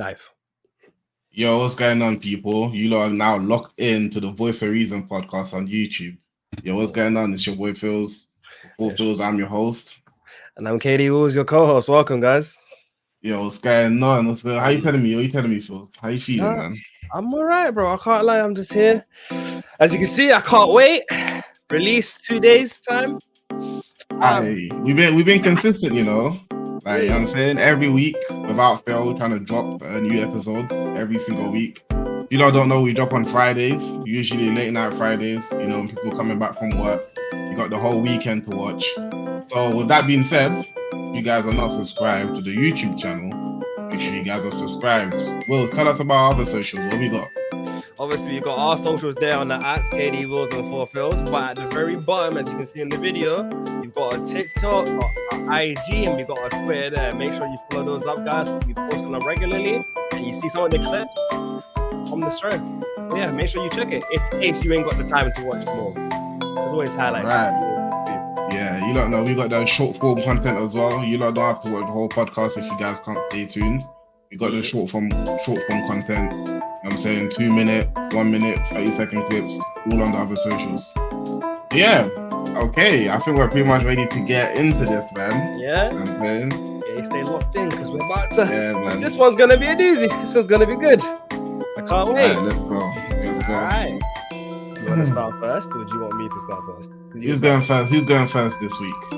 life. Yo, what's going on, people? You lot are now locked into the Voice of Reason podcast on YouTube. Yo, what's going on? It's your boy Phils. Phils, I'm your host. And I'm Katie Woo's your co-host. Welcome, guys. Yo, what's going on? How you telling me? What are you telling me, Phil? How you feeling, man? I'm all right, bro. I can't lie. I'm just here. As you can see, I can't wait. Release 2 days time. We've been consistent, you know. Like, you know what I'm saying? Every week, without fail, we're trying to drop a new episode every single week. If you don't know, we drop on Fridays, usually late night Fridays, you know, people coming back from work. You got the whole weekend to watch. So with that being said, if you guys are not subscribed to the YouTube channel, make sure you guys are subscribed. Wills, tell us about our other socials. What we got? Obviously, you've got our socials there on the @ KD Wills and 4 Phils. But at the very bottom, as you can see in the video, you've got a TikTok, our IG, and we've got our Twitter there. Make sure you follow those up, guys. We post them regularly, and you see some of the clips from the show. So yeah, make sure you check it in case you ain't got the time to watch more. There's always highlights. Right. Yeah, you don't know. We got the short form content as well. You don't have to watch the whole podcast if you guys can't stay tuned. We got the short form content. You know what I'm saying 2 minute, 1 minute, 30-second clips, all on the other socials. Yeah. Okay, I think we're pretty much ready to get into this, man. Yeah. You know what I'm saying? Yeah, stay locked in because we're about to. Yeah, man. This one's gonna be a doozy. This one's gonna be good. I can't wait. All right, let's go. All right. You want to start first, or do you want me to start first? Who's going first? Who's going first this week?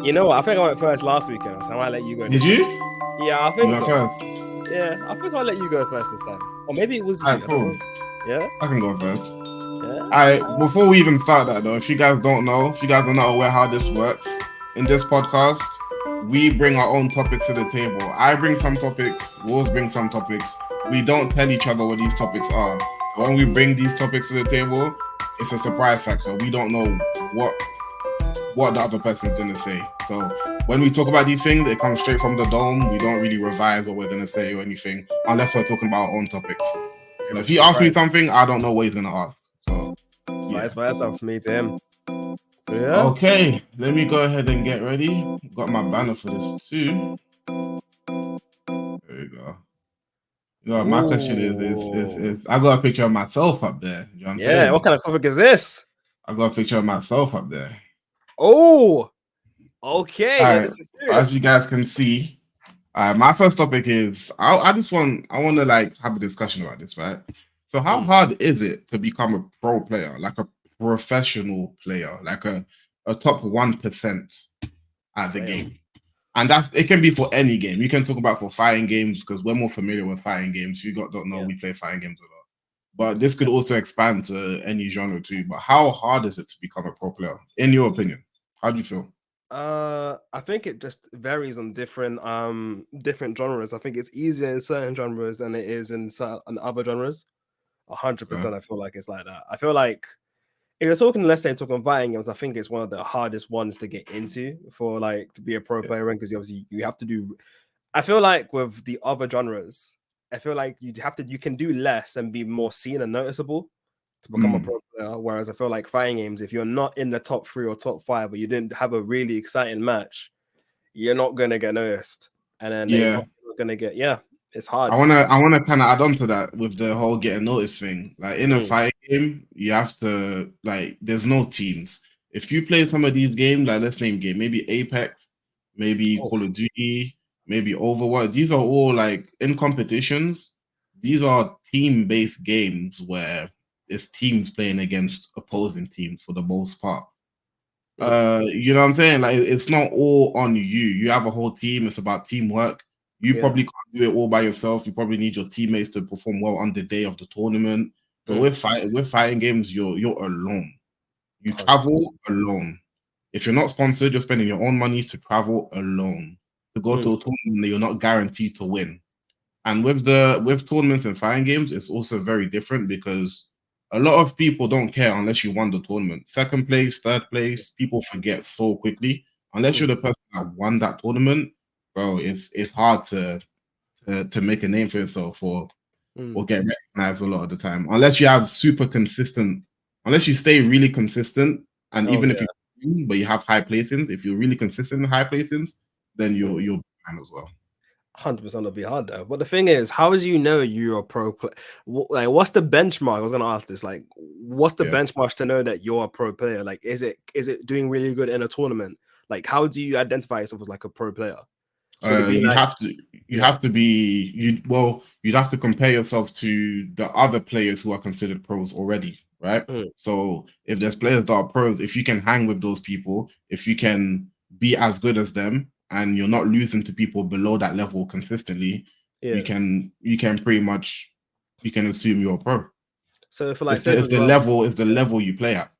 You know what? I think I went first last weekend, so I might let you go. Did you? Yeah, I think you so. First? Yeah, I think I'll let you go first this time. Or maybe it was you. Alright, cool. Yeah? I can go first. Yeah? Alright, before we even start that though, if you guys don't know, if you guys are not aware how this works, in this podcast, we bring our own topics to the table. I bring some topics, Wills bring some topics. We don't tell each other what these topics are. So when we bring these topics to the table, it's a surprise factor. We don't know what the other person's gonna say. So when we talk about these things, it comes straight from the dome. We don't really revise what we're gonna say or anything, unless we're talking about our own topics. So if he asks me something, I don't know what he's gonna ask. So vice versa for me to him. So, yeah. Okay, let me go ahead and get ready. Got my banner for this too. There you go. You know, my question is I got a picture of myself up there. You know what I'm saying? What kind of topic is this? I got a picture of myself up there. Oh, okay. Right. This is serious. As you guys can see, my first topic is I want to like have a discussion about this, right? So how hard is it to become a pro player, like a professional player, like a top 1% at the game? And it can be for any game. You can talk about for fighting games because we're more familiar with fighting games. If you don't know, we play fighting games a lot. But this could also expand to any genre too. But how hard is it to become a pro player, in your opinion? How do you feel? I think it just varies on different genres. I think it's easier in certain genres than it is in other genres. 100%. I feel like it's like that. I feel like if you're talking, let's say talking fighting games, I think it's one of the hardest ones to get into for like to be a pro player in, because obviously you have to do. I feel like with the other genres, I feel like you can do less and be more seen and noticeable to become a pro player. Whereas I feel like fighting games, if you're not in the top 3 or top 5, or you didn't have a really exciting match, you're not gonna get noticed, and then they're not gonna get. It's hard. I wanna kind of add on to that with the whole getting noticed thing. Like in a fighting game, you have to there's no teams. If you play some of these games, like let's name game, maybe Apex, maybe Call of Duty, maybe Overwatch. These are all like in competitions. These are team-based games where it's teams playing against opposing teams for the most part. You know what I'm saying? Like it's not all on you. You have a whole team. It's about teamwork. You probably can't do it all by yourself. You probably need your teammates to perform well on the day of the tournament. But with fighting games, you're alone. You travel alone. If you're not sponsored, you're spending your own money to travel alone to go to a tournament that you're not guaranteed to win. And with tournaments and fighting games, it's also very different because a lot of people don't care unless you won the tournament. Second place, third place, people forget so quickly. Unless you're the person that won that tournament, bro, it's hard to make a name for yourself or get recognized a lot of the time. Unless you have super consistent, unless you stay really consistent, and even if you have high placings, if you're really consistent in high placings, then you're behind as well. 100% it'll be hard though. But the thing is, how do you know you're a pro player? Like, what's the benchmark? I was gonna ask this. Like, what's the Yeah. benchmark to know that you're a pro player? Like, is it doing really good in a tournament? Like, how do you identify yourself as like a pro player? Could it be You like, have to yeah, you'd have to compare yourself to the other players who are considered pros already, right? mm, So if there's players that are pros, if you can hang with those people, if you can be as good as them, and you're not losing to people below that level consistently, yeah? you can pretty much you can assume you're a pro. So for like, say for It's the yeah, level you play at.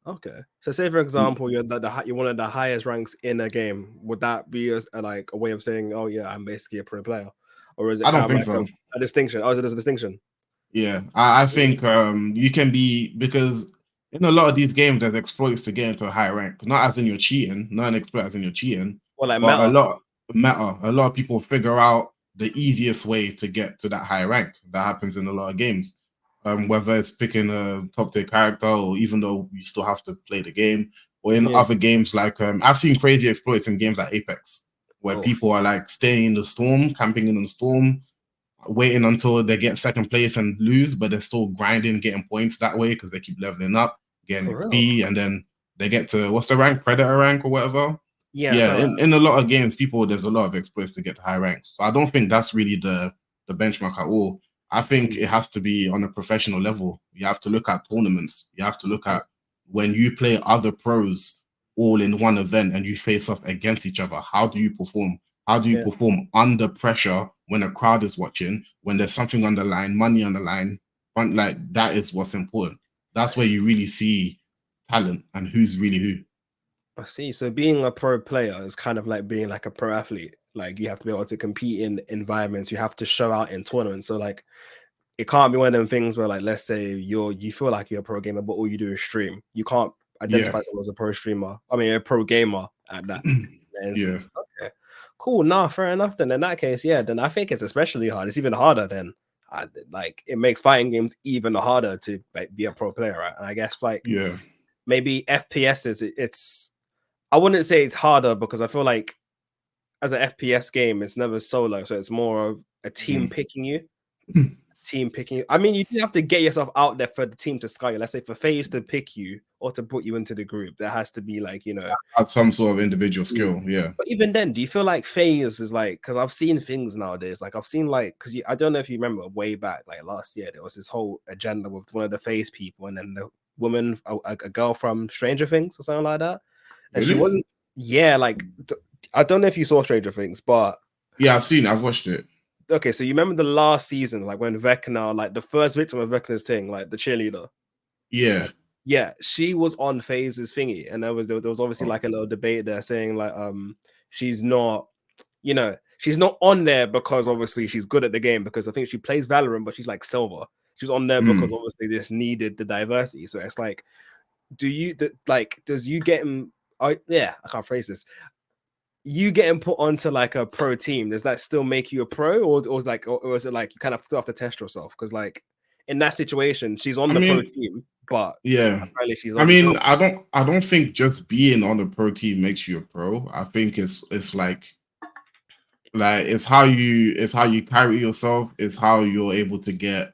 okay. So say for example, you're one of the highest ranks in a game. Would that be like a way of saying, oh yeah, I'm basically a pro player, or is it I kind don't of think like so. a distinction? Oh, is it a distinction? Yeah, I think you can be, because in a lot of these games there's exploits to get into a high rank. Not as in you're cheating, not an exploit as in you're cheating, Or like but meta? a lot of people figure out the easiest way to get to that high rank. That happens in a lot of games. Whether it's picking a top tier character, or even though you still have to play the game, or in Yeah. other games like I've seen crazy exploits in games like Apex, where Oh, people are like staying in the storm, camping in the storm, waiting until they get second place and lose, but they're still grinding, getting points that way because they keep leveling up, getting for real? XP, and then they get to, what's the rank, Predator rank or whatever. Yeah. Yeah, So in a lot of games, there's a lot of exploits to get to high ranks. So I don't think that's really the benchmark at all. I think mm, it has to be on a professional level. You have to look at tournaments. You have to look mm, at when you play other pros all in one event and you face off against each other. How do you perform? How do you yeah. perform under pressure when a crowd is watching, when there's something on the line, money on the line? Like, that is what's important. I That's where see. you really see talent and who's really who. I see. So being a pro player is kind of like being like a pro athlete. Like you have to be able to compete in environments. You have to show out in tournaments. So like it can't be one of them things where like let's say you feel like you're a pro gamer, but all you do is stream. You can't Yeah. identify someone as a pro streamer. I mean a pro gamer at that Yeah. instance. Okay. Cool. Nah, fair enough. Then in that case, yeah, then I think it's especially hard. It's even harder then. Like it makes fighting games even harder to like, be a pro player, right? And I guess like Yeah. maybe FPS it's I wouldn't say it's harder because I feel like as an FPS game, it's never solo, so it's more of a team Mm. picking you. Team picking you. I mean, you do have to get yourself out there for the team to scout you. Let's say for FaZe to pick you or to put you into the group, there has to be like, At some sort of individual mm. skill. Yeah. But even then, do you feel like FaZe is like, because I've seen things nowadays, like I've seen like, because I don't know if you remember way back, like last year, there was this whole agenda with one of the FaZe people and then the woman, a girl from Stranger Things or something like that. And she Really? wasn't, yeah, like, I don't know if you saw Stranger Things, but Yeah, I've seen it. I've watched it. okay, so you remember the last season, like when Vecna, like the first victim of Vecna's thing, like the cheerleader. Yeah. Yeah, she was on FaZe's thingy, and there was obviously Oh. like a little debate there saying like she's not, she's not on there because obviously she's good at the game because I think she plays Valorant, but she's like silver. She's on there because Mm. obviously this needed the diversity. So it's like, does you get him? Yeah, I can't phrase this. You getting put onto like a pro team, does that still make you a pro, or is it like you kind of still have to test yourself? Because like in that situation, she's on I the pro mean, team, but yeah. apparently she's I obviously mean, I don't think just being on a pro team makes you a pro. I think it's like it's how you carry yourself, it's how you're able to get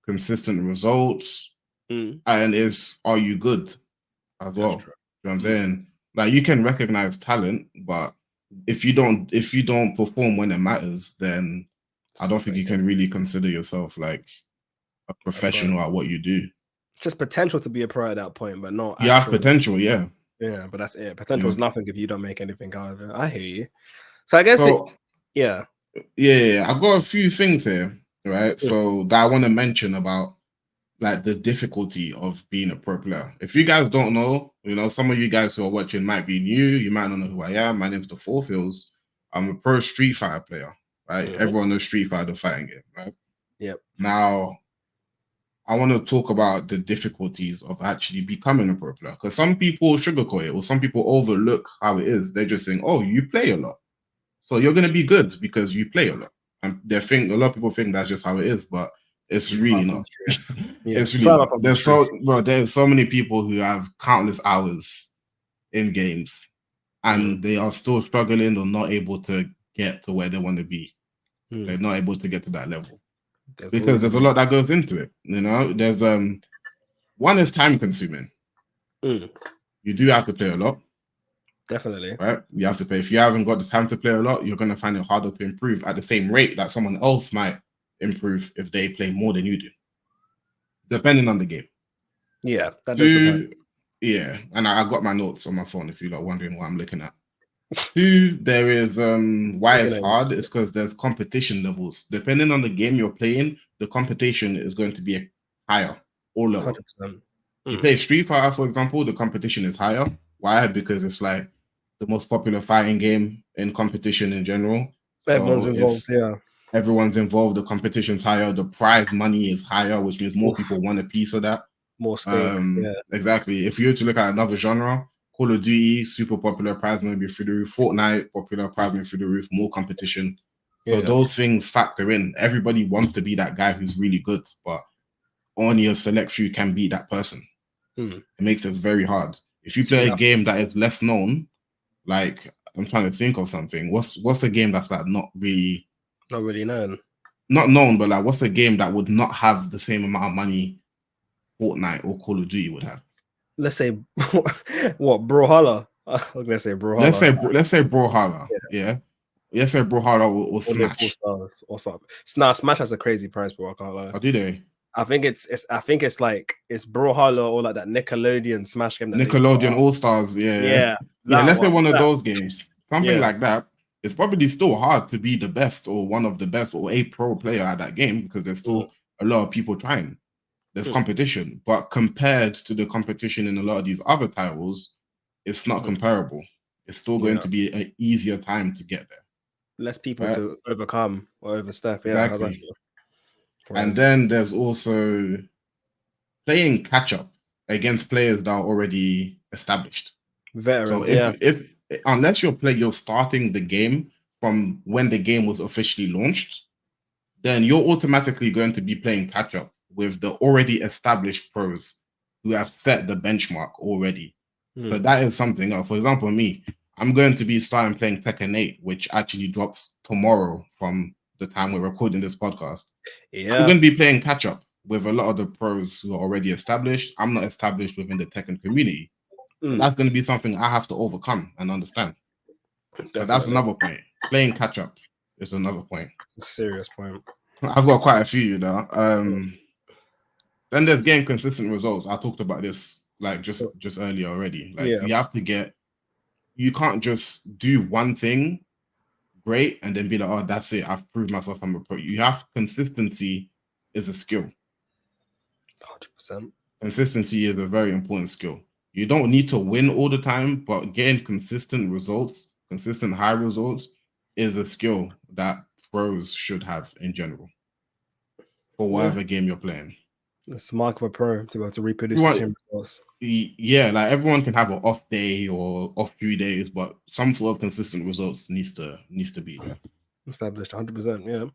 consistent results, mm, and is are you good as that's well? true. You know what I'm Mm, saying? Like, you can recognize talent, but if you don't perform when it matters, then it's I don't think nothing. you can really consider yourself like a A pro, professional at what you do. just potential to be a pro at that point, but not You have actual. potential, yeah. Yeah, but that's it. Potential Yeah. is nothing if you don't make anything out of it. I hear you. So I guess So yeah. yeah, I've got a few things here, right? Mm, So that I want to mention about like the difficulty of being a pro player. If you guys don't know, some of you guys who are watching might be new. You might not know who I am. My name's the Four Fields. I'm a pro Street Fighter player, right? mhm, Everyone knows Street Fighter, the fighting game, right? yep. Now, I want to talk about the difficulties of actually becoming a pro player, because some people sugarcoat it, or some people overlook how it is. They're just saying, "Oh, you play a lot, so you're going to be good because you play a lot." And a lot of people think that's just how it is, but it's You're really far from not. the truth. Yeah, It's really far not. from the truth. There's so many people who have countless hours in games, Mm, and they are still struggling or not able to get to where they want to be. They're not able to get to that level Always because there's a lot that goes into it. You know, there's one is time consuming. You do have to play a lot. Definitely. Right? You have to play. If you haven't got the time to play a lot, you're going to find it harder to improve at the same rate that someone else might improve if they play more than you do, depending on the game. Yeah, that does depend. Yeah, and I got my notes on my phone if you're wondering what I'm looking at. Two, there is why it's hard is because there's competition levels. Depending on the game you're playing, the competition is going to be higher or lower. 100%. You play Street Fighter, for example, the competition is higher. Why? Because it's like the most popular fighting game in competition in general. So everyone's involved, everyone's involved. The competition's higher. The prize money is higher, which means more people want a piece of that. More stake. Exactly. If you were to look at another genre, Call of Duty, super popular, prize money be through the roof. Fortnite, popular, prize money through the roof, more competition. So those things factor in. Everybody wants to be that guy who's really good, but only a select few can beat that person. It makes it very hard. If you play a game that is less known, like I'm trying to think of something. What's a game that's like not really known? Not known, but like what's a game that would not have the same amount of money Fortnite or Call of Duty would have? Let's say what Brawlhalla. I was gonna say Brawlhalla. Let's say Brawlhalla. Yeah. Let's say Brawlhalla or Smash. Or something. Nah, Smash has a crazy price, bro. I can't lie. Oh, do they? I think it's like it's Brawlhalla or like that Nickelodeon Smash game. That Nickelodeon All Stars, yeah. Let's say one of those games, something like that. It's probably still hard to be the best or one of the best or a pro player at that game because there's still a lot of people trying. There's competition, but compared to the competition in a lot of these other titles, it's not comparable. It's still going to be an easier time to get there. Less people to overcome or overstep. Exactly. And then there's also playing catch up against players that are already established. Veterans, so if unless you're starting the game from when the game was officially launched, then you're automatically going to be playing catch up with the already established pros who have set the benchmark already. So that is something. For example, me, I'm going to be starting playing Tekken 8, which actually drops tomorrow from the time we're recording this podcast. I'm going to be playing catch up with a lot of the pros who are already established. I'm not established within the Tekken community. So that's going to be something I have to overcome and understand. So that's another point. Playing catch up is another point. It's a serious point. I've got quite a few, you know. Then there's getting consistent results. I talked about this like just earlier already. Like you have to you can't just do one thing great and then be like, oh, that's it. I've proved myself I'm a pro. You have consistency is a skill. 100%. Consistency is a very important skill. You don't need to win all the time, but getting consistent results, consistent high results is a skill that pros should have in general for whatever game you're playing. It's the mark of a pro to be able to reproduce the same results. Yeah, like everyone can have an off day or off 3 days, but some sort of consistent results needs to be there. Established 100%, yeah.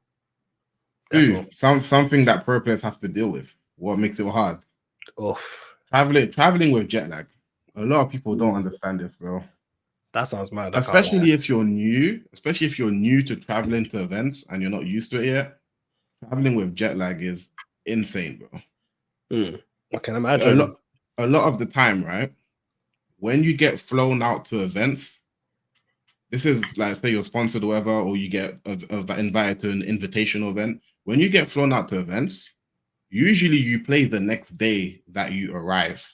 Dude, something that pro players have to deal with. What makes it hard? Traveling with jet lag. A lot of people don't understand this, bro. That sounds mad. Especially if you're new to traveling to events and you're not used to it yet. Traveling with jet lag is insane, bro. I can imagine. A lot of the time, right? When you get flown out to events, this is like, say you're sponsored or whatever, or you get invited to an invitational event. When you get flown out to events, usually you play the next day that you arrive.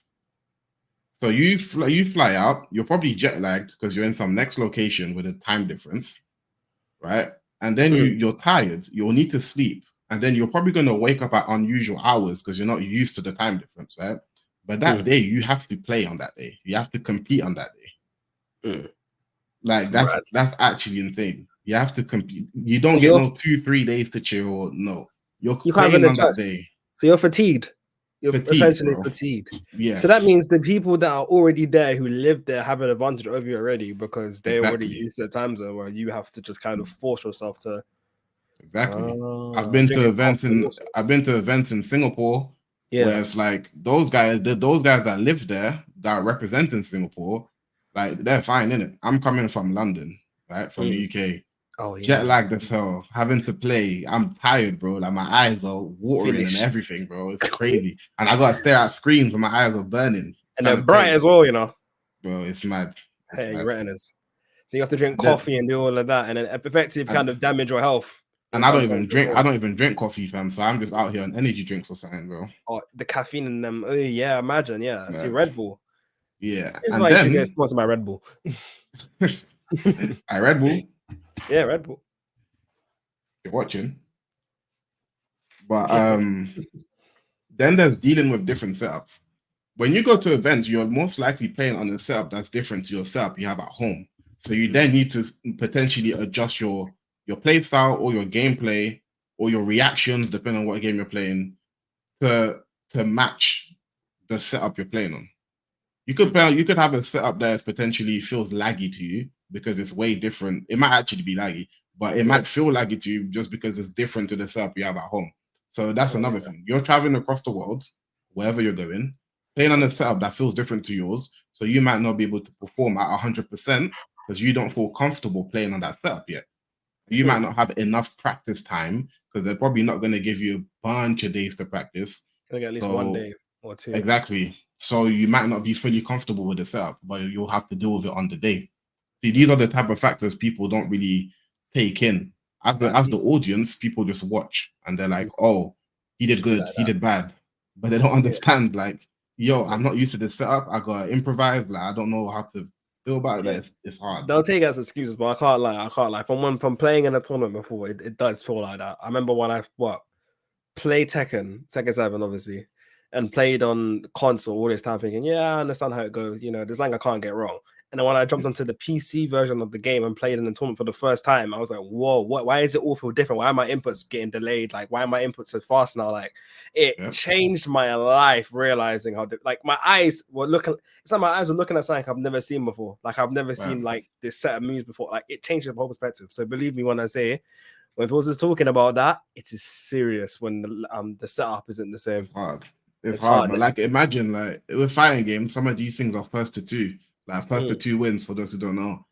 So you fly out, you're probably jet lagged because you're in some next location with a time difference, right? And then you're tired, you'll need to sleep. And then you're probably going to wake up at unusual hours because you're not used to the time difference, right? But that day, you have to play on that day. You have to compete on that day. Like, that's actually insane. You have to compete. You don't get no 2-3 days to chill. No. You're playing on that day. So you're fatigued. You're essentially fatigued. Yes. So that means the people that are already there who live there have an advantage over you already because they're already used to the time zone where you have to just kind of force yourself to. Exactly. I've been to events in Singapore where it's like those guys that live there that are representing Singapore, like they're fine, innit? I'm coming from London, right? From the UK. Oh jet yeah. lagged as hell, having to play. I'm tired, bro. Like my eyes are watering and Finished. everything, bro. It's crazy. And I gotta stare at screens and my eyes are burning And trying they're to bright play. as well, you know. Bro, it's mad. It's Hey, your mad. retinas. So you have to drink And then coffee and do all of that, and then effective kind and, of damage your health in and I some don't even sense as drink. I well. don't even drink coffee, fam. So I'm just out here on energy drinks or something, bro. Oh, the caffeine in them. Oh, yeah, imagine. Yeah, see Mad. Red Bull. Yeah. This is And why you should get then sponsored by Red Bull. I Red Bull, Yeah, Red Bull. you're watching. But then there's dealing with different setups. When you go to events, you're most likely playing on a setup that's different to your setup you have at home. So you then need to potentially adjust your play style or your gameplay or your reactions, depending on what game you're playing, to match the setup you're playing on. You could have a setup that potentially feels laggy to you because it's way different. It might actually be laggy, but it Yeah. might feel laggy to you just because it's different to the setup you have at home. So that's Oh, another yeah. thing. You're traveling across the world, wherever you're going, playing on a setup that feels different to yours. So you might not be able to perform at 100% because you don't feel comfortable playing on that setup yet. You might not have enough practice time because they're probably not going to give you a bunch of days to practice. Gonna get at least one So day or two. exactly. So you might not be fully comfortable with the setup, but you'll have to deal with it on the day. See, these are the type of factors people don't really take in. As the audience, people just watch and they're like, "Oh, he did Should be good, like he that. did bad," but they don't Yeah. understand. Like, yo, I'm Mental. not used to this setup. I got to improvise. Like, I don't know how to feel about it. Yeah. Like, it's hard. They'll take it as excuses, but I can't lie. I can't lie. From playing in a tournament before, it does feel like that. I remember when I played Tekken 7, obviously, and played on console all this time, thinking, yeah, I understand how it goes. You know, there's nothing I can't get wrong. And then when I jumped onto the PC version of the game and played in the tournament for the first time, I was like, whoa, why is it all feel different? Why are my inputs getting delayed? Like, why are my inputs so fast now? Like, it Yeah, changed my life realizing how, like, my eyes were looking, it's like my eyes were looking at something I've never seen before. Like, I've never seen, man, like, this set of moves before. Like, it changed the whole perspective. So believe me when I say, when Pulse is talking about that, it is serious when the setup isn't the same. it's hard. It's It's hard, hard. but like imagine like with fighting games, some of these things are first to two, like first to two wins for those who don't know.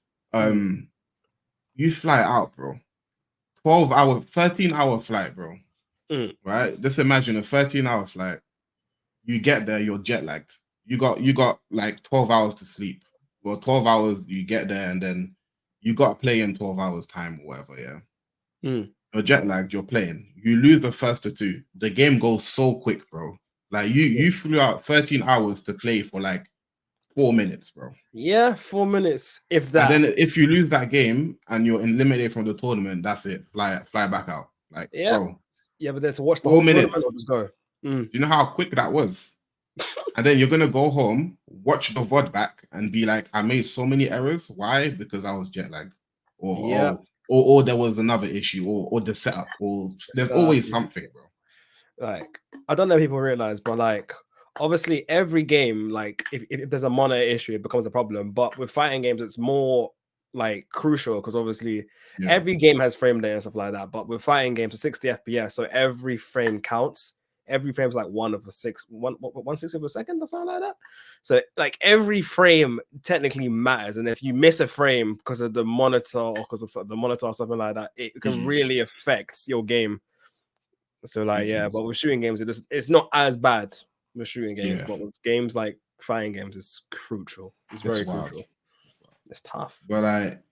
You fly out, bro. 12-hour, 13-hour flight, bro. Right? Just imagine a 13-hour flight. You get there, you're jet lagged. You got like 12 hours to sleep. Well, 12 hours, you get there, and then you got to play in 12 hours time or whatever, yeah. You're jet lagged, you're playing. You lose the first to two. The game goes so quick, bro. Like you flew out 13 hours to play for like 4 minutes, bro. Yeah, 4 minutes, if And that. then if you lose that game and you're eliminated from the tournament, that's it. Fly back out. Like, Yeah. bro. Yeah, but then to watch the 4 whole tournament minutes. or just go. Do you know how quick that was? And then you're gonna go home, watch the VOD back, and be like, I made so many errors. Why? Because I was jet lagged. Yeah. Or there was another issue, or the setup, or there's always something, bro. Like, I don't know if people realize, but like, obviously, every game, like, if there's a monitor issue, it becomes a problem. But with fighting games, it's more like crucial because obviously every game has frame data and stuff like that. But with fighting games, it's 60 FPS, so every frame counts. Every frame is like 1/60 of a second or something like that. So like every frame technically matters, and if you miss a frame because of the monitor or because of the monitor or something like that, it can really affect your game. So like but with shooting games, it's not as bad with shooting games, but with games like fighting games, it's crucial. It's very crucial. It's tough. But like,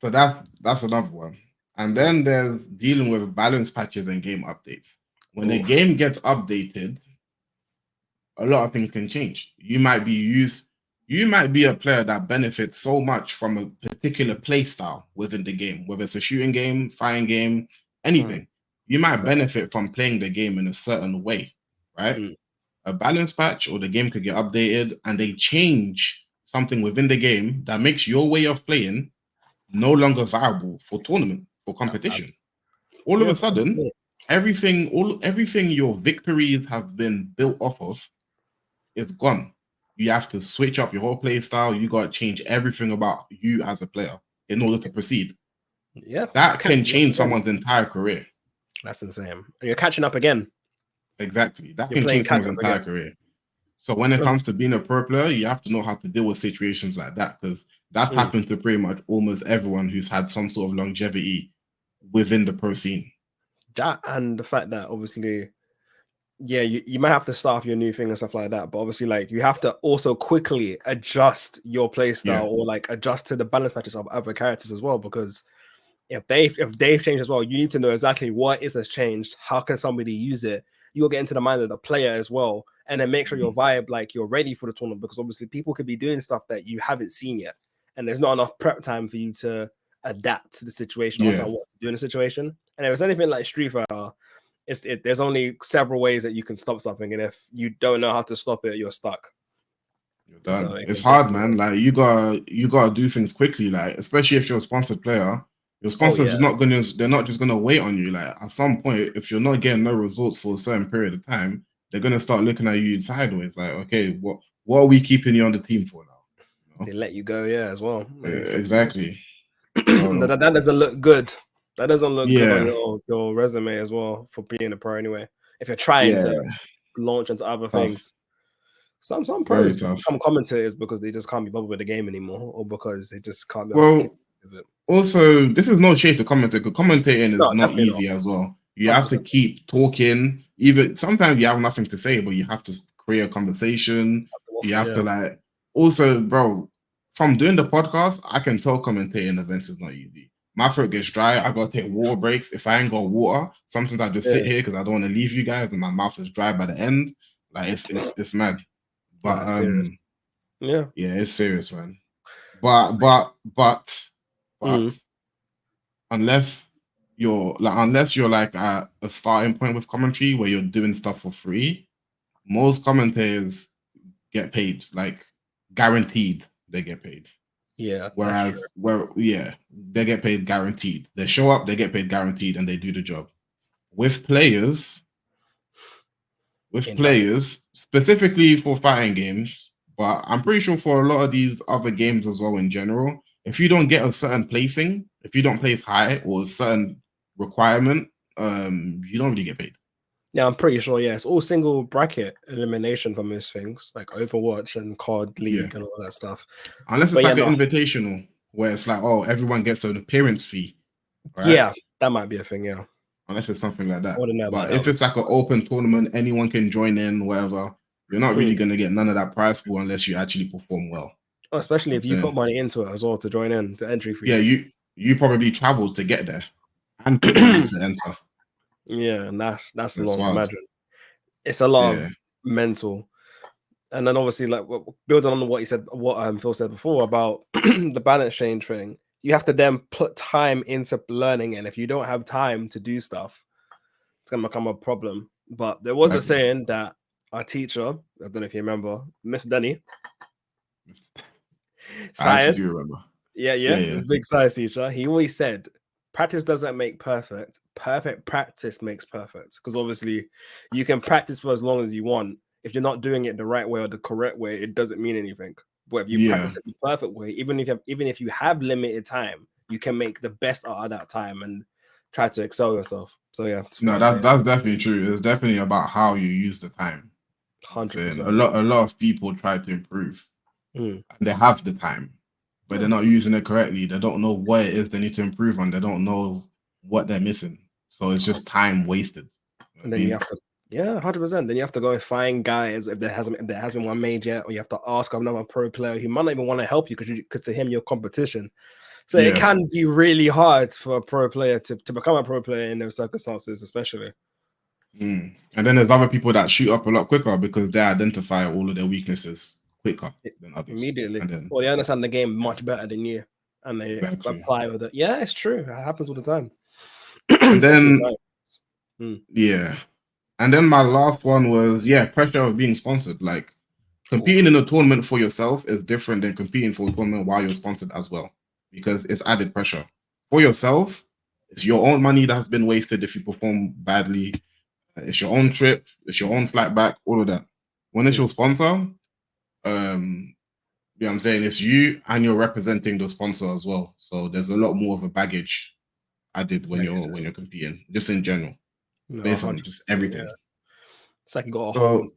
so that's another one. And then there's dealing with balance patches and game updates. When the game gets updated, a lot of things can change. You might be a player that benefits so much from a particular play style within the game, whether it's a shooting game, fighting game, anything. You might benefit from playing the game in a certain way, right? A balance patch or the game could get updated and they change something within the game that makes your way of playing no longer viable for tournament, for competition. All of a sudden, everything your victories have been built off of is gone. You have to switch up your whole play style. You got to change everything about you as a player in order to proceed. Yeah, that can change someone's entire career. That's insane. You're catching up again. Exactly, that can change someone's entire career. So when it comes to being a pro player, you have to know how to deal with situations like that because that's happened to pretty much almost everyone who's had some sort of longevity within the pro scene. That and the fact that obviously, yeah, you might have to start off your new thing and stuff like that, but obviously, like, you have to also quickly adjust your play style or like adjust to the balance matches of other characters as well, because if they've changed as well, you need to know exactly what has changed. How can somebody use it? You'll get into the mind of the player as well, and then make sure your vibe, like, you're ready for the tournament, because obviously people could be doing stuff that you haven't seen yet, and there's not enough prep time for you to adapt to the situation or understand what to do in the situation. And if it's anything like Street Fighter, there's only several ways that you can stop something, and if you don't know how to stop it, you're stuck. You're done. So it's hard, man. Like you gotta do things quickly. Like, especially if you're a sponsored player, your sponsors are not they're not just gonna wait on you. Like, at some point, if you're not getting no results for a certain period of time, they're gonna start looking at you sideways. Like, okay, what are we keeping you on the team for now? You know? They let you go, as well. Exactly. That doesn't look good. That doesn't look good on your resume as well for being a pro anyway. If you're trying to launch into other things. Some pros become commentators because they just can't be bothered with the game anymore, or because they just can't be able to keep with it. Also, this is no shade to commentating. Commentating is not easy as well. You 100%. Have to keep talking. Even sometimes you have nothing to say, but you have to create a conversation. You have to like. Also, bro, from doing the podcast, I can tell commentating events is not easy. My throat gets dry. I gotta take water breaks. If I ain't got water, sometimes I just sit here because I don't want to leave you guys, and my mouth is dry by the end. Like it's mad. But it's serious, man. But unless you're like at a starting point with commentary where you're doing stuff for free, most commentators get paid, like guaranteed they get paid. Yeah. Whereas they get paid guaranteed. They show up, they get paid guaranteed, and they do the job. With players, specifically for fighting games, but I'm pretty sure for a lot of these other games as well in general, if you don't get a certain placing, if you don't place high or a certain requirement, you don't really get paid. Yeah, I'm pretty sure. Yeah, it's all single bracket elimination for most things, like Overwatch and COD League and all that stuff. Unless it's an invitational where it's like, oh, everyone gets an appearance fee. Right? Yeah, that might be a thing. Yeah. Unless it's something like that. But if it's like an open tournament, anyone can join in, whatever, you're not really going to get none of that prize pool unless you actually perform well. Oh, especially if you put money into it as well to join in, the entry fee. Yeah, you probably traveled to get there and put money to enter. Yeah, and that's a lot. Imagine. It's a lot of mental. And then obviously, like, building on what Phil said before about the balance change thing, you have to then put time into learning, and if you don't have time to do stuff, it's gonna become a problem. But there was a saying that our teacher, I don't know if you remember, Miss Denny, science. I actually do remember. Yeah. His big science teacher. He always said, "Practice doesn't make perfect. Perfect practice makes perfect." Because obviously, you can practice for as long as you want. If you're not doing it the right way or the correct way, it doesn't mean anything. But if you practice it the perfect way, even if you have limited time, you can make the best out of that time and try to excel yourself. So yeah. No, that's definitely true. It's definitely about how you use the time. 100%. A lot of people try to improve, and they have the time, but they're not using it correctly. They don't know what it is they need to improve on. They don't know what they're missing. So it's just time wasted. And then you have to. Yeah, 100%. Then you have to go and find guys if there hasn't been one made yet, or you have to ask another pro player who might not even want to help you because to him you're competition. So it can be really hard for a pro player to become a pro player in those circumstances, especially. And then there's other people that shoot up a lot quicker because they identify all of their weaknesses quicker than others. Immediately. Or they understand the game much better than you, and they apply with it. Yeah, it's true. It happens all the time. And then and then my last one was pressure of being sponsored. Like, competing in a tournament for yourself is different than competing for a tournament while you're sponsored as well, because it's added pressure. For yourself, it's your own money that has been wasted if you perform badly. It's your own trip, it's your own flight back, all of that. When it's your sponsor, I'm saying it's you and you're representing the sponsor as well. So there's a lot more of a baggage added when you're competing, just in general. Based on just everything. It's like you got got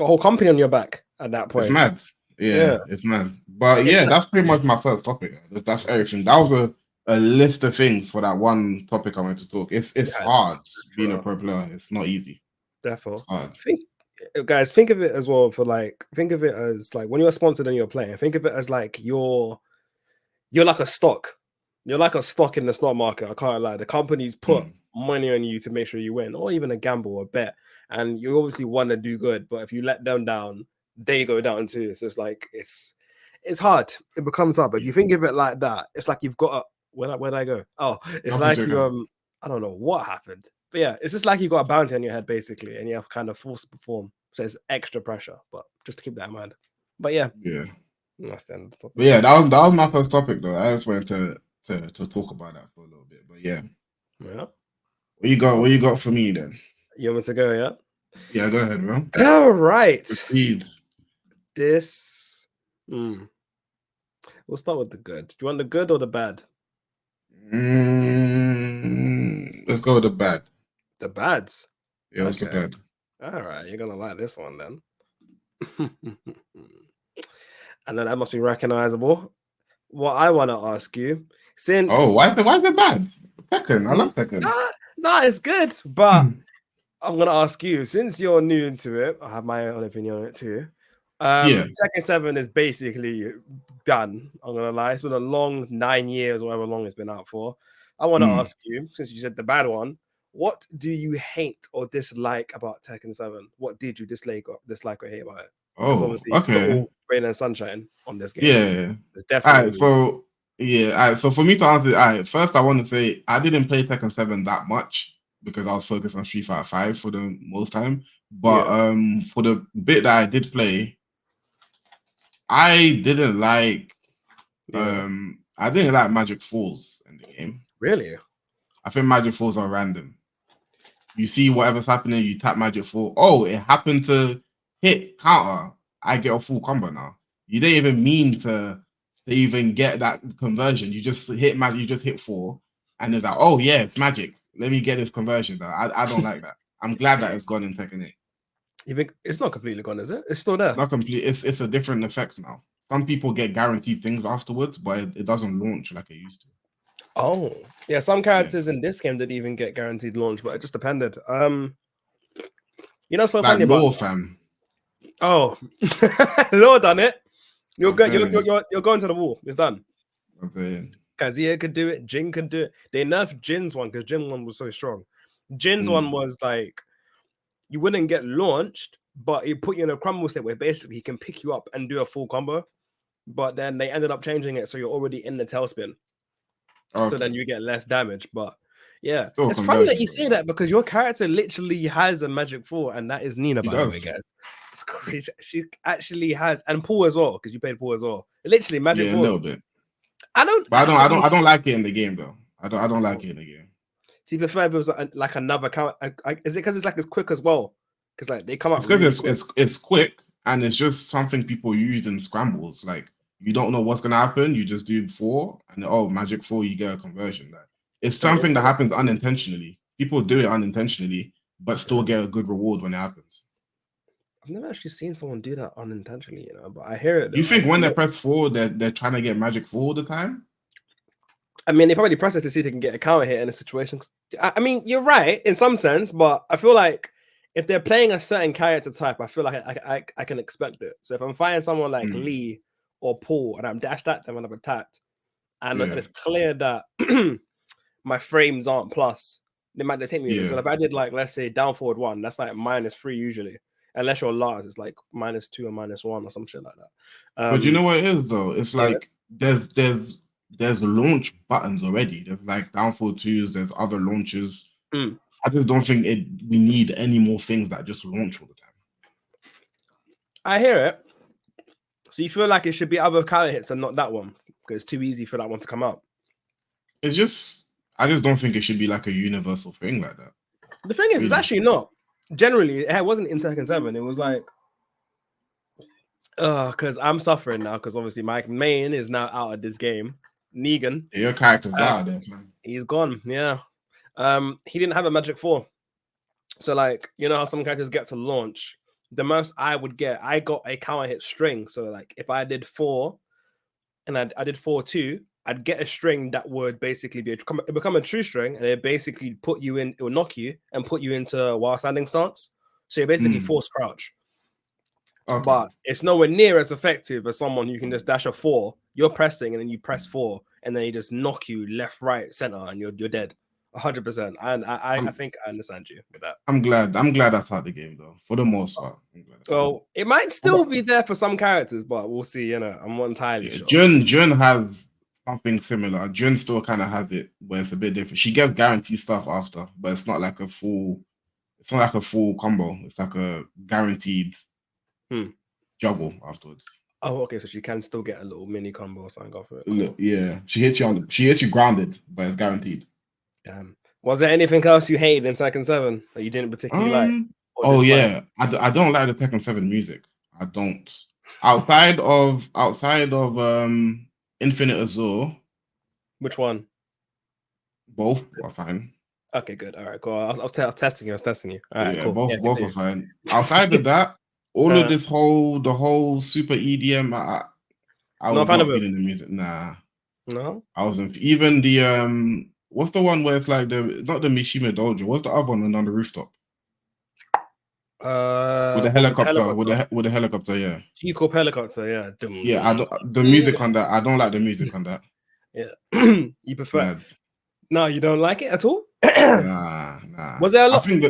a whole company on your back at that point. It's mad. It's mad. But that's pretty much my first topic. That's everything. That a list of things for that one topic I want to talk. It's Yeah, hard being a true. pro player. It's not easy. Therefore, It's hard. guys, think of it as well for like, think of it as like when you're sponsored and you're playing, think of it as like you're like a stock. You're like a stock in the stock market. I can't lie. The companies put Mm. money on you to make sure you win, or even a gamble or a bet. And you obviously want to do good, but if you let them down, they go down too. So it's like it's hard. It becomes hard. But if Yeah. you think of it like that, it's like you've got a where'd I go? Oh, it's Double like check. you I don't know what happened. But yeah, it's just like you got a bounty on your head basically, and you have kind of forced to perform. So it's extra pressure. But just to keep that in mind. But yeah, Yeah. that's the end of the topic. But yeah, that was my first topic though. I just wanted to talk about that for a little bit. But yeah. Yeah. What you got? What you got for me then? You want me to go, yeah? Yeah, go ahead, bro. All right. Proceed. This. We'll start with the good. Do you want the good or the bad? Let's go with the bad. The bads. Yeah, what's the Okay. bad? All right. You're gonna like this one then. And then that must be recognizable. What I want to ask you, Oh, since why is it bad? Tekken. I love Tekken. nah, it's good, but I'm gonna ask you, since you're new into it, I have my own opinion on it too. Yeah. Tekken 7 is basically done. I'm gonna lie. It's been a long 9 years, or however long it's been out for. I want to Mm. ask you, since you said the bad one, what do you hate or dislike about Tekken 7? What did you dislike or hate about it? Because Oh, obviously it's not okay. all rain and sunshine on this game. Yeah. There's All definitely right. So yeah. All right. So for me to answer, all right. First, I want to say I didn't play Tekken 7 that much because I was focused on Street Fighter 5 for the most time. But yeah, for the bit that I did play, I didn't like yeah. Magic Falls in the game. Really? I think Magic Falls are random. You see whatever's happening, you tap Magic Fall. Oh, it happened to hit counter. I get a full combo now. You didn't even mean to even get that conversion. You just hit magic, you just hit 4, and it's like, oh yeah, it's magic. Let me get this conversion. Though. I don't like that. I'm glad that it's gone in Tekken 8. You think it's not completely gone, is it? It's still there. Not complete. It's a different effect now. Some people get guaranteed things afterwards, but it doesn't launch like it used to. Oh, yeah. Some Yeah. characters in this game didn't even get guaranteed launch, but it just depended. You know, so Like funny about Law fam. oh, Lord done it. You're I'm good. telling you. You're going to the wall. It's done. I'm saying. Kazuya could do it. Jin could do it. They nerfed Jin's one because Jin one was so strong. Jin's one Mm. was like you wouldn't get launched, but he put you in a crumble state where basically he can pick you up and do a full combo. But then they ended up changing it so you're already in the tailspin. Okay. So then you get less damage. But yeah, Still it's funny that you though. say that because your character literally has a magic 4, and that is Nina, He by the way, does. guys. It's crazy. She actually has, and Paul as well, because you played Paul as well. Literally, magic Yeah, a 4s. little bit. I don't. But I don't like it in the game though. I don't like it in the game. See, prefer if it was like another count. Is it because it's like as quick as well? Because like they come out It's because really quick. it's quick and it's just something people use in scrambles. Like you don't know what's gonna happen. You just do 4 and magic 4, you get a conversion. Like it's something that happens unintentionally. People do it unintentionally, but still get a good reward when it happens. I've never actually seen someone do that unintentionally, you know. But I hear it. Do you think when they press 4, they're trying to get magic 4 all the time? I mean, they probably press it to see if they can get a counter hit in a situation. I mean, you're right in some sense, but I feel like if they're playing a certain character type, I feel like I can expect it. So if I'm fighting someone like Lee or Paul and I'm dashed at them and I'm attacked, and it's clear that my frames aren't plus, they might just hit me with it. So if I did like, let's say down forward 1, that's like -3 usually. Unless you're Lars, it's like -2 or -1 or some shit like that. But you know what it is though? It's like there's launch buttons already. There's like downfall 2s, there's other launches. I just don't think we need any more things that just launch all the time. I hear it. So you feel like it should be other counter hits and not that one because it's too easy for that one to come out. I just don't think it should be like a universal thing like that. The thing is, it's actually not. Generally, it wasn't in Tekken 7. It was like, because I'm suffering now because obviously my main is now out of this game. Negan. Yeah, your character's out there, man. He's gone. Yeah. He didn't have a magic 4. So like, you know how some characters get to launch. The most I would get, I got a counter hit string. So like, if I did 4 and I did 4-2, I'd get a string that would basically become a true string, and it basically it will knock you and put you into a while standing stance. So you basically force crouch. Okay. But it's nowhere near as effective as someone who can just dash a 4. You're pressing, and then you press 4, and then he just knock you left, right, center, and you're dead. 100%. And I think I understand you with that. I'm glad that's how the game though, for the most part. Well, it might still be there for some characters, but we'll see. You know, I'm not entirely sure. Jun has something similar. Jun still kind of has it, where it's a bit different. She gets guaranteed stuff after, but it's not like a full. It's not like a full combo. It's like a guaranteed juggle afterwards. Oh, okay. So she can still get a little mini combo or something off it. Cool. Yeah, she hits you grounded, but it's guaranteed. Damn. Was there anything else you hated in Tekken 7 that you didn't particularly like? Oh yeah, I don't like the Tekken 7 music. I don't. Outside of Infinite Azure. Which one? Both are fine. Okay, good. All right, cool. I was testing you. All right, yeah, cool. Both are fine. Outside of that, all of this the whole super EDM, I was not feeling the music. Nah. No? I wasn't. Even the what's the one where it's like not the Mishima Dojo? What's the other one on the rooftop? With the helicopter, with the helicopter, yeah. G-Corp helicopter, yeah. Yeah, the music on that. I don't like the music on that. Yeah. You prefer? No, you don't like it at all? Nah. Was there a lot? I think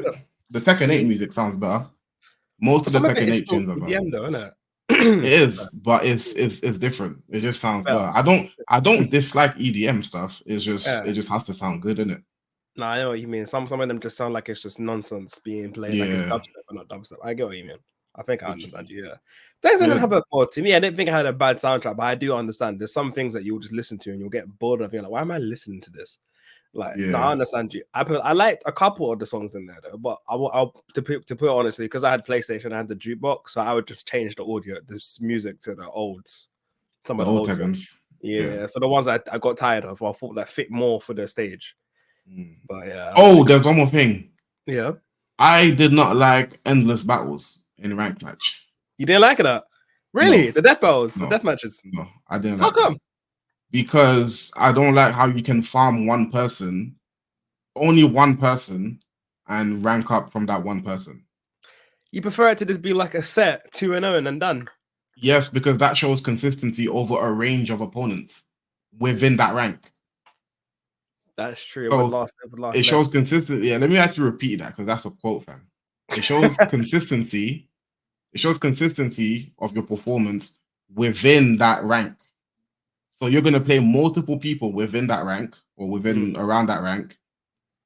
the Tekken 8 music sounds better. Most of the Tekken 8 tunes are better. Though, isn't it? It is, but it's different. It just sounds better. I don't dislike EDM stuff. It's just it just has to sound good, innit? No, I know what you mean. Some of them just sound like it's just nonsense being played, like it's dubstep and not dubstep. I get what you mean. I think I understand you. Yeah, didn't have to me. I didn't think I had a bad soundtrack, but I do understand. There's some things that you'll just listen to and you'll get bored of. You're like, why am I listening to this? Like, no, I understand you. I liked a couple of the songs in there though, but I'll to put it honestly, because I had PlayStation, I had the jukebox, so I would just change the audio, this music to the olds, some of the old songs. Yeah, for the ones I got tired of, I thought that fit more for the stage. But yeah. Oh, there's one more thing. Yeah. I did not like endless battles in ranked match. You didn't like that? Really? No. The death battles, the death matches? No, I didn't like How come? That. Because I don't like how you can farm only one person, and rank up from that one person. You prefer it to just be like a set 2-0 and then done? Yes, because that shows consistency over a range of opponents within that rank. That's true. It shows consistency. Yeah, let me actually repeat that because that's a quote, fam. It shows consistency. It shows consistency of your performance within that rank. So you're going to play multiple people within that rank or around that rank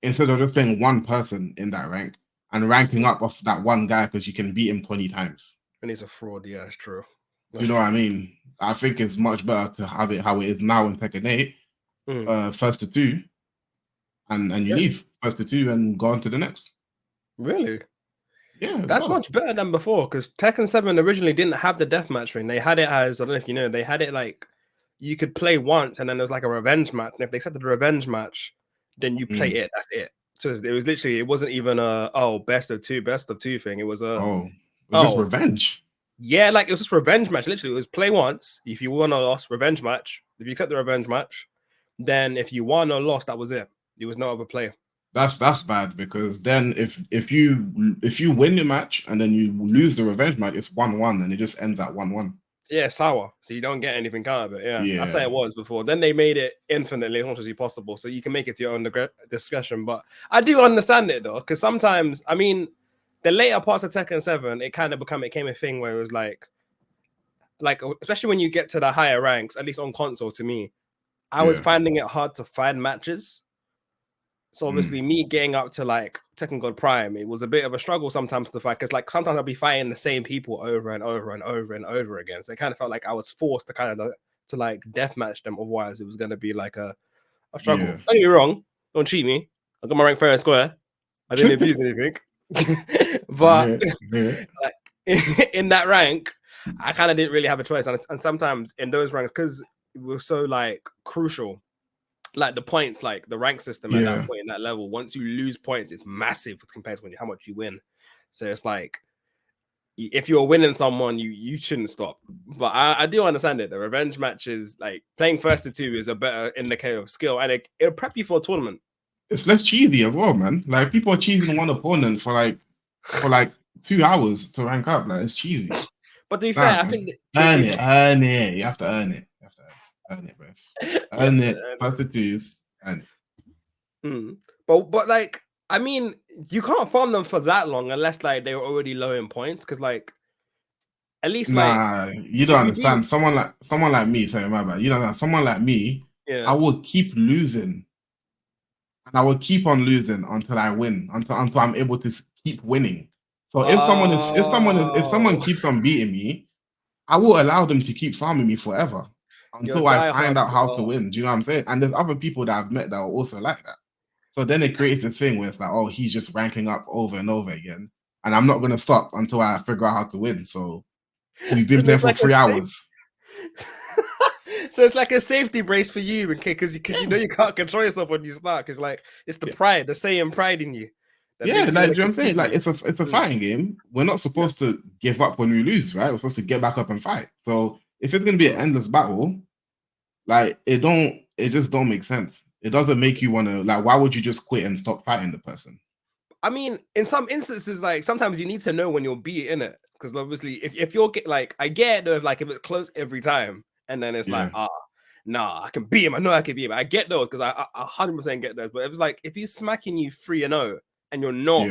instead of just playing one person in that rank and ranking up off that one guy because you can beat him 20 times. And he's a fraud. Yeah, it's true. You know what I mean? I think it's much better to have it how it is now in Tekken 8, first to 2, and you leave first to 2 and go on to the next. Really? Yeah, that's much better than before, because Tekken 7 originally didn't have the deathmatch ring. They had it as, I don't know if you know, they had it like you could play once and then there's like a revenge match. And if they set the revenge match, then you play it. That's it. So it was literally, it wasn't even a best of two thing. It was just revenge. Yeah, like it was just revenge match. Literally, it was play once. If you won or lost, revenge match. If you accept the revenge match, then if you won or lost, that was it. There was no other play. That's bad, because then if you win your match and then you lose the revenge match, it's 1-1 and it just ends at 1-1. Yeah, sour. So you don't get anything out of it. Yeah. I say it was before. Then they made it infinitely as much as possible, so you can make it to your own discretion. But I do understand it though, because sometimes, I mean, the later parts of Tekken 7, it kind of became a thing where it was like especially when you get to the higher ranks, at least on console, to me, I was finding it hard to find matches. So obviously, me getting up to like Tekken God Prime, it was a bit of a struggle sometimes to fight, because like sometimes I'll be fighting the same people over and over and over and over again. So it kind of felt like I was forced to kind of to like deathmatch them. Otherwise, it was going to be like a struggle. Don't get me wrong. Don't cheat me. I got my rank fair and square. I didn't abuse anything. But like in that rank, I kind of didn't really have a choice. And sometimes in those ranks, because it was so like crucial, like the points, like the rank system at that point in that level, once you lose points, it's massive compared to how much you win. So it's like if you're winning someone, you shouldn't stop. But I do understand it. The revenge matches, like playing first to two, is a better indicator of skill, and it'll prep you for a tournament. It's less cheesy as well, man. Like people are cheesing one opponent for like 2 hours to rank up. Like it's cheesy. But to be fair, I think earn it. You have to earn it. You have to earn it, bro. Earn it. First to twos, earn it. But like, I mean, you can't farm them for that long unless like they were already low in points. Because like, at least you don't understand. Someone like me. Sorry, my bad. You don't know. Someone like me. Yeah. I will keep losing, and I will keep on losing until I win. Until I'm able to keep winning. So if someone keeps on beating me, I will allow them to keep farming me forever until I find out how to win. Do you know what I'm saying? And there's other people that I've met that are also like that. So then it creates a thing where it's like, oh, he's just ranking up over and over again, and I'm not gonna stop until I figure out how to win. So we've been playing for 3 hours. So it's like a safety brace for you, because you know you can't control yourself when you start. Because like it's the pride, the Saiyan pride in you. Like, do you know what I'm saying? Like it's a fighting game. We're not supposed to give up when we lose, right? We're supposed to get back up and fight. So if it's gonna be an endless battle, like it just don't make sense. It doesn't make you want to, like, why would you just quit and stop fighting the person? I mean, in some instances, like sometimes you need to know when you'll be in it, because obviously if you're like, I get it, like if it's close every time and then it's like, nah, I can beat him. I know I can beat him. I get those, because I 100% get those. But it was like, if he's smacking you 3-0 and you're not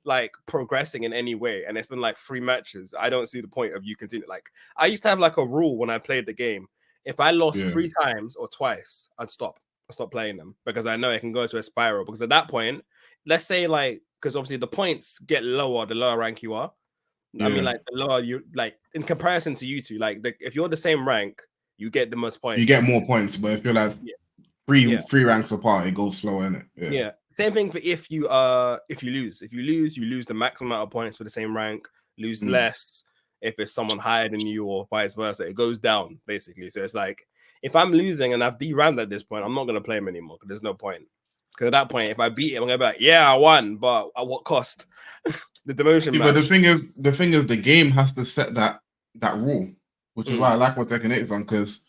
like progressing in any way, and it's been like 3 matches, I don't see the point of you continue. Like I used to have like a rule when I played the game: if I lost 3 times or twice, I'd stop playing them, because I know it can go to a spiral. Because at that point, let's say like, because obviously the points get lower the lower rank you are. I mean, like the lower you, like in comparison to you two, like if you're the same rank, you get the most points. You get more points, but if you're like three ranks apart, it goes slower, innit? Yeah. Same thing for if you lose. If you lose the maximum amount of points for the same rank, lose less if it's someone higher than you, or vice versa. It goes down basically. So it's like, if I'm losing and I've D-ranked at this point, I'm not gonna play him anymore, because there's no point. Because at that point, if I beat him, I'm gonna be like, yeah, I won, but at what cost? The demotion match. But the thing is, the game has to set that rule, which is why I like what Tekken 8 is on, because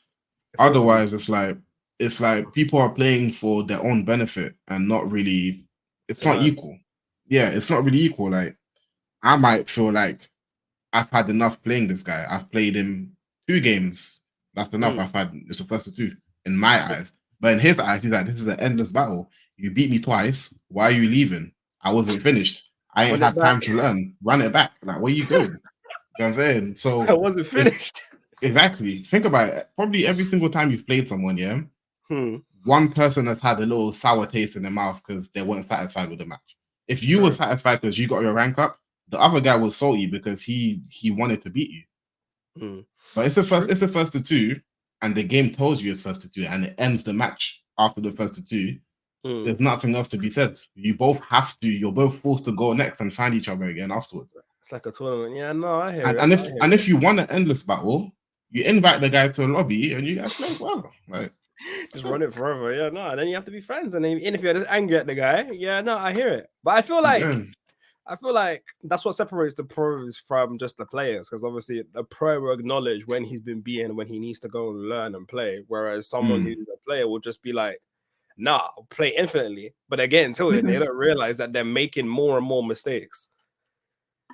otherwise it's like people are playing for their own benefit and not really. It's not equal. Yeah, it's not really equal. Like I might feel like I've had enough playing this guy. I've played him 2 games. That's enough. It's the first of 2 in my eyes. But in his eyes, he's like, this is an endless battle. You beat me twice. Why are you leaving? I wasn't finished. I ain't had time to learn. Run it back. Like, where you going? You know what I'm saying? So I wasn't finished. Exactly. Think about it. Probably every single time you've played someone, one person has had a little sour taste in their mouth because they weren't satisfied with the match. If you were satisfied because you got your rank up, the other guy was salty because he wanted to beat you. But it's the first to 2, and the game tells you it's first to 2, and it ends the match after the first to 2. There's nothing else to be said. You're both forced to go next and find each other again afterwards. It's like a tournament. Yeah, no, I hear it. And if you want an endless battle, you invite the guy to a lobby and you guys play well. Like, just run it forever. Yeah, no. And then you have to be friends. And if you're just angry at the guy, yeah, no, I hear it. But I feel like that's what separates the pros from just the players, because obviously the pro will acknowledge when he's been beaten, when he needs to go and learn and play. Whereas someone who's a player will just be like, nah, I'll play infinitely. But they get into it and they don't realize that they're making more and more mistakes.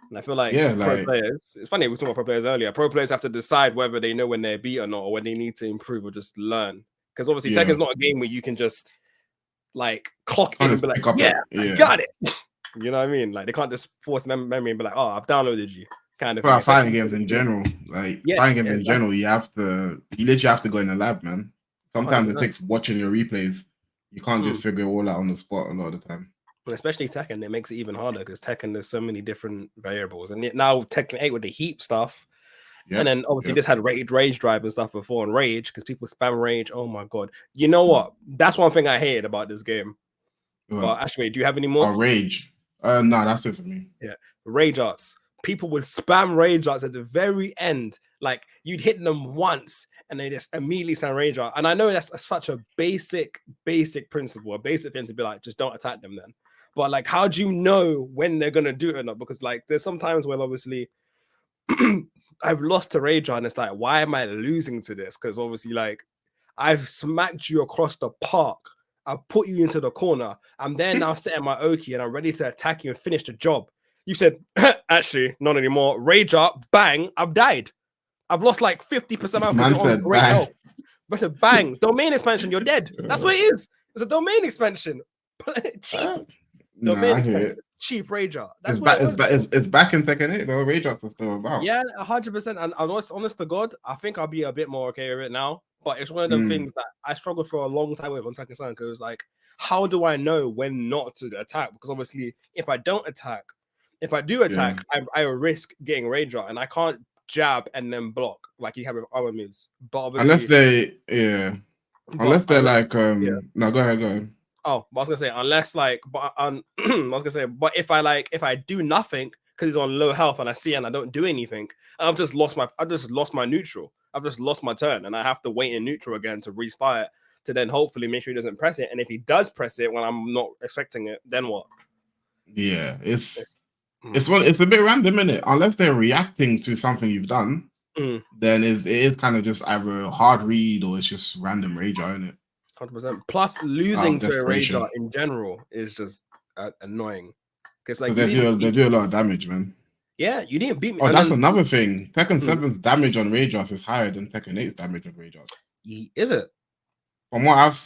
And I feel like pro players, it's funny, we were talking about pro players earlier. Pro players have to decide whether they know when they're beat or not, or when they need to improve or just learn. Because obviously Tekken's not a game where you can just like clock in and be like, I got it. You know what I mean? Like they can't just force memory and be like, oh, I've downloaded you. Kind of. But fighting games in general, general, you literally have to go in the lab, man. Sometimes 100%. It takes watching your replays. You can't just figure it all out on the spot a lot of the time. And especially Tekken, it makes it even harder because Tekken, there's so many different variables. And now Tekken 8 with the heap stuff. And then obviously this had rage drive and stuff before, and rage, because people spam rage. Oh my god. You know what? That's one thing I hated about this game. But actually, do you have any more? Rage. No, that's it for me. Yeah. Rage arts. People would spam rage arts at the very end. Like you'd hit them once and they just immediately send rage art. And I know that's such a basic principle, a basic thing to be like, just don't attack them then. But like, how do you know when they're gonna do it or not? Because like there's some times where obviously I've lost to Rager, and it's like, why am I losing to this? Because obviously, like, I've smacked you across the park. I've put you into the corner. I'm there now setting my Oki, and I'm ready to attack you and finish the job. You said, actually, not anymore. Rager, bang, I've died. I've lost like 50% because Man you're on said great bang. health. I said, bang, domain expansion, you're dead. That's what it is. It's a domain expansion. Cheap Nah, domain I hear expansion. it. Cheap Rager. That's It's what back. it was. It's back in Tekken 8 though. Rage Arts are still about. Yeah, 100%. And honest to God, I think I'll be a bit more okay with it now. But it's one of them things that I struggled for a long time with on Tekken 7 because like, how do I know when not to attack? Because obviously, if I don't attack, if I do attack, I risk getting Rager, and I can't jab and then block like you have with other moves. But obviously, unless they're like no, go ahead. Oh, but I was gonna say unless like, but I was gonna say, but if I do nothing because he's on low health and I see and I don't do anything, I've just lost my neutral. I've just lost my turn, and I have to wait in neutral again to restart it to then hopefully make sure he doesn't press it. And if he does press it when I'm not expecting it, then what? Yeah, it's a bit random, isn't it? Unless they're reacting to something you've done, then it is kind of just either a hard read or it's just random Rager, isn't it? 100%. Plus, losing to a Rager in general is just annoying because like they do a lot of damage, man. Yeah, you didn't beat me. Oh, that's another thing. Tekken 7's damage on Ragearts is higher than Tekken 8's damage on Ragearts. Is it? From what I've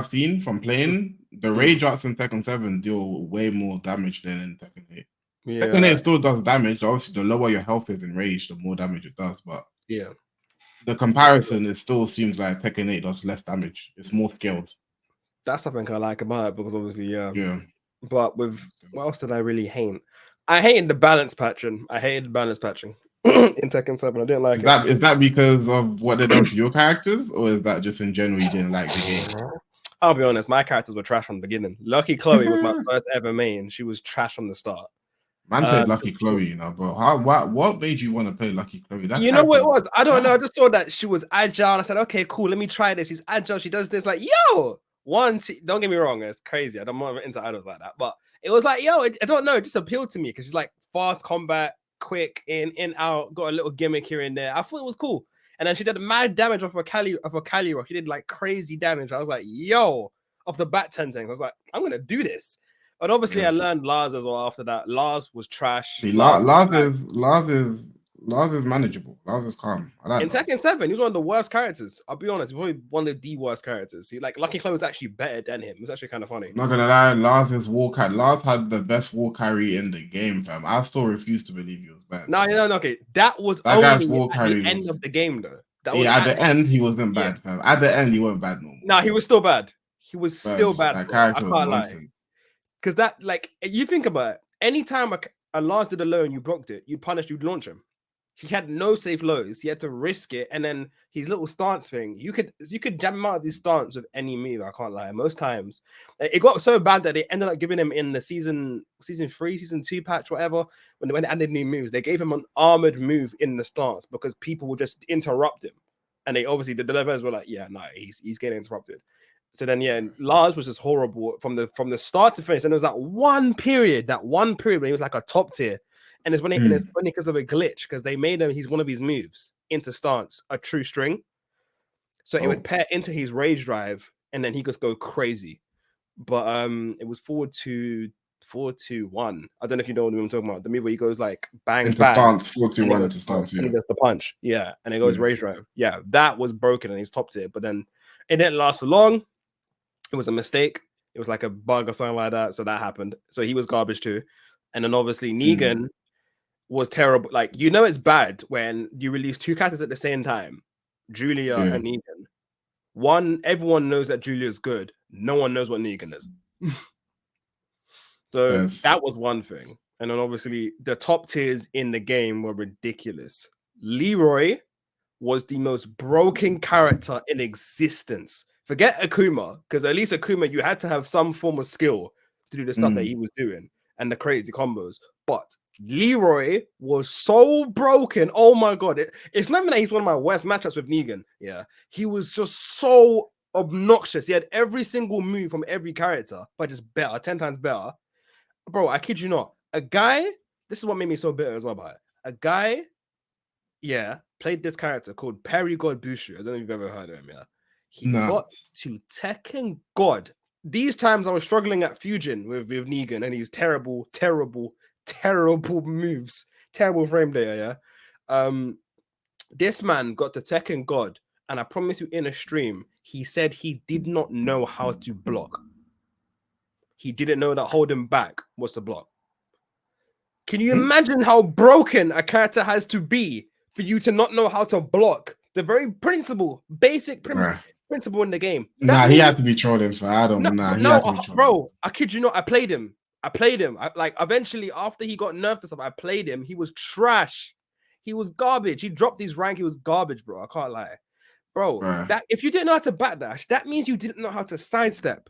seen from playing, the Ragearts in Tekken 7 deal way more damage than in Tekken 8. Yeah. Tekken 8 still does damage. Obviously, the lower your health is in Rage, the more damage it does. But yeah, the comparison, it still seems like Tekken 8 does less damage. It's more scaled. That's something I like about it because obviously, yeah. But with what else did I really hate? I hated the balance patching. I hated the balance patching in Tekken 7. I didn't like it. Is that because of what they done to your characters, or is that just in general you didn't like the game? I'll be honest, my characters were trash from the beginning. Lucky Chloe was my first ever main. She was trash from the start. Man played Lucky Chloe, you know, bro. What made you want to play Lucky Chloe? You know what it was? I don't know. I just saw that she was agile. I said, okay, cool. Let me try this. She's agile. She does this. Like, yo, don't get me wrong. It's crazy. I'm not into idols like that. But it was like, yo, I don't know. It just appealed to me because she's like fast combat, quick, in, out, got a little gimmick here and there. I thought it was cool. And then she did mad damage off a Kali rock. She did like crazy damage. I was like, yo, off the bat 10 things. I was like, I'm going to do this. But obviously, I learned Lars as well after that. Lars was trash. Lars is manageable. Lars is calm. In Tekken 7, he was one of the worst characters. I'll be honest, he's probably one of the worst characters. Lucky Chloe was actually better than him. It was actually kind of funny. Not gonna lie, Lars had the best war carry in the game, fam. I still refuse to believe he was bad. No, okay. That was only at the end of the game, though. At the end, he wasn't bad, fam. At the end, he wasn't bad no more. No, he was still bad. He was still bad. That character was nonsense. Because that, like, you think about it, anytime a Lars did a low and you blocked it, you'd launch him. He had no safe lows. He had to risk it, and then his little stance thing. You could jam him out of his stance with any move. I can't lie. Most times, it got so bad that they ended up giving him in the season 3, season 2 patch, whatever. When they added new moves, they gave him an armored move in the stance because people would just interrupt him, and they obviously the developers were like, yeah, no, he's getting interrupted. So then, Lars was just horrible from the start to finish. And there was that one period when he was like a top tier. And it's only because of a glitch, because they made him, he's one of his moves into stance, a true string. So it would pair into his rage drive, and then he could go crazy. But it was 4-2-1. I don't know if you know what I'm talking about. The move where he goes like bang, into bang, stance, 4-2-1 into stance, and he does the punch. Yeah, and it goes rage drive. Yeah, that was broken and he's top tier. But then it didn't last for long. It was a mistake. It was like a bug or something like that. So that happened. So he was garbage too. And then obviously Negan was terrible. Like, it's bad when you release 2 characters at the same time, Julia and Negan. One, everyone knows that Julia's good. No one knows what Negan is. So that was one thing. And then obviously the top tiers in the game were ridiculous. Leroy was the most broken character in existence. Forget Akuma, because at least Akuma, you had to have some form of skill to do the stuff that he was doing and the crazy combos. But Leroy was so broken. Oh my god. It's not even that he's one of my worst matchups with Negan. Yeah. He was just so obnoxious. He had every single move from every character, but just better, 10 times better. Bro, I kid you not. This is what made me so bitter as well about it. a guy, played this character called Perry God Bushu. I don't know if you've ever heard of him. Yeah, he Nah. got to Tekken God. These times I was struggling at Fusion with Negan, and he's terrible moves, terrible frame data. Yeah, this man got to Tekken God, and I promise you, in a stream, he said he did not know how to block. He didn't know that holding back was to block. Can you imagine how broken a character has to be for you to not know how to block? The very basic principle in the game. Nah, he had to be trolling for Adam. He had to be trolling. Bro, I kid you not, I played him. Eventually, after he got nerfed and stuff, I played him. He was trash. He was garbage. He dropped his rank. He was garbage, bro. I can't lie. Bro, that if you didn't know how to backdash, that means you didn't know how to sidestep.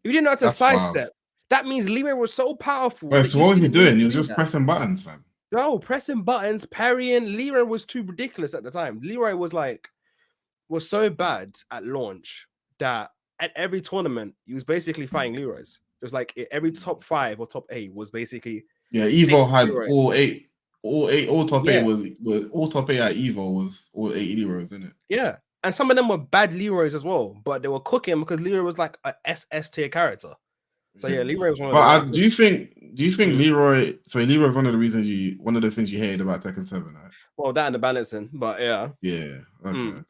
If you didn't know how to sidestep, that means Leroy was so powerful. Wait, so what was he doing? He was just pressing buttons, fam. No, pressing buttons, parrying. Leroy was too ridiculous at the time. Leroy was so bad at launch that at every tournament, he was basically fighting Leroy's. It was like every top 5 or top 8 was basically Evo had Leroy. all top 8 was all top 8 at Evo was all 8 Leroy's, isn't it? Yeah. And some of them were bad Leroy's as well, but they were cooking because Leroy was like a SS tier character. So yeah, Leroy was one of the do you think Leroy? So Leroy was one of the things you hated about Tekken 7, right? Well, that and the balancing, but yeah. Yeah. Okay.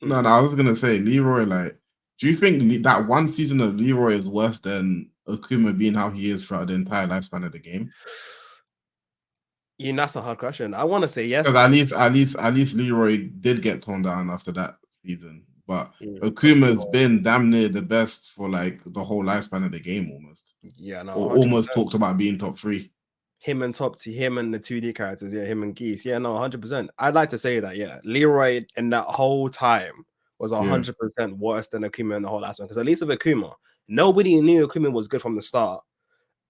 No, I was gonna say Leroy. Like, do you think that one season of Leroy is worse than Akuma being how he is throughout the entire lifespan of the game? That's a hard question. I want to say yes. Because at least Leroy did get toned down after that season. But Akuma's been damn near the best for like the whole lifespan of the game, almost. Yeah, no, or almost talked about being top 3. Him and the 2D characters, him and Geese. Yeah, no, 100%. I'd like to say that, Leroy in that whole time was 100% worse than Akuma in the whole last one. Because at least with Akuma, nobody knew Akuma was good from the start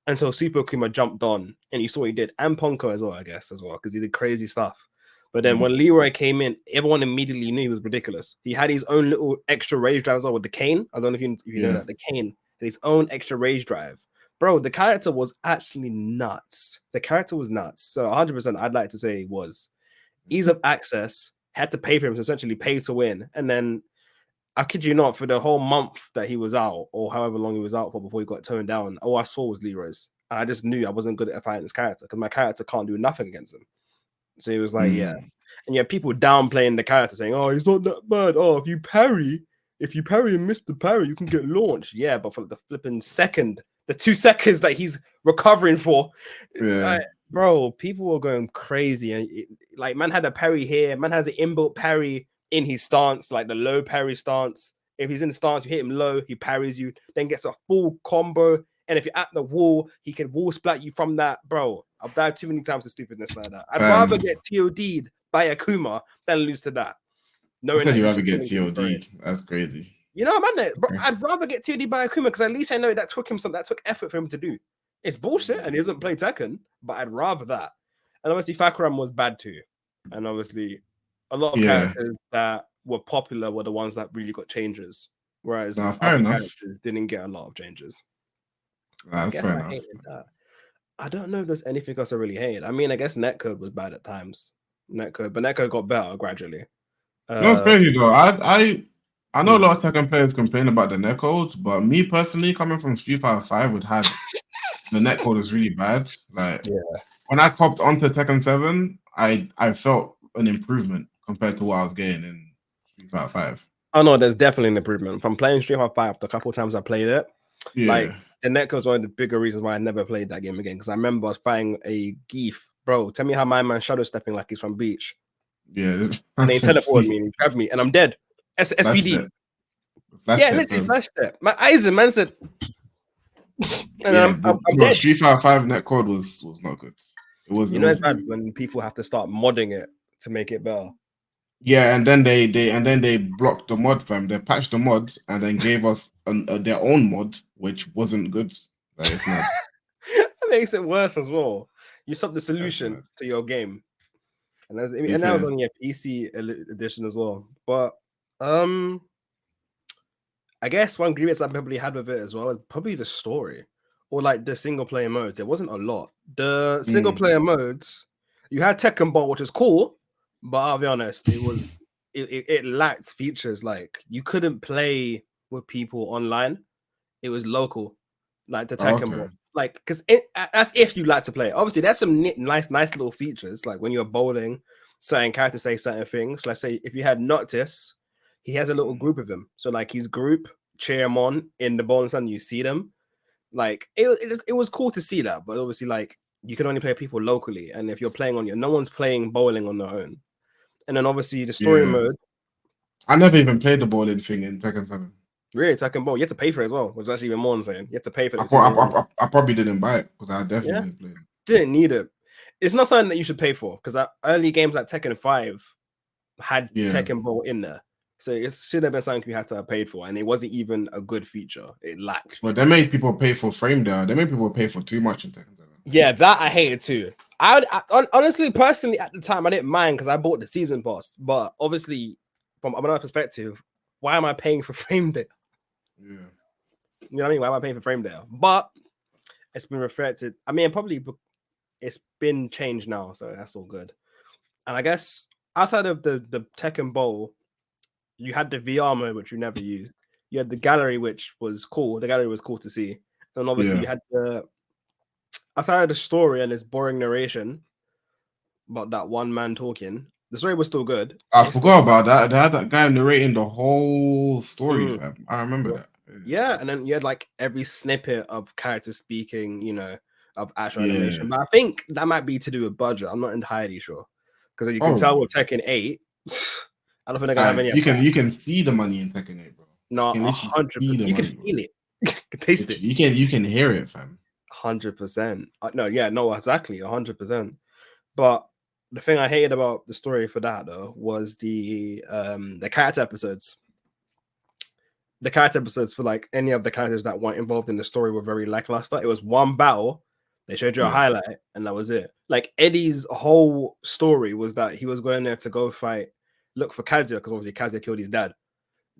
until Super Akuma jumped on and you saw what he did. And Ponko as well, I guess, because he did crazy stuff. But then when Leroy came in, everyone immediately knew he was ridiculous. He had his own little extra rage drive as well with the cane. I don't know if you know that. The cane had his own extra rage drive. Bro, the character was actually nuts. The character was nuts. So 100% I'd like to say it was ease of access, had to pay for him, so essentially pay to win. And then, I kid you not, for the whole month that he was out, or however long he was out for before he got toned down, all I saw was Leroy's. And I just knew I wasn't good at fighting this character because my character can't do nothing against him. So he was like, and people downplaying the character saying, oh, he's not that bad. Oh, if you parry and miss the parry, you can get launched. Yeah, but for the flipping second, the 2 seconds that he's recovering for, bro, people were going crazy. And man had a parry here, man has an inbuilt parry in his stance, like the low parry stance. If he's in stance, you hit him low, he parries you, then gets a full combo. And if you're at the wall, he can wall splat you from that. Bro, I've died too many times to stupidness like that. I'd rather get TOD'd by Akuma than lose to that. I said you'd rather get TOD'd. That's crazy. You know, man, bro, I'd rather get TOD'd by Akuma because at least I know that took effort for him to do. It's bullshit and he doesn't play Tekken, but I'd rather that. And obviously, Fakuram was bad too. And obviously, a lot of characters that were popular were the ones that really got changes. Whereas other characters didn't get a lot of changes. That's fair enough. I don't know if there's anything else I really hated. I mean, I guess netcode was bad at times. But netcode got better gradually. That's crazy though. I know a lot of Tekken players complain about the netcode, but me personally, coming from Street Fighter 5, would have the netcode is really bad. Like when I copped onto Tekken 7, I felt an improvement compared to what I was getting in Street Fighter 5. Oh no, there's definitely an improvement from playing Street Fighter 5. The couple of times I played it, like the netcode was one of the bigger reasons why I never played that game again. Because I remember I was fighting a Geef, bro. Tell me how my man shadow stepping like he's from Beach. Yeah, and they teleported me and grabbed me, and I'm dead. SPD. Literally flash step. My eyes and man said, and I'm dead. Street Fighter 5 netcode was not good. It was. You know, it's bad when people have to start modding it to make it better. Yeah, and then they blocked the mod, fam. They patched the mod and then gave us their own mod, which wasn't good. Like, it's not. That makes it worse as well. You sub the solution to your game, and that was on your PC edition as well. But I guess one grievance I probably had with it as well is probably the story. or like the single player modes. There wasn't a lot. The single player modes, you had Tekken Ball, which is cool, but I'll be honest, it lacked features. Like you couldn't play with people online. It was local, like the Oh, Tekken okay. Ball. Like, because that's if you like to play. Obviously, there's some nice little features. Like when you're bowling, certain characters say certain things. Let's say if you had Noctis, he has a little group of him. So like his group cheer him on in the bowling stand. You see them. Like it was cool to see that, but obviously like you can only play people locally, and if you're playing on your, no one's playing bowling on their own. And then obviously the story Yeah. mode. I never even played the bowling thing in Tekken 7. Really, Tekken Ball, you have to pay for it as well, which is actually even more insane. You have to pay for I, the season one. I probably didn't buy it because I definitely Yeah, didn't play it. didn't need it. It's not something that you should pay for because early games like Tekken 5 had Tekken Ball in there. So it should have been something you had to have paid for, and it wasn't even a good feature. It lacked. But they made people pay for frame there. They made people pay for too much in Tekken 7. Yeah, that I hated too. Honestly, personally, at the time, I didn't mind because I bought the season pass. But obviously, from another perspective, why am I paying for frame data? Yeah. You know what I mean? Why am I paying for frame data? But it's been reflected. I mean, probably it's been changed now, so that's all good. And I guess outside of the Tekken Bowl, you had the VR mode, which you never used. You had the gallery, which was cool. The gallery was cool to see. And obviously, you had outside of the story and its boring narration about that one man talking, the story was still good. I forgot about that. They had that guy narrating the whole story, fam. I remember that. Yeah, and then you had like every snippet of characters speaking, you know, of actual animation. But I think that might be to do with budget. I'm not entirely sure. Because you can tell with Tekken 8, I don't think they're gonna have any. You can see the money in Tekken 8, bro. No, 100%. You can feel it. You can taste it. You can hear it, fam. 100%. No, exactly, 100%. But the thing I hated about the story for that though was the character episodes. The character episodes for like any of the characters that weren't involved in the story were very lackluster. It was one battle, they showed you a highlight, and that was it. Like Eddie's whole story was that he was going there to go look for Kazuya, because obviously Kazuya killed his dad.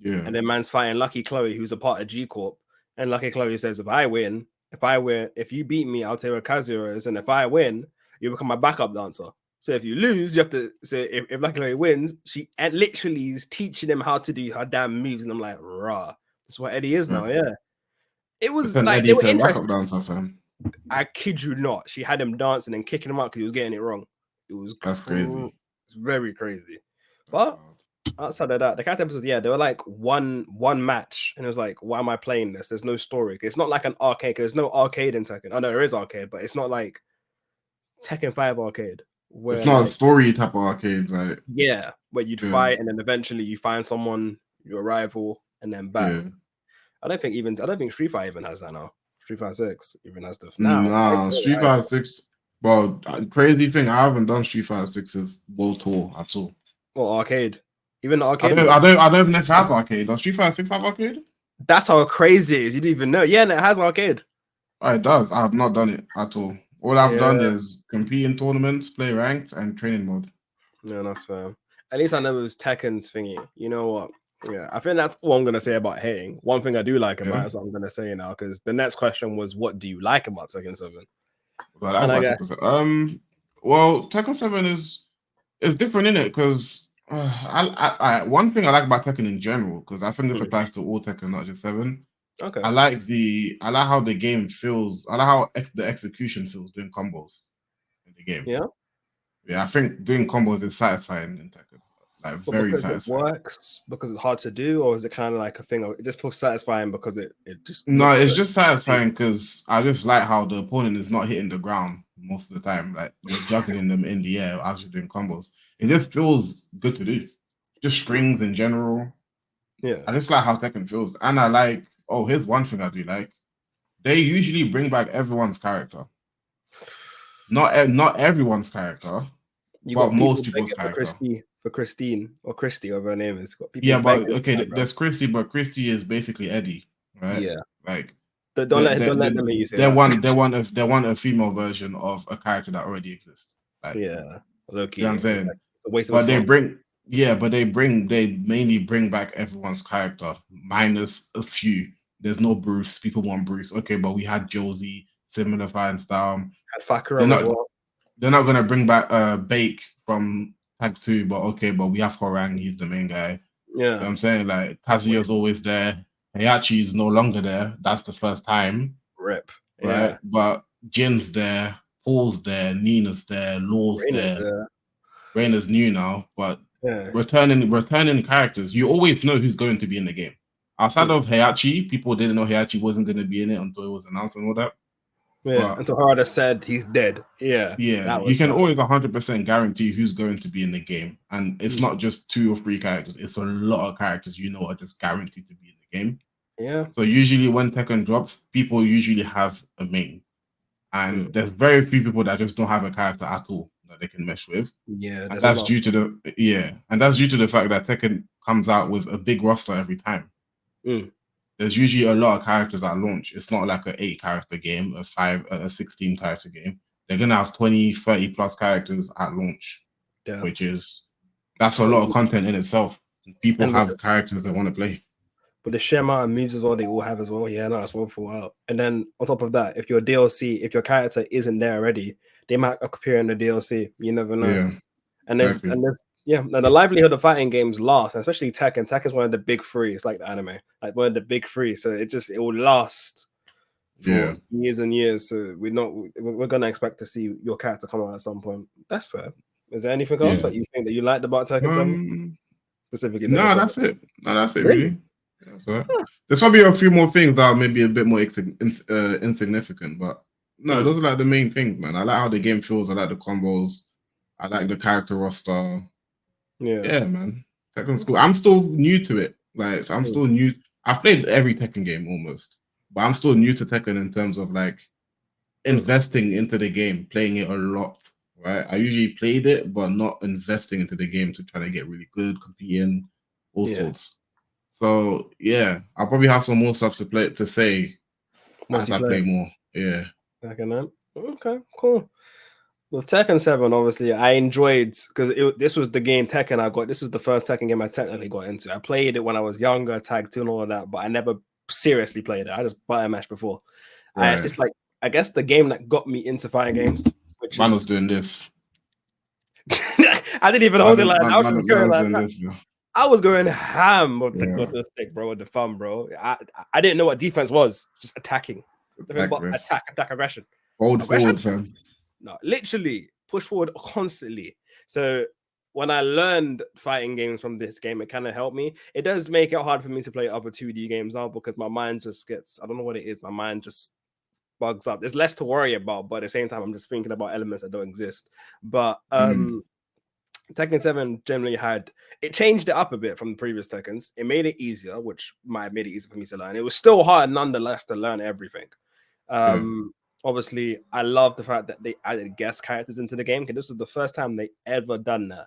Yeah. And then man's fighting Lucky Chloe, who's a part of G Corp. And Lucky Chloe says, if you beat me, I'll tell you where Kazuya is. And if I win, you become my backup dancer. So if you lose, you have to say, if Lucky Chloe wins, she literally is teaching him how to do her damn moves. And I'm like, rah, that's what Eddie is now. Yeah. It was like, Eddie they were to interesting. backup dancer, fam. I kid you not. She had him dancing and kicking him out because he was getting it wrong. That's crazy. It's very crazy. But outside of that, the character episodes, they were like one match, and it was like, why am I playing this? There's no story. It's not like an arcade. There's no arcade in Tekken. Oh no, there is arcade, but it's not like Tekken 5 arcade. Where it's not a story type of arcade, like where you'd fight and then eventually you find someone, your rival, and then back. Yeah. I don't think Street Fighter even has that now. Street Fighter 6 even has stuff now. Nah, Street Fighter 6. Well, crazy thing, I haven't done Street Fighter 6's World Tour at all. Well, arcade. Even the arcade. I don't even know if it has arcade. Does Street Fighter 6 have arcade? That's how crazy it is. You didn't even know. Yeah, and it has arcade. Oh, it does. I have not done it at all. All I've done is compete in tournaments, play ranked, and training mode. No, that's fair. At least I know it was Tekken's thingy. You know what? Yeah, I think that's all I'm gonna say about hating. One thing I do like about it is what I'm gonna say now, because the next question was, what do you like about Tekken 7? Well, Tekken 7 is different in it because one thing I like about Tekken in general, because I think this applies to all Tekken, not just 7. Okay. I like how the game feels. I like how the execution feels doing combos in the game. Yeah, I think doing combos is satisfying in Tekken. Like very satisfying. It works because it's hard to do, or is it kind of like a thing of it just feels satisfying because it just it's just satisfying because I just like how the opponent is not hitting the ground most of the time. Like you're juggling them in the air as you're doing combos. It just feels good to do. Just strings in general. Yeah. I just like how Tekken feels. And I like, here's one thing I do like. They usually bring back everyone's character. Not everyone's character. But most people's character. For Christine or Christy, whatever her name is. There's Christy, but Christy is basically Eddie, right? Yeah. Like don't let them hear you say they want a female version of a character that already exists. Like, yeah. Low-key, you know what I'm saying? Like, but they mainly bring back everyone's character, minus a few there's no Bruce. People want Bruce. Okay, but we had Josie, similar fighting style. Had Fakura as well. They're not gonna bring back Bake from Tag 2, but okay, but we have Horang, he's the main guy. Yeah. You know what I'm saying? Like Kazuya's always there. Heihachi is no longer there. That's the first time. Rip. Right? Yeah. But Jin's there, Paul's there, Nina's there, Law's there. Reina's new now, but returning characters, you always know who's going to be in the game. Outside of Heihachi, people didn't know Heihachi wasn't going to be in it until it was announced and all that. Yeah, until Harada said he's dead. Yeah. You can always 100% guarantee who's going to be in the game. And it's not just 2 or 3 characters, it's a lot of characters are just guaranteed to be in the game. Yeah. So usually when Tekken drops, people usually have a main. And there's very few people that just don't have a character at all that they can mesh with. Yeah. And that's due to the fact that Tekken comes out with a big roster every time. There's usually a lot of characters at launch. It's not like an 8 character game, a 16 character game. They're gonna have 20, 30 plus characters at launch, that's a lot of content in itself. People have characters they want to play. But the sheer amount of moves as well, they all have as well. Yeah, no, that's one for a while. And then on top of that, if your DLC, if your character isn't there already, they might appear in the DLC. You never know. Yeah. And there's and the livelihood of fighting games lasts, especially Tekken. Tekken's one of the big 3. It's like the anime, like one of the big 3. So it will last for years and years. So we're gonna expect to see your character come out at some point. That's fair. Is there anything else that you think that you liked about Tekken 7? Specifically? No, that's it. No, that's it really. There's probably a few more things that are maybe a bit more insignificant, but no, those are like the main things, man. I like how the game feels. I like the combos. I like the character roster. Yeah, man. Tekken's cool. I'm still new to it. Like, I'm still new. I've played every Tekken game almost, but I'm still new to Tekken in terms of like investing into the game, playing it a lot. Right? I usually played it, but not investing into the game to try to get really good, competing, all sorts. So yeah, I'll probably have some more stuff to say as I play more. Yeah. Tekken, okay, cool. With Tekken 7, obviously, I enjoyed because this was the game Tekken I got. This is the first Tekken game I technically got into. I played it when I was younger, Tag 2 and all of that, but I never seriously played it. I just bought a match before. Right. It's just like, I guess the game that got me into fighting games. Which Man was doing this. I didn't even hold it like that. I was just going like that. I was going ham with the stick, bro, with the thumb, bro. I didn't know what defense was. Just attacking. Attack, aggression. Hold forward, fam. No, literally push forward constantly. So when I learned fighting games from this game, it kind of helped me. It does make it hard for me to play other 2D games now because my mind just gets, I don't know what it is. My mind just bugs up. There's less to worry about, but at the same time, I'm just thinking about elements that don't exist. But Tekken 7 generally it changed it up a bit from the previous Tekkens. It made it easier, which might have made it easier for me to learn. It was still hard nonetheless to learn everything. Obviously, I love the fact that they added guest characters into the game because this is the first time they ever done that.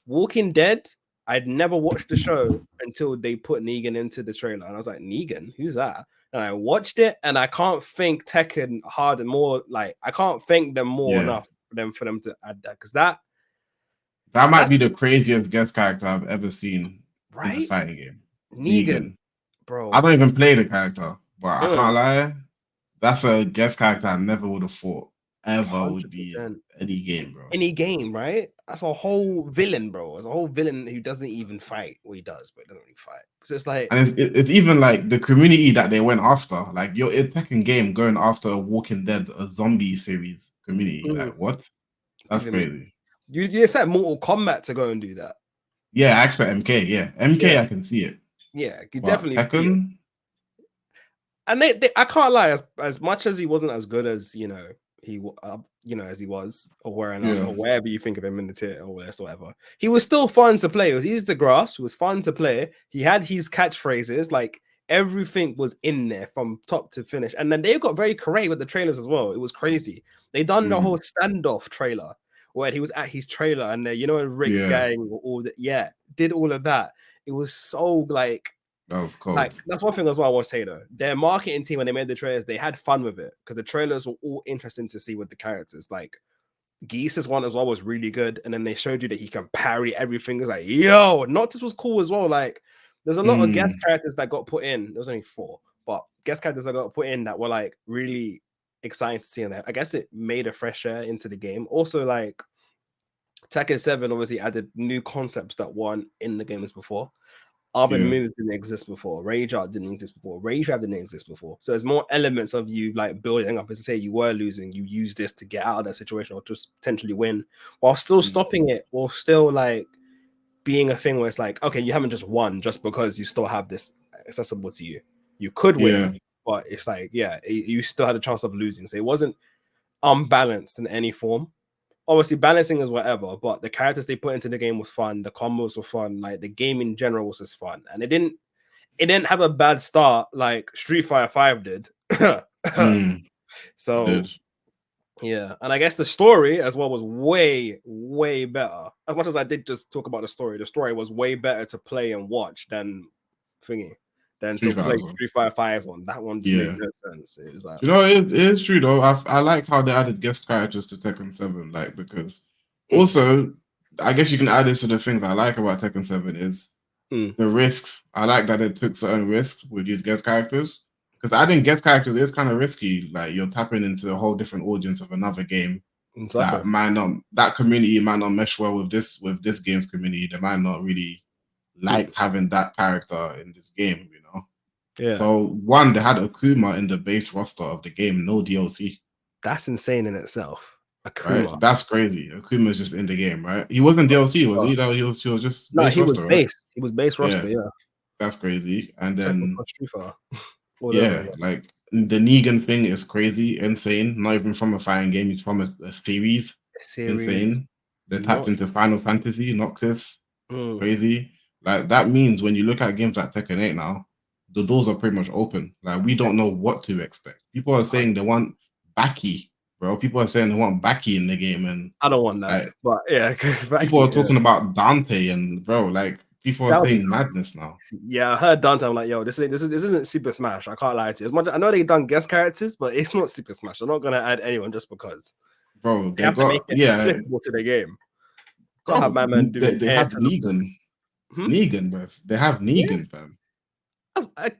Walking Dead, I'd never watched the show until they put Negan into the trailer. And I was like, Negan? Who's that? And I watched it and I can't think Tekken hard and more, like, I can't thank them more enough for them to add that. Because that might be the craziest guest character I've ever seen in a fighting game. Negan. Bro. I don't even play the character, but I can't lie. That's a guest character I never would have thought ever 100%. Would be any game, bro. Any game, right? That's a whole villain, bro. It's a whole villain who doesn't even fight. Well, he does, but he doesn't really fight. So it's like, and it's even like the community that they went after. Like your Tekken game going after a Walking Dead, a zombie series community. Like what? That's crazy. You expect Mortal Kombat to go and do that? Yeah, I expect MK. Yeah, MK, I can see it. Yeah, you definitely Tekken. And I can't lie, as much as he wasn't as good as as he was, or wherever you think of him in the tier or whatever, he was still fun to play. It was easy to grasp. It was fun to play. He had his catchphrases, like everything was in there from top to finish. And then they got very creative with the trailers as well. It was crazy. They done the whole standoff trailer where he was at his trailer and Rick's gang, did all of that. It was so like. That was cool. Like, that's one thing as well I want to say though. Their marketing team, when they made the trailers, they had fun with it because the trailers were all interesting to see with the characters. Like Geese's one as well was really good, and then they showed you that he can parry everything. It's like, yo, Noctis was cool as well. Like, there's a lot of guest characters that got put in. There was only 4, but guest characters I got put in that were like really exciting to see in there. I guess it made a fresh air into the game. Also, like Tekken 7 obviously added new concepts that weren't in the games before. Urban moves didn't exist before. Rage art didn't exist before. Rage art didn't exist before. So there's more elements of you like building up. As I say, you were losing. You use this to get out of that situation or just potentially win, while still stopping it, or still like being a thing where it's like, okay, you haven't just won just because you still have this accessible to you. You could win, but it's like, yeah, you still had a chance of losing. So it wasn't unbalanced in any form. Obviously, balancing is whatever, but the characters they put into the game was fun. The combos were fun. Like the game in general was just fun, and it didn't have a bad start like Street Fighter 5 did. So yeah, and I guess the story as well was way, way better. As much as I did just talk about the story was way better to play and watch than to play Street Fighter 5 one. That one just made no sense. It was like, you know, it is true though. I like how they added guest characters to Tekken 7, like, because also I guess you can add this to the things I like about Tekken 7 is the risks. I like that it took certain risks with these guest characters, because adding guest characters is kind of risky. Like you're tapping into a whole different audience of another game that community might not mesh well with this game's community. They might not really like having that character in this game, you know. Yeah. So one, they had Akuma in the base roster of the game, no DLC. That's insane in itself. Akuma. Right? That's crazy. Akuma's just in the game, right? He wasn't DLC, was he? No, he was just no, base he roster, was base. Right? He was base roster, yeah. That's crazy. And then yeah, like the Negan thing is crazy, insane. Not even from a fighting game, it's from a series. Insane. They tapped into Final Fantasy, Noctis. Crazy. Like that means when you look at games like Tekken 8 now, the doors are pretty much open. Like we don't know what to expect. People are saying they want Baki, bro. People are saying they want Baki in the game, and I don't want that. Like, but yeah, Baki, people are talking about Dante, and bro, like people are saying madness now. Yeah, I heard Dante. I'm like, yo, this isn't Super Smash. I can't lie to you. As much I know they've done guest characters, but it's not Super Smash. They're not gonna add anyone just because. Bro, they have to make it applicable to the game. Can't have my man doing. They have Negan. Negan, bro. They have Negan, fam.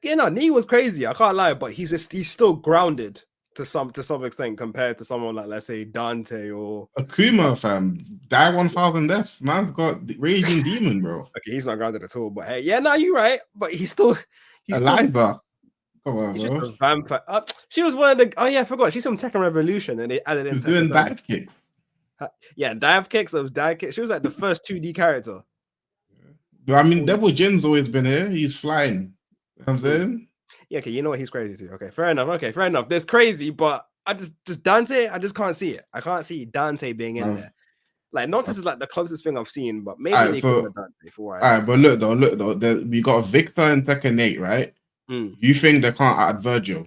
You know, Negan was crazy. I can't lie, but he's still grounded to some extent compared to someone like, let's say, Dante or Akuma, fam. Die 1,000 deaths. Man's got Raging Demon, bro. Okay, he's not grounded at all. But hey, yeah, no, you're right. But he's still Eliza. Come on, he's bro. just a vampire. She was one of the. Oh yeah, I forgot. She's from Tekken Revolution, and they added in. She's doing dive kicks. Yeah, dive kicks. Those dive kicks. She was like the first 2D character. I mean, Devil Jin's always been here. He's flying. You know what I'm saying? Yeah, okay, you know what? He's crazy too. Okay, fair enough. Okay, fair enough. There's crazy, but I just Dante, I just can't see it. I can't see Dante being in there. Like, Noctis is like the closest thing I've seen, but maybe they could have Dante for all right, but look though, we got Victor and Tekken 8, right? You think they can't add Virgil?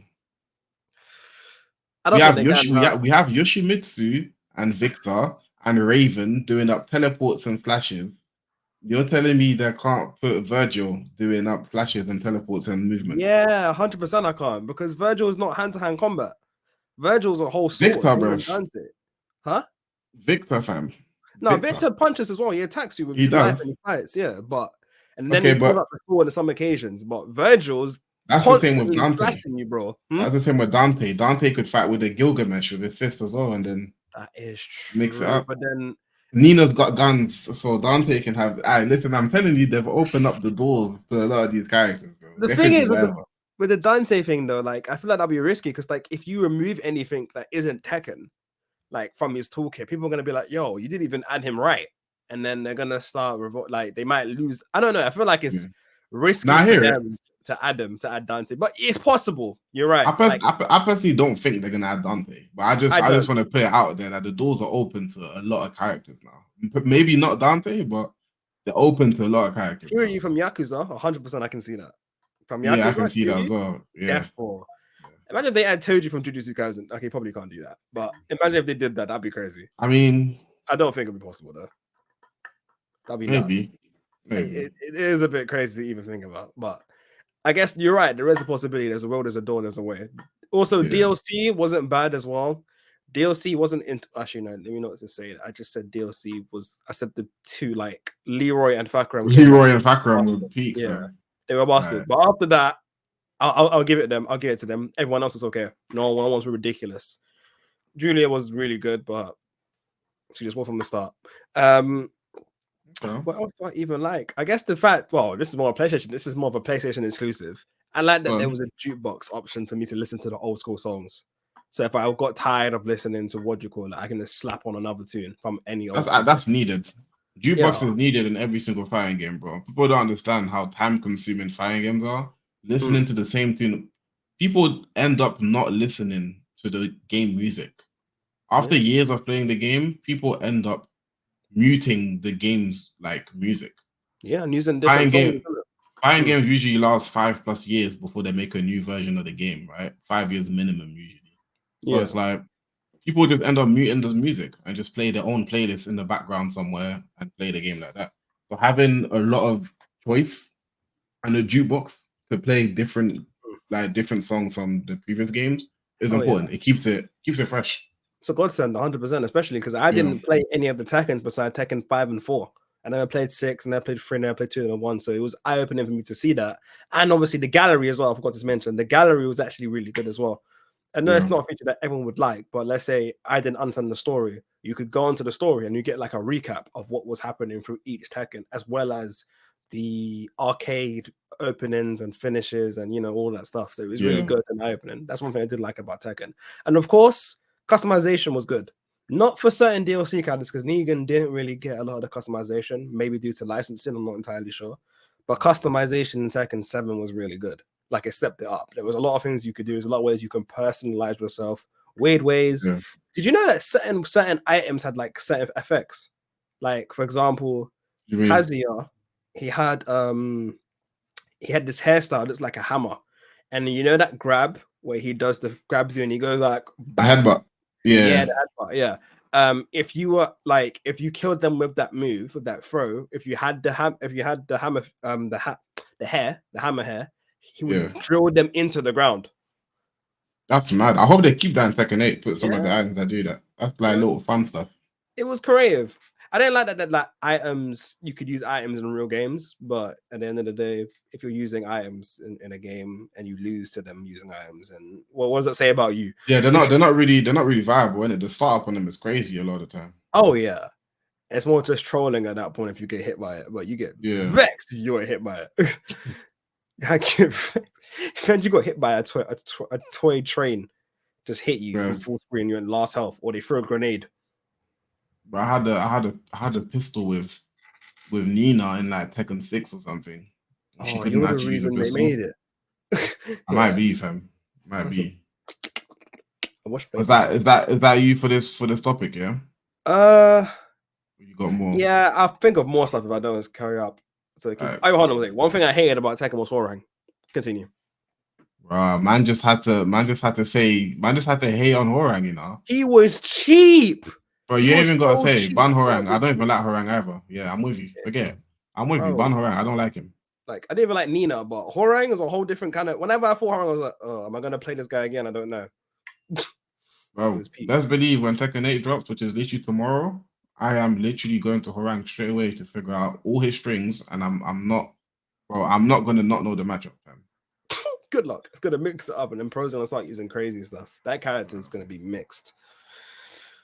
We have Yoshimitsu and Victor and Raven doing up teleports and flashes. You're telling me they can't put Virgil doing up flashes and teleports and movement? Yeah, 100% I can't, because Virgil is not hand-to-hand combat. Virgil's a whole sword. Victor, bro. Huh? Victor, fam. No, Victor punches as well. He attacks you with his life and he fights, yeah. And then he pulls up the sword on some occasions. But Virgil's that's the thing with Dante. You, bro. That's the thing with Dante. Dante could fight with a Gilgamesh with his fist as well, and then that is true. Mix it up. But then Nina's got guns, so Dante can have. Listen, I'm telling you, they've opened up the doors to a lot of these characters, bro. The thing is, with the Dante thing, though, like I feel like that'd be risky because, like, if you remove anything that isn't Tekken, like from his toolkit, people are gonna be like, "Yo, you didn't even add him right," and then they're gonna start like they might lose. I don't know. I feel like it's risky for them to add Dante, but it's possible. You're right. I personally don't think they're gonna add Dante, but I just want to put it out there that the doors are open to a lot of characters now. Maybe not Dante, but they're open to a lot of characters. Hearing you from Yakuza, 100%, I can see that. From Yakuza, I can see that as well. Yeah. Imagine if they had Toji from Jujutsu Kaisen. Okay, probably can't do that, but imagine if they did that. That'd be crazy. I mean, I don't think it'd be possible though. That'd be maybe. It is a bit crazy to even think about, but I guess you're right. There is a possibility. There's a road, there's a door, there's a way. Also, DLC wasn't bad as well. DLC wasn't actually no. Let me not say it. I just said DLC was. I said the two, like Leroy and Fakram. Leroy and Fakram were peak. Yeah, they were busted. Right. But after that, I'll give it them. I'll give it to them. Everyone else is okay. No one was ridiculous. Julia was really good, but she just was from the start. Okay. What else do I even like? I guess the fact, well, this is more a PlayStation. This is more of a PlayStation exclusive. I like that there was a jukebox option for me to listen to the old school songs. So if I got tired of listening to what you call it, I can just slap on another tune from any old school. That's needed. Yeah. Jukebox is needed in every single fighting game, bro. People don't understand how time-consuming fighting games are. Listening to the same tune, people end up not listening to the game music. After years of playing the game, people end up muting the game's like music. Yeah, and using different songs. Fighting games usually last 5+ years before they make a new version of the game, right? 5 years minimum usually. So it's like people just end up muting the music and just play their own playlist in the background somewhere and play the game like that. So having a lot of choice and a jukebox to play different songs from the previous games is important. It keeps it fresh. It's a godsend, 100%, especially because I didn't play any of the Tekkens besides Tekken 5 and 4. And then I played 6, and I played 3, and I played 2 and 1. So it was eye-opening for me to see that. And obviously the gallery as well, I forgot to mention. The gallery was actually really good as well. I know it's not a feature that everyone would like, but let's say I didn't understand the story. You could go into the story and you get like a recap of what was happening through each Tekken, as well as the arcade openings and finishes and, you know, all that stuff. So it was really good and eye-opening. That's one thing I did like about Tekken. And of course, customization was good. Not for certain DLC characters, because Negan didn't really get a lot of the customization, maybe due to licensing, I'm not entirely sure. But customization in Tekken 7 was really good. Like, it stepped it up. There was a lot of things you could do. There's a lot of ways you can personalize yourself, weird ways. Yeah. Did you know that certain items had like certain effects? Like, for example, Kazuya, he had this hairstyle that's like a hammer. And you know that grab where he grabs you and he goes like the headbutt. Yeah, the headbutt, yeah. If you killed them with that move, with that throw, if you had the hammer, the hammer hair, he would drill them into the ground. That's mad. I hope they keep that in Tekken 8. Put some of the items that do that. That's like little fun stuff. It was creative. I didn't like that like items, you could use items in real games, but at the end of the day, if you're using items in a game and you lose to them using items, and what does that say about you? Yeah, they're not really viable, innit? The startup on them is crazy a lot of the time. Oh yeah. It's more just trolling at that point if you get hit by it, but you get vexed if you get hit by it. I get vexed. You got hit by a toy train, just hit you from full screen, you're in last health, or they throw a grenade. But I had a pistol with Nina in like Tekken 6 or something. She couldn't actually use a pistol. They made it. I might be, fam. Might be. Is that you for this topic? Yeah. You got more? Yeah, I'll think of more stuff if I don't carry up. So hold on. One thing I hated about Tekken was Horang. Continue. Man just had to hate on Horang, you know. He was cheap. Bro, you ain't even got to say ban Horang. I don't even like Horang either. Yeah, I'm with you. Forget it. I'm with you. Ban Horang. I don't like him. Like, I didn't even like Nina, but Horang is a whole different kind of. Whenever I fought Horang, I was like, oh, am I gonna play this guy again? I don't know. Bro, let's believe when Tekken 8 drops, which is literally tomorrow, I am literally going to Horang straight away to figure out all his strings, and I'm not gonna not know the matchup, fam. Good luck. It's gonna mix it up, and then Pro's gonna start using crazy stuff. That character is gonna be mixed.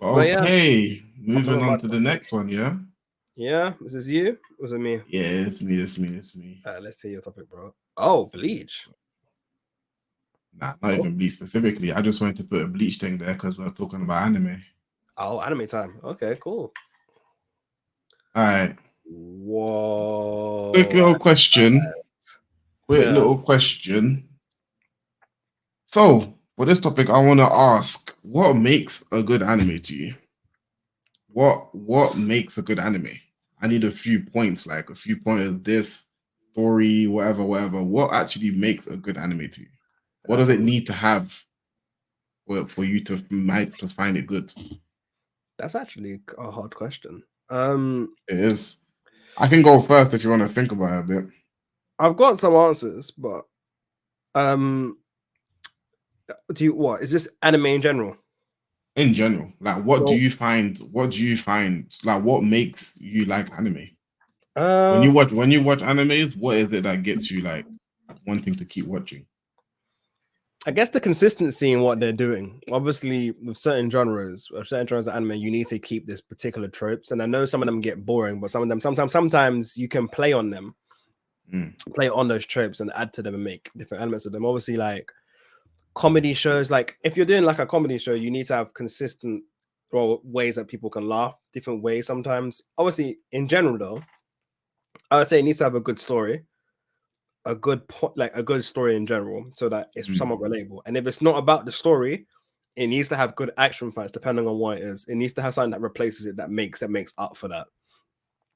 Okay, moving on to the next one, yeah? Yeah, is this you? Or was it me? Yeah, it's me. Let's see your topic, bro. Oh, Bleach. Nah, not even Bleach specifically. I just wanted to put a Bleach thing there because we're talking about anime. Oh, anime time. Okay, cool. All right. Whoa. Quick little question. So, for this topic, I want to ask, what makes a good anime to you? What makes a good anime? I need a few points, like a few pointers, this story, whatever. What actually makes a good anime to you? What does it need to have for you to find it good? That's actually a hard question. It is. I can go first if you want to think about it a bit. I've got some answers, but is this anime in general? In general, like what do you find? Like what makes you like anime? When you watch animes, what is it that gets you like wanting to keep watching? I guess the consistency in what they're doing. Obviously, with certain genres of anime, you need to keep this particular tropes. And I know some of them get boring, but some of them sometimes you can play on them, play on those tropes and add to them and make different elements of them. Obviously, like comedy shows, like if you're doing like a comedy show, you need to have consistent ways that people can laugh, different ways sometimes. Obviously, in general though, I would say it needs to have a good story, a good point, like a good story in general, so that it's somewhat relatable. And if it's not about the story, it needs to have good action fights, depending on what it is. It needs to have something that replaces it, that makes up for that.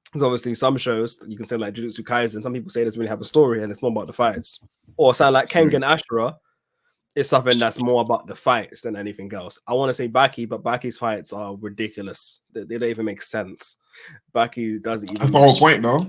Because obviously, some shows you can say like Jujutsu Kaisen, some people say it doesn't really have a story and it's more about the fights. Or something like Kengan Ashura is something that's more about the fights than anything else. I want to say Baki, but Baki's fights are ridiculous. They don't even make sense. Baki doesn't even. That's the whole point, though.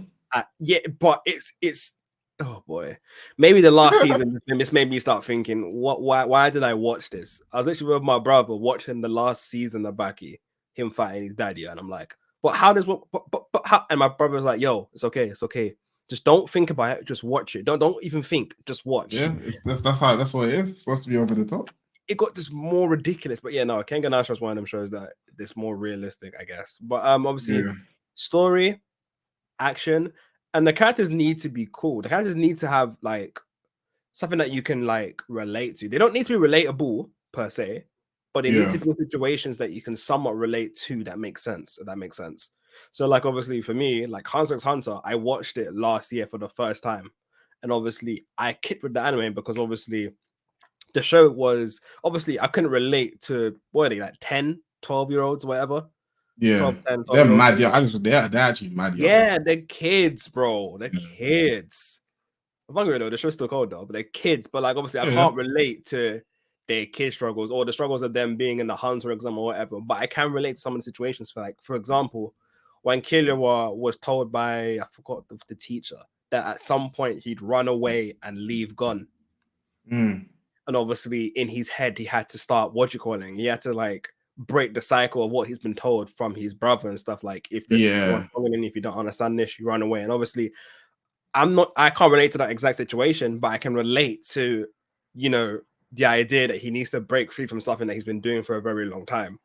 Yeah, but it's oh boy. Maybe the last season this made me start thinking, why did I watch this? I was literally with my brother watching the last season of Baki, him fighting his daddy, and I'm like, but how does what but how? And my brother was like, yo, it's okay. Just don't think about it, just watch it. Don't even think, just watch. Yeah, that's what it is. It's supposed to be over the top. It got just more ridiculous, but yeah, no, Kengan Ashura is one of them shows that it's more realistic, I guess. But obviously, story, action, and the characters need to be cool. The characters need to have like something that you can like relate to. They don't need to be relatable per se, but they need to be situations that you can somewhat relate to that makes sense. If that makes sense. So like obviously for me, like Hunter x Hunter, I watched it last year for the first time. And obviously I kicked with the anime because obviously the show was obviously I couldn't relate to what are they like 10, 12-year-olds, whatever. Yeah, 12, 10, they're 12-year-olds. mad. Yeah, they're actually mad. Yeah, they're kids, bro. They're kids. I'm hungry though. The show's still cold though, but they're kids. But like, obviously, I can't relate to their kid struggles or the struggles of them being in the hunter exam or whatever. But I can relate to some of the situations. For like, for example, when Killua was told by I forgot the teacher that at some point he'd run away and leave Gun. And obviously, in his head, he had to start he had to like break the cycle of what he's been told from his brother and stuff. Like, if this is wrong, and if you don't understand this, you run away. And obviously, I can't relate to that exact situation, but I can relate to, the idea that he needs to break free from something that he's been doing for a very long time.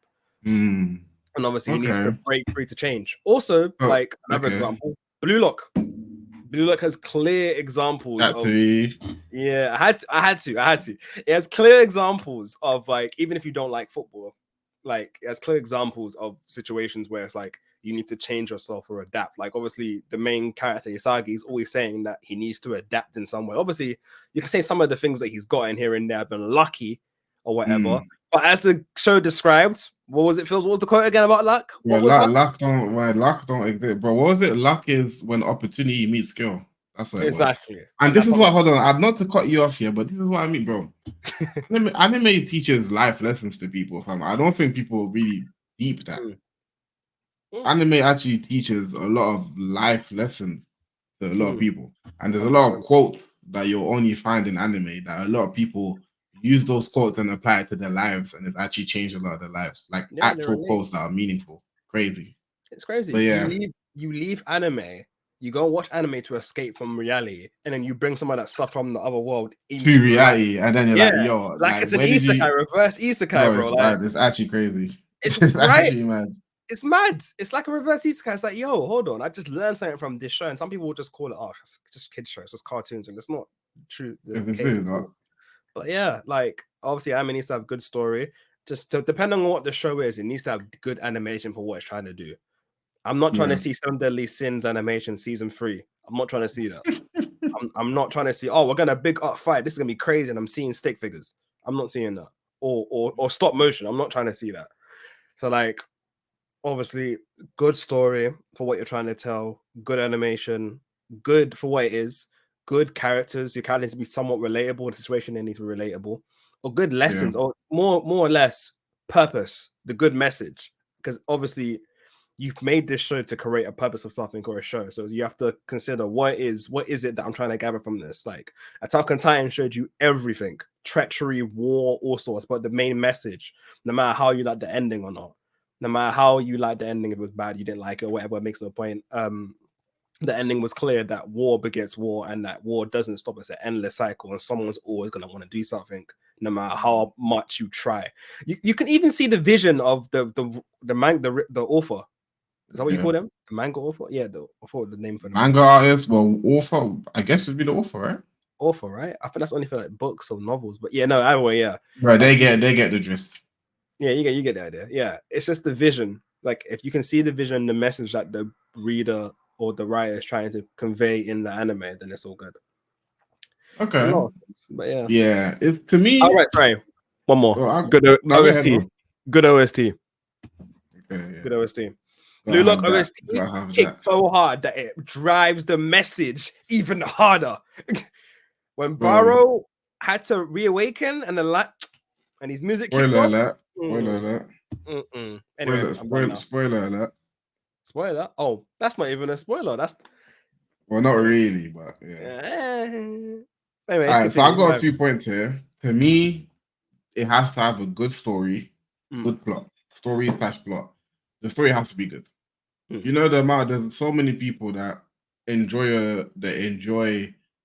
And obviously he needs to break free to change. Also, like another example, Blue Lock. Blue Lock has clear examples yeah, I had to. It has clear examples of like, even if you don't like football, like it has clear examples of situations where it's like you need to change yourself or adapt. Like obviously the main character Isagi is always saying that he needs to adapt in some way. Obviously you can say some of the things that he's got in here and there have been lucky or whatever, but as the show described, what was it, Phil? What was the quote again about luck? Luck don't exist, bro. What was it? Luck is when opportunity meets skill. That's what it exactly was. And this is what, hold on, I'd not to cut you off here, but this is what I mean, bro. Anime teaches life lessons to people, fam. I don't think people really deep that. Anime actually teaches a lot of life lessons to a lot of people. And there's a lot of quotes that you'll only find in anime that a lot of people use those quotes and apply it to their lives, and it's actually changed a lot of their lives. Like actual quotes that are meaningful. Crazy. It's crazy. But yeah. You leave anime, you go and watch anime to escape from reality, and then you bring some of that stuff from the other world into reality, and then you're like, yo, like it's an isekai, reverse isekai, bro. Like, it's actually crazy. It's actually mad. It's mad. It's like a reverse isekai. It's like, yo, hold on, I just learned something from this show, and some people will just call it, oh, it's just kids show, it's just cartoons, and it's not true. But yeah, like obviously, anime needs to have good story. Just depending on what the show is, it needs to have good animation for what it's trying to do. I'm not trying to see Seven Deadly Sins animation season 3. I'm not trying to see that. I'm not trying to see, oh, we're gonna big up fight. This is gonna be crazy, and I'm seeing stick figures. I'm not seeing that. Or stop motion. I'm not trying to see that. So like, obviously, good story for what you're trying to tell, good animation, good for what it is, good characters. Your characters need to be somewhat relatable. The situation they need to be relatable, or good lessons, or more or less purpose, the good message. Because obviously, you've made this show to create a purpose of something or a show. So you have to consider what is it that I'm trying to gather from this. Like Attack on Titan showed you everything: treachery, war, all sorts. But the main message, no matter how you like the ending or not, no matter how you like the ending, if it was bad, you didn't like it, or whatever, it makes no point. The ending was clear that war begets war, and that war doesn't stop. It's an endless cycle, and someone's always going to want to do something no matter how much you try. You can even see the vision of the author. Is that what you call them? The manga author? Yeah, I thought the name for them manga was artist. Well, author. I guess it'd be the author, right? author, right? I think that's only for like books or novels. But yeah, no, either way, yeah. Right, they get the gist. Yeah, you get the idea. Yeah, it's just the vision. Like if you can see the vision, the message that the reader or the writer is trying to convey in the anime, then it's all good. It's a Okay. lot of things, but yeah. Yeah. It to me. All right, sorry. One more. Well, Good no, go ahead, OST. bro. Good OST. Okay, yeah. Good OST. Gotta Blue Lock have that. OST Gotta have kicked that. so hard that it drives the message even harder. When Bro. Barrow had to reawaken and the light and his music kicked Spoiler off. alert. Spoiler alert. Anyway, I'm done now. Spoiler alert. Spoiler? Oh, that's not even a spoiler. That's Well, not really, but yeah. Anyway, All right, so I've continue. got a few points here. To me, it has to have a good story, good plot. Story slash plot. The story has to be good. You know the amount. There's so many people that enjoy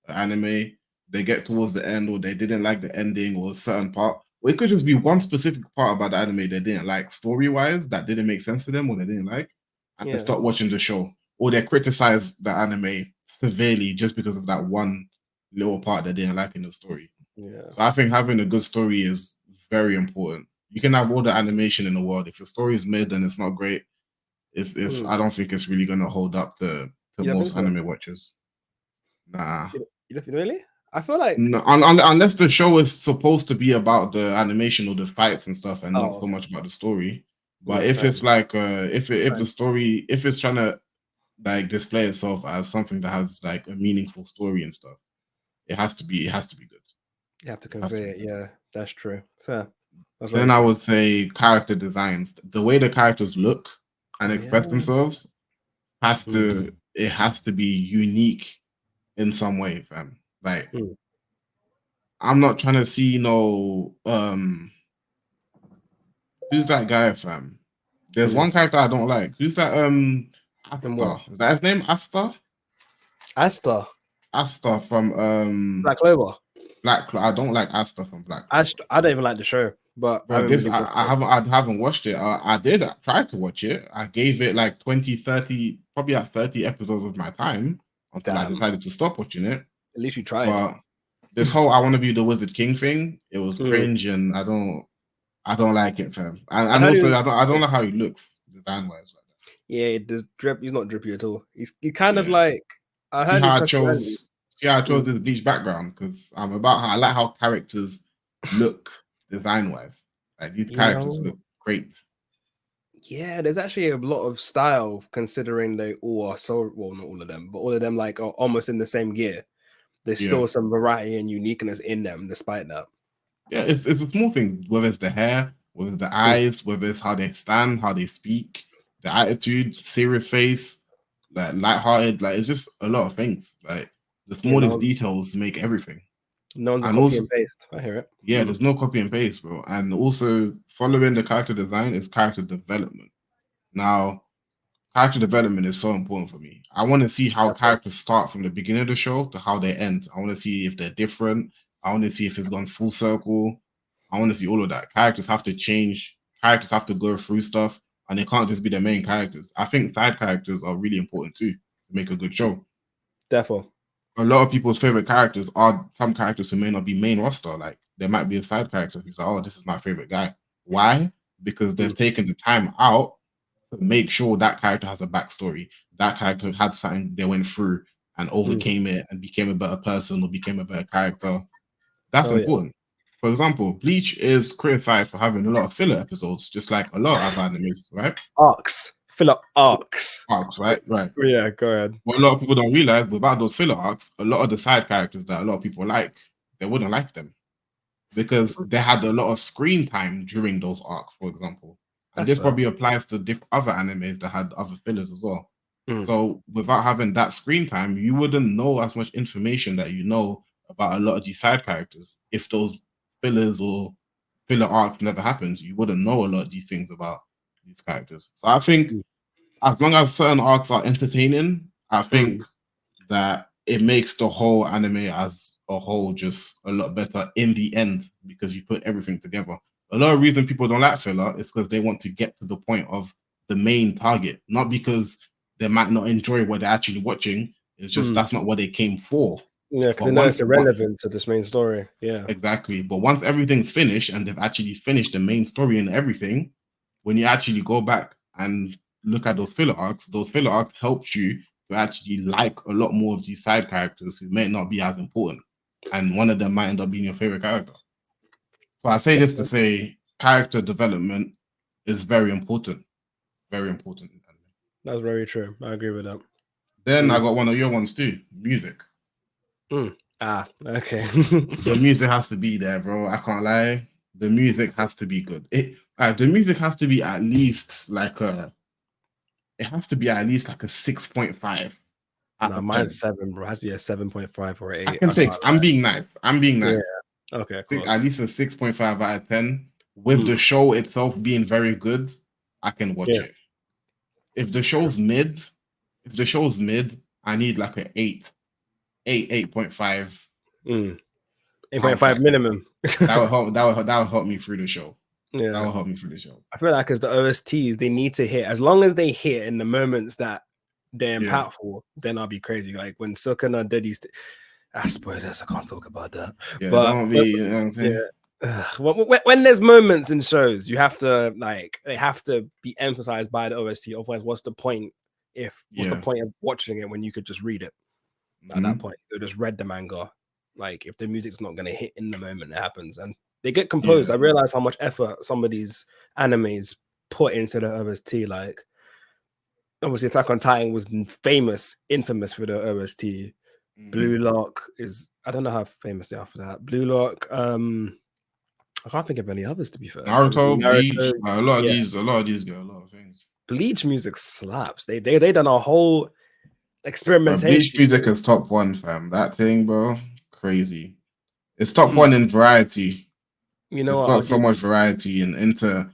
anime. They get towards the end, or they didn't like the ending, or a certain part. Or it could just be one specific part about the anime they didn't like, story wise, that didn't make sense to them, or they didn't like, and they start watching the show, or they criticize the anime severely just because of that one little part they didn't like in the story. Yeah. So I think having a good story is very important. You can have all the animation in the world. If your story is mid and it's not great, it's I don't think it's really gonna hold up to most anime watchers. Nah. You really? I feel like no, unless the show is supposed to be about the animation or the fights and stuff, and not so much about the story. But if it's like if the story, if it's trying to like display itself as something that has like a meaningful story and stuff, it has to be good. You have to convey it. Yeah, that's true. Fair. That's then I would say character designs. The way the characters look and express themselves has to be unique in some way, fam. Like I'm not trying to see who's that guy, fam? There's one character I don't like. Who's that? Asta. Is that his name? Asta? Asta from Black Clover. I don't like Asta from Black Clover. I don't even like the show, but I haven't watched it. I did try to watch it. I gave it like 20, 30, probably like 30 episodes of my time until I decided to stop watching it. At least you tried. But this whole I want to be the Wizard King thing, it was cringe, and I don't like it, fam. And also I don't know how he looks design wise like that. Yeah, it does drip. He's not drippy at all. He's kind of like I heard I chose this bleach background because I like how characters look design wise. Like these characters look great. Yeah, there's actually a lot of style considering they all are so well, not all of them, but all of them like are almost in the same gear. There's still some variety and uniqueness in them despite that. Yeah, it's a small thing, whether it's the hair, whether it's the eyes, whether it's how they stand, how they speak, the attitude, serious face, like lighthearted, like it's just a lot of things. Like the smallest details make everything. No one's copy and paste. I hear it. Yeah, there's no copy and paste, bro. And also following the character design is character development. Now, character development is so important for me. I want to see how characters start from the beginning of the show to how they end. I want to see if they're different. I want to see if it's gone full circle. I want to see all of that. Characters have to change. Characters have to go through stuff, and they can't just be the main characters. I think side characters are really important too to make a good show. Therefore, a lot of people's favorite characters are some characters who may not be main roster. Like there might be a side character who's like, oh, this is my favorite guy. Why? Because they've taken the time out to make sure that character has a backstory. That character had something they went through and overcame it and became a better person or became a better character. That's important. For example, Bleach is criticized for having a lot of filler episodes, just like a lot of animes, right? Filler arcs. Right? Right. Yeah, go ahead. What a lot of people don't realize, without those filler arcs, a lot of the side characters that a lot of people like, they wouldn't like them because they had a lot of screen time during those arcs, for example. And this probably applies to other animes that had other fillers as well. So without having that screen time, you wouldn't know as much information that you know about a lot of these side characters. If those fillers or filler arcs never happened, you wouldn't know a lot of these things about these characters. So I think as long as certain arcs are entertaining, I think that it makes the whole anime as a whole just a lot better in the end because you put everything together. A lot of reason people don't like filler is because they want to get to the point of the main target, not because they might not enjoy what they're actually watching. It's just that's not what they came for. Yeah, because they But know it's irrelevant to this main story. Yeah. exactly. But once everything's finished and they've actually finished the main story and everything, when you actually go back and look at those filler arcs helped you to actually like a lot more of these side characters who may not be as important. And one of them might end up being your favorite character. So I say this to say character development is very important. Very important. That's very true. I agree with that. Then I got one of your ones too, music. Okay. The music has to be there, bro. I can't lie. The music has to be good. The music has to be at least like a. It has to be at least like a 6.5. Nah, mine's 7, bro. It has to be a 7.5 or 8. I can fix. I'm being nice. Yeah. Okay, cool. At least a 6.5 out of 10. With the show itself being very good, I can watch it. If the show's mid, I need like an 8.5. 8.5 minimum. That would help me through the show. Yeah, that will help me through the show. I feel like as the OSTs, they need to hit. As long as they hit in the moments that they're impactful, then I'll be crazy. Like when Sukuna did these. Spoilers. I can't talk about that. Yeah, but don't be. You know what I'm saying? When there's moments in shows, you have to they have to be emphasized by the OST. Otherwise, what's the point? What's the point of watching it when you could just read it? At that point, you just read the manga. Like if the music's not going to hit in the moment, it happens, and they get composed. I realize how much effort some of these animes put into the OST. Like obviously, Attack on Titan was infamous for the OST. Blue Lock is, I don't know how famous they are for that. Blue Lock, I can't think of any others to be fair. Naruto, Bleach, a lot of these get a lot of things. Bleach music slaps. They done a whole experimentation. Bleach music is top 1, fam. That thing, bro, crazy. It's top 1 in variety. You know, it's got so much variety and into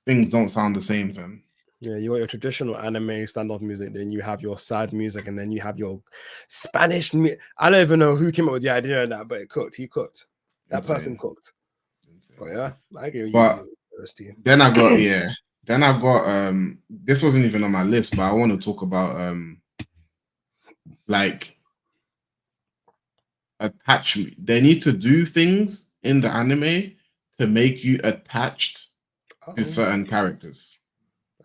things don't sound the same, fam. Yeah, you got your traditional anime standoff music, then you have your sad music, and then you have your Spanish. I don't even know who came up with the idea of that, but it cooked. He cooked. That person cooked. Oh yeah, I agree with you. Then I've got this wasn't even on my list, but I want to talk about like attachment. They need to do things in the anime to make you attached to certain characters.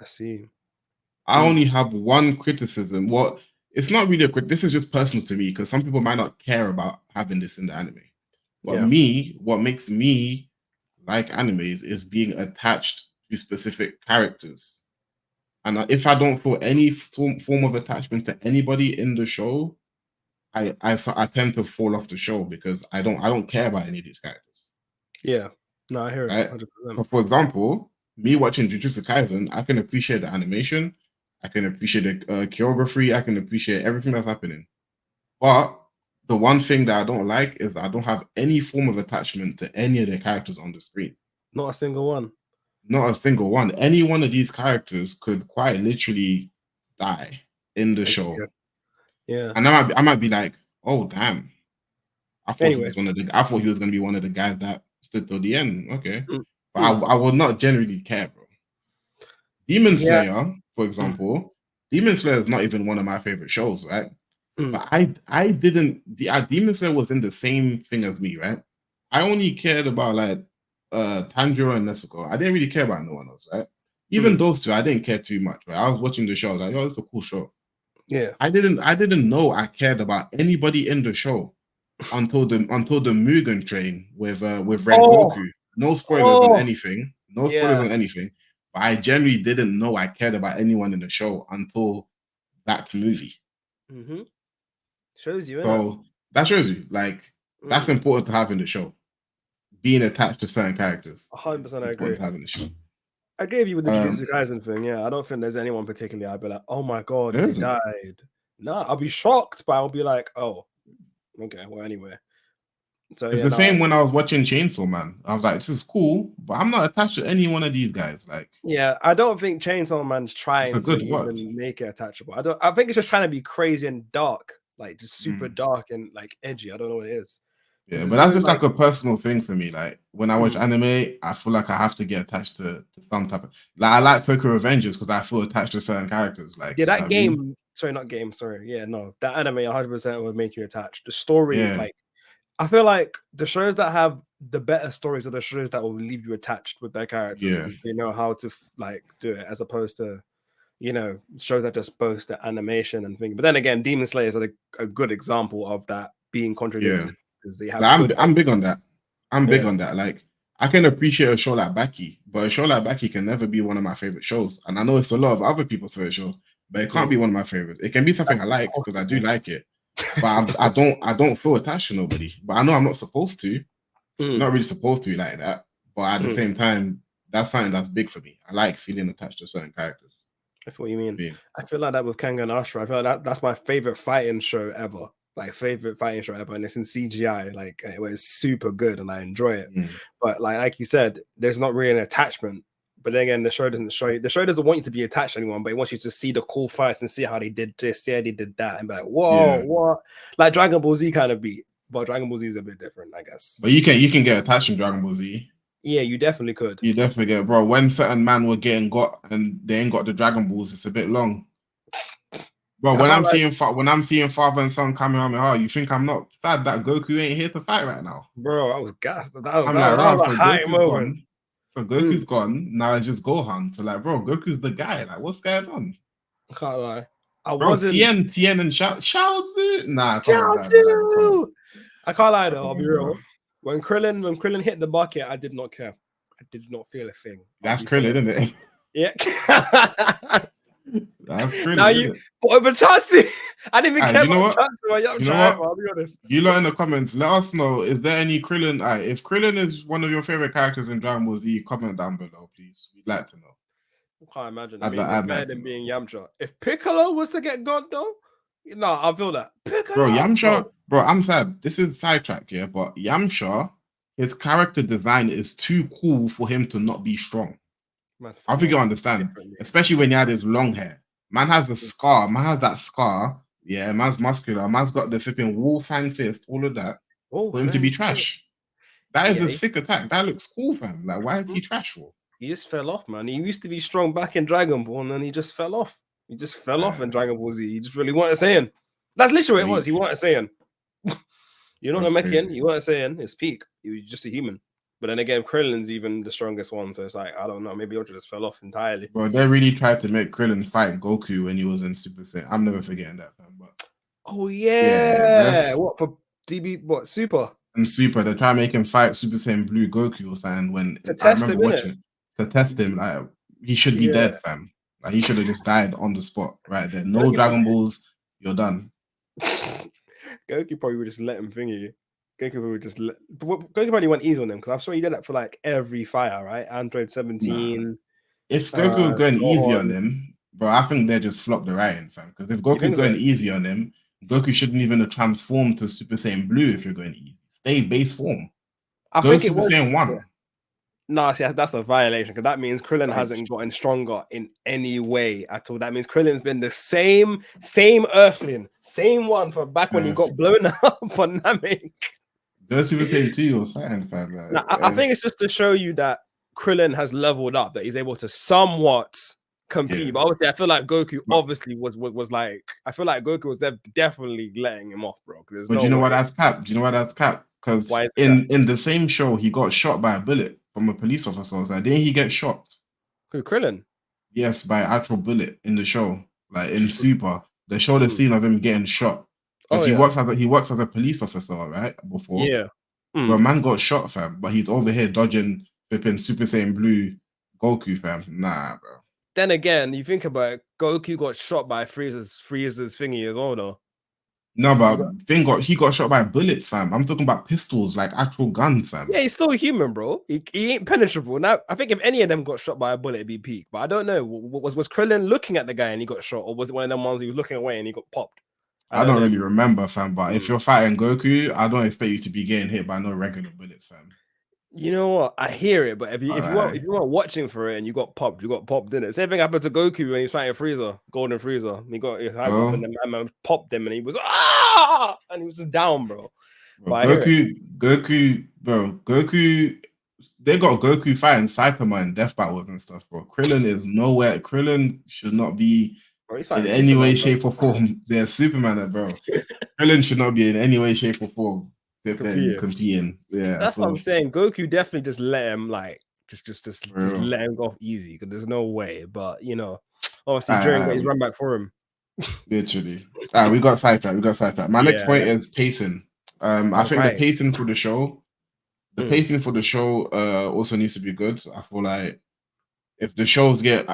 I see. I only have one criticism. Well, it's not really this is just personal to me because some people might not care about having this in the anime. But what makes me like animes is being attached to specific characters. And if I don't feel any form of attachment to anybody in the show, I tend to fall off the show because I don't care about any of these characters. Yeah, no, I hear it. 100%. So for example, me watching Jujutsu Kaisen, I can appreciate the animation, I can appreciate the choreography, I can appreciate everything that's happening. But the one thing that I don't like is I don't have any form of attachment to any of the characters on the screen. Not a single one. Not a single one. Any one of these characters could quite literally die in the show. Yeah. And I might be like, oh damn. I thought he was going to be one of the guys that stood till the end. Okay. But I would not generally care, bro. Demon Slayer, for example, Demon Slayer is not even one of my favorite shows, right? But I didn't. Demon Slayer was in the same thing as me, right? I only cared about like Tanjiro and Nezuko. I didn't really care about no one else, right? Even those two, I didn't care too much. Right? I was watching the show. I was like, "Oh, it's a cool show." Yeah. I didn't know I cared about anybody in the show until the Mugen train with Red Goku. No spoilers on anything. No spoilers on anything. But I generally didn't know I cared about anyone in the show until that movie. Shows you. So that shows you, like, that's important to have in the show. Being attached to certain characters. 100%, I agree. To have in the show. I agree with you with the Jujutsu Kaisen thing. Yeah, I don't think there's anyone particularly I'd be like, oh my god, he died. No, I'll be shocked, but I'll be like, oh, okay, well, anyway. So it's the same when I was watching Chainsaw Man. I was like, this is cool, but I'm not attached to any one of these guys. Like, yeah, I don't think Chainsaw Man's trying to even make it attachable. I think it's just trying to be crazy and dark. like just super dark and like edgy. I don't know what it is. Yeah, It's but that's very just like like a personal thing for me. Like when I watch mm. anime, I feel like I have to get attached to some type of like I like Tokyo Revengers because I feel attached to certain characters. Like Yeah, you know what that I mean? game. Sorry, not game. Sorry. Yeah, no, that anime 100% would make you attached. The story, Yeah, like I feel like the shows that have the better stories are the shows that will leave you attached with their characters yeah, because they know how to like do it, as opposed to shows that just boast the animation and things. But then again, Demon Slayer is a good example of that being yeah. contradicted because they Like, have good. I'm big on that. I'm big Yeah. on that. Like I can appreciate a show like Baki, but a show like Baki can never be one of my favorite shows. And I know it's a lot of other people's favorite shows, but it can't Mm. be one of my favorites. It can be something I That's like because I do impossible. like it, but It's impossible. I don't feel attached to nobody. But I know I'm not supposed to. Mm, Not really supposed to be like that. But at the mm. same time, that's something that's big for me. I like feeling attached to certain characters. I feel what you mean. Being, I feel like that with Kengan and Ashura. I feel like that's my favorite fighting show ever. Like favorite fighting show ever, and it's in CGI. Like it was super good, and I enjoy it. mm, But like you said, there's not really an attachment. But then again, the show doesn't show you. The show doesn't want you to be attached to anyone, but it wants you to see the cool fights and see how they did this, yeah, they did that, and be like, whoa, yeah. what? Like Dragon Ball Z kind of beat, but Dragon Ball Z is a bit different, I guess. But you can get attached in Dragon Ball Z. Yeah, you definitely could. You definitely get, bro. When certain man were getting got and they ain't got the Dragon Balls, it's a bit long. Bro, I can't like, when I'm seeing father and son coming on me, oh, you think I'm not sad that Goku ain't here to fight right now? bro, I was gassed. I'm like, That right, was a so high Goku's moment. gone. So Goku's gone. Now it's just Gohan. So like, bro, Goku's the guy. Like, what's going on? I can't lie. I Bro, wasn't. Tien and Shao Tzu. Nah, come on, come on. Jiaozu! I can't lie though, I'll Come be on, bro. real. When Krillin hit the bucket, I did not care. I did not feel a thing. I'll That's be so Krillin, isn't it? yeah. That's Now Krillin, you isn't it? but over Chansey, I didn't even Alright, care you know about what? Chansey. Yeah, I'm You know trying, what? I'll be honest. You lot in the comments, let us know. Is there any Krillin? If Krillin is one of your favorite characters in Dragon Ball Z, comment down below, please. We'd like to know. I can't imagine that being I'd better like to than know. being Yamcha. If Piccolo was to get gone though, no, I feel that. Bro, Piccolo, Yamcha, bro, I'm sad. This is sidetrack, yeah, but Yamcha, his character design is too cool for him to not be strong. I think you understand, differently. especially when he had his long hair. Man has a scar. Man has that scar. Yeah, man's muscular. Man's got the flipping wolf fang fist, all of that. Oh, For him to be trash. That is yeah, a sick attack. That looks cool, fam. Like, why is he trash for? he just fell off, man. He used to be strong back in Dragon Ball, and then he just fell off. He just fell off in Dragon Ball Z. He just really wasn't saying. That's literally what it was. He wasn't saying. You're not a Mexican. You weren't saying his peak. He was just a human. But then again, Krillin's even the strongest one. So it's like, I don't know. Maybe Ultra just fell off entirely. Bro, they really tried to make Krillin fight Goku when he was in Super Saiyan. I'm never forgetting that, fam. But oh, yeah. yeah, What for DB? What? Super? And Super, they try to make him fight Super Saiyan Blue Goku or something. When To I test remember him, watching innit? to test him, like he should be dead, fam. Like he should have just died on the spot right there. No Dragon Balls, you're done. Goku probably would just let him thingy. Goku would just let. Goku probably went easy on them because I'm sure he did that for like every fire, right? Android 17. Nah. If Goku was going easy on him, bro, I think they just flopped the writing, fam. Because if Goku's going easy on him, Goku shouldn't even have transformed to Super Saiyan Blue if you're going easy. Stay base form. I Go think Super Saiyan 1. Yeah. No, see, that's a violation because that means Krillin hasn't gotten stronger in any way at all. That means Krillin's been the same Earthling, same one for back when he got blown up on Namek. Go Super Saiyan 2 or something, fam. Like, now, I think it's just to show you that Krillin has leveled up, that he's able to somewhat compete. Yeah. But obviously, I feel like Goku obviously was like, I feel like Goku was definitely letting him off, bro. But do you know what that's cap? Do you know why that's cap? Because in the same show, he got shot by a bullet from a police officer. So didn't he get shot? Who, Krillin? Yes, by actual bullet in the show. Like in Super. They showed a scene of him getting shot. Because he works as a police officer, right? Before. Yeah. But man got shot, fam. But he's over here dodging flipping Super Saiyan Blue Goku, fam. Nah, bro. Then again, you think about it, Goku got shot by Frieza's thingy as well, though. No, but he got shot by bullets, fam. I'm talking about pistols, like actual guns, fam. Yeah, he's still a human, bro. He ain't penetrable. Now, I think if any of them got shot by a bullet, it'd be peak. But I don't know. Was Krillin looking at the guy and he got shot, or was it one of them ones he was looking away and he got popped? I don't really remember, fam. But if you're fighting Goku, I don't expect you to be getting hit by no regular bullets, fam. You know what? I hear it, but if you weren't watching for it and you got popped, didn't it? Same thing happened to Goku when he's fighting Frieza, Golden Frieza. He got his eyes open and man popped him and he was and he was just down, bro. Bro, But I hear it. Goku. They got Goku fighting Saitama in death battles and stuff, bro. Krillin is nowhere. Krillin should not be Bro, he's in fighting any way, Superman, bro. shape, or form. There's Superman, bro. Krillin should not be in any way, shape, or form Competing. competing. Yeah, That's what so I'm saying. Goku definitely just let him like just bro. let him go off easy because there's no way. But obviously Jiren got his Um, run back for him. literally. We got sidetracked. We got sidetracked. My next point Yeah. is pacing. I Oh, think the right. pacing for the show, Mm. also needs to be good. I feel like if the shows get,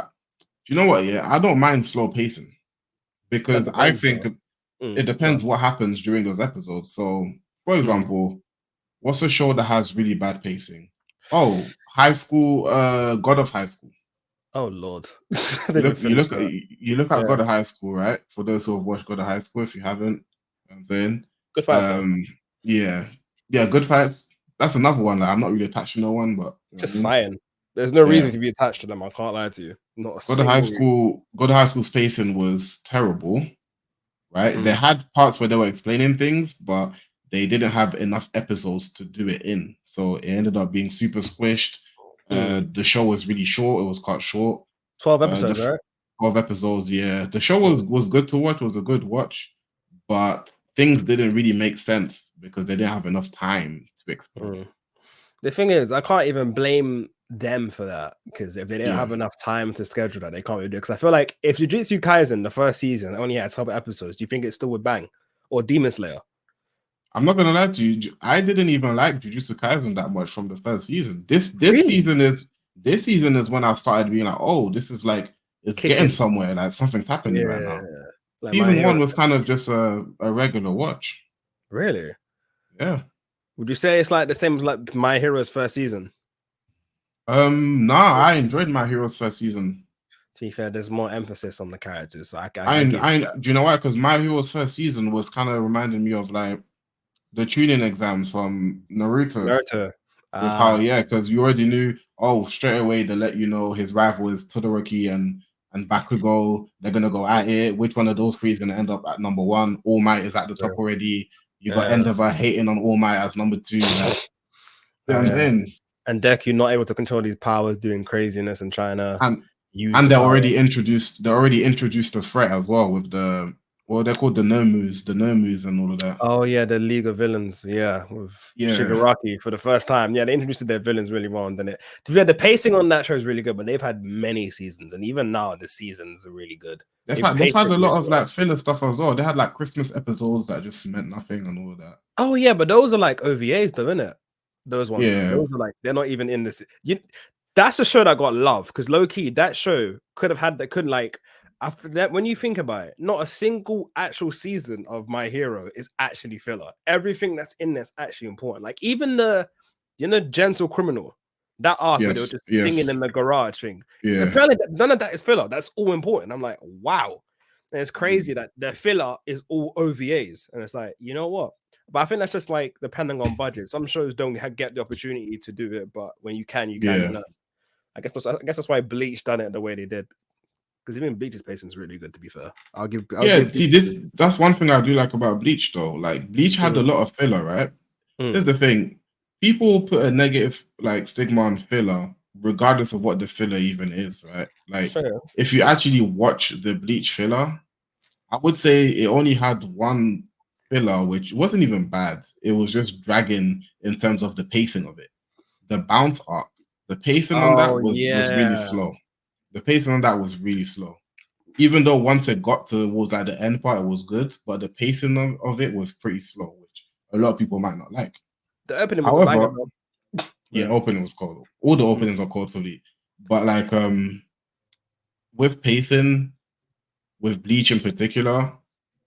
you know what? Yeah, I don't mind slow pacing That because I depends, think though. it Go depends on. what happens during those episodes. So, for Mm. example, what's a show that has really bad pacing? Oh, High School, God of High School. Oh Lord, I You didn't even look, you finish look, that. you look at Yeah, God of High School, right? For those who have watched God of High School, if you haven't, you know what I'm saying, good fights though. yeah, yeah, good fight. That's another one that I'm not really attached to no one, but you know what I Just mean, fighting. There's no yeah. reason to be attached to them. I can't lie to you. Not a God of High single reason. School, God of High School spacing was terrible, right? They Mm. had parts where they were explaining things, but they didn't have enough episodes to do it in. So it ended up being super squished. Mm. The show was really short. It was cut short. 12 The episodes, right? 12 episodes, yeah. The show Mm. was good to watch. It was a good watch, but things didn't really make sense because they didn't have enough time to explain it. Mm. The thing is, I can't even blame them for that because if they didn't Yeah. have enough time to schedule that, they can't really do it. Because I feel like if Jujutsu Kaisen, the first season, only had 12 episodes, do you think it still would bang? Or Demon Slayer? I'm not gonna lie to you. I didn't even like Jujutsu Kaisen that much from the first season. Really? This season is when I started being like, oh, this is like it's getting Kicking. somewhere. Like something's happening right Yeah. now. Like My Season one Hero. was kind of just a regular watch. Really? Yeah. Would you say it's like the same as like My Hero's first season? Nah, I enjoyed My Hero's first season. To be fair, there's more emphasis on the characters. So I I, give you I, do you know why? Because My Hero's first season was kind of reminding me of like the tuning exams from Naruto. Naruto. With how, Ah, yeah, because you already knew, oh, straight away they let you know his rival is Todoroki and Bakugo. They're gonna go at it. Which one of those three is gonna end up at number one? All Might is at the top already. You got yeah. Endeavor hating on All Might as number two. Like, you know what I'm Yeah. saying? And Deku not able to control these powers, doing craziness and trying to And use and the power. they already introduced the threat as well with the well, they're called the Nomus and all of that. Oh yeah, the League of Villains. Yeah, with Yeah, Shigaraki for the first time. Yeah, they introduced their villains really well, and then to be fair, the pacing on that show is really good. But they've had many seasons, and even now the seasons are really good. They they've paced had it a really lot of well. like filler stuff as well. They had like Christmas episodes that just meant nothing and all of that. Oh yeah, but those are like OVAs though, isn't it? Those ones. Yeah, Those are like they're not even in this. That's a show that got love because low key that show could have had that could like after that when you think about it, not a single actual season of My Hero is actually filler. Everything that's in there's actually important. Like even the Gentle Criminal, that arc where they were yes, just singing yes. in the garage thing. Yeah, Apparently none of that is filler. That's all important. I'm like, wow. And it's crazy mm, that the filler is all OVAs. And it's like, you know what? But I think that's just like depending on budget. Some shows don't get the opportunity to do it, but when you can, you can. yeah, And I guess that's why Bleach done it the way they did. Because even Bleach's pacing is really good. To be fair, I'll yeah. give Bleach. See, that's one thing I do like about Bleach, though. Like Bleach had a Mm, lot of filler, right? Here's mm, the thing: people put a negative like stigma on filler, regardless of what the filler even is, right? Like sure. if you actually watch the Bleach filler, I would say it only had one filler, which wasn't even bad. It was just dragging in terms of the pacing of it. The bounce arc, the pacing on Oh that was really yeah. slow. The pacing on that was really slow. Even though once it got towards like the end part, it was good, but the pacing of it was pretty slow, which a lot of people might not like. The opening was a banger, However, bro. yeah, Yeah. opening was cold. All the Mm, openings are cold for me. But like with pacing, with Bleach in particular,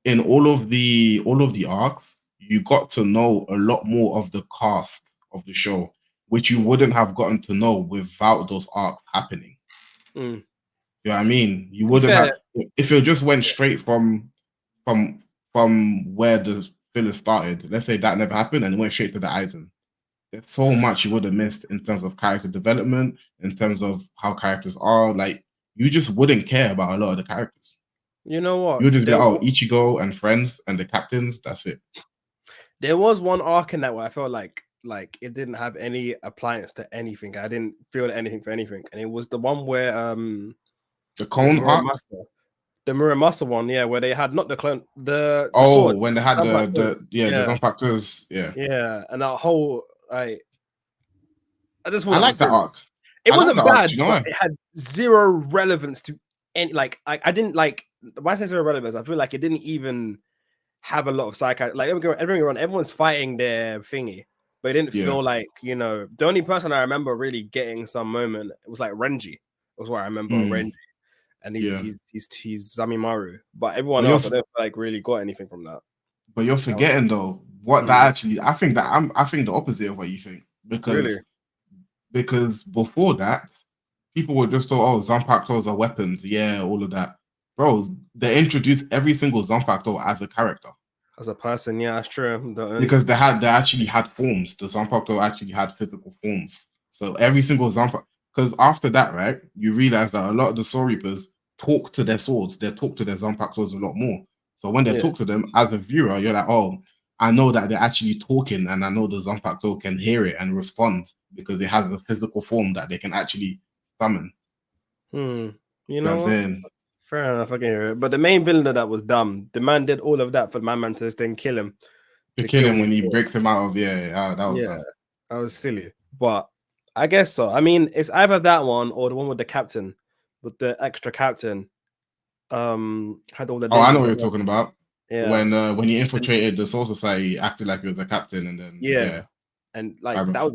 in all of the arcs, you got to know a lot more of the cast of the show, which you wouldn't have gotten to know without those arcs happening. mm. You know what I mean? You To be wouldn't fair, have if it just went yeah. straight from where the filler started. Let's say that never happened and it went straight to the Aizen. There's so much you would have missed in terms of character development, in terms of how characters are. Like you just wouldn't care about a lot of the characters. You know what? You'll just be like, oh, Ichigo and friends and the captains. That's it. There was one arc in that where I felt like it didn't have any appliance to anything. I didn't feel anything for anything, and it was the one where The was it cone arc. The Muramasa one, yeah, where they had not the clone, the Oh, sword, when they had the yeah, Zanpakutos, yeah, and that whole I just thought I that like was that silly. arc. It I like wasn't that arc. Do bad, you know but why? it had zero relevance to any. Like I didn't like. Why I say zero relevance? I feel like it didn't even have a lot of psycho. Like everyone's fighting their thingy, but it didn't Yeah. feel like the only person I remember really getting some moment was like Renji. Was what I remember Renji, and Yeah. he's Zamimaru, but everyone But you're else I don't feel like really got anything from that. but you're forgetting though what that actually. I think the opposite of what you think Really. because before that people were just thought, oh, Zanpakutos are weapons, yeah, all of that, bro. They introduced every single Zanpakuto as a character. As a person, yeah, that's true. Because they actually had forms. The Zanpakuto actually had physical forms. So every single Zanpakuto, because after that, right, you realize that a lot of the Soul Reapers talk to their swords. They talk to their Zanpakutos a lot more. So when they Yeah. talk to them as a viewer, you're like, oh, I know that they're actually talking, and I know the Zanpakuto can hear it and respond because they have a physical form that they can actually summon. You You know what know I'm what? saying? Fair enough, I can hear it. But the main villain of that was dumb. The man did all of that for my man to then kill him, To to kill kill him his when he sword. breaks him out of that was Yeah, dumb. that was silly. But I guess so. I mean, it's either that one or the one with the captain, with the extra captain. Had all the Oh, I know ninjas what you're around. talking about. Yeah. When he And infiltrated the Soul Society, he acted like he was a captain, and then yeah. And like that was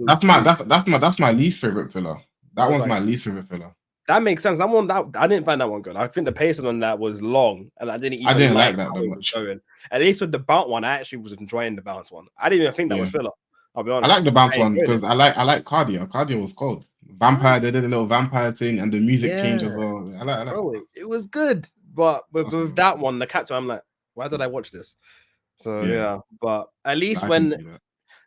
that's my least favorite filler. I That was one's like, my least favorite filler. that makes sense. That I didn't find that one good. I think the pacing on that was long, and I didn't I even didn't like like that how that it was much. going. At least with the bounce one, I actually was enjoying the bounce one. I didn't even think that was Yeah, filler. I'll be I like honest. the bounce I one enjoyed it. because I like Cardia. Cardia was cold. Vampire, they did a little vampire thing, and the music change as Yeah, well. I like bro, that. it was good. But That was with good. that one, the captain, I'm like, why did I watch this? So Yeah, yeah, but at least I can when see that.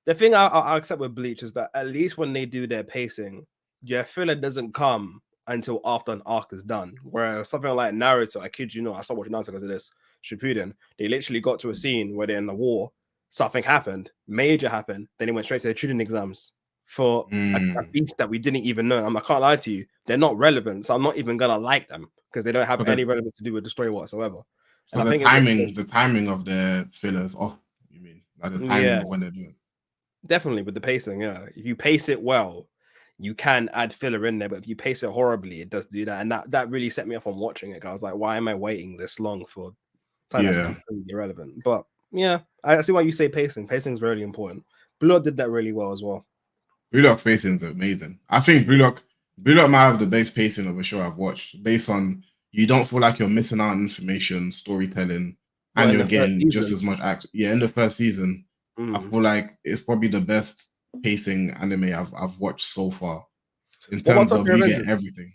the thing I accept with Bleach is that at least when they do their pacing, your filler doesn't come until after an arc is done. Whereas something like Naruto, I kid you not, I stopped watching Naruto because of this. Shippuden, they literally got to a scene where they're in the war, something happened, major happened, then they went straight to the Chunin exams for a beast that we didn't even know. I can't lie to you, they're not relevant, so I'm not even gonna like them because they don't have So any the relevance to do with the story whatsoever. so And I think it's the timing of the fillers off. You mean like the timing yeah, of when they're doing? definitely with the pacing, yeah. If you pace it well, you can add filler in there, but if you pace it horribly, it does do that. And that really set me off on watching it. I was like, why am I waiting this long for something that's Yeah. completely irrelevant? But yeah, I see why you say pacing. Pacing is really important. Blue did that really well as well. Blue Lock's pacing is amazing. I think Blue Lock might have the best pacing of a show I've watched, based on you don't feel like you're missing out on information, storytelling, Well, and in you're the first getting just season, as much action. Yeah, in the first season, I feel like it's probably the best pacing anime I've watched so far in what about terms of Tokyo you get Revengers? everything.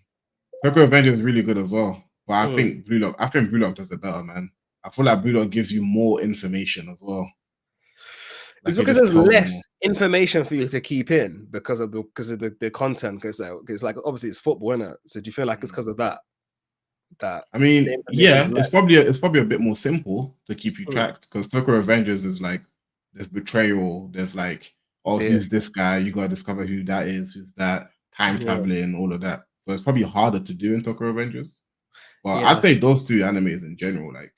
Tokyo Revengers is really good as well, but Mm. I think Blue Lock does it better, man. I feel like Blue Lock gives you more information as well. It's Like it because just there's tells you less more. information for you to keep in because of the content. Because like obviously it's football, isn't it? So do you feel like it's because of that I the mean, information is yeah, less? it's probably a bit more simple to keep you Mm. tracked because Tokyo Revengers is like there's betrayal, there's like, oh, who's Fierce. this guy? You gotta discover who that is, who's that, time Yeah. traveling, all of that. So it's probably harder to do in Tokyo Revengers. But I'd Yeah. say those two animes in general, like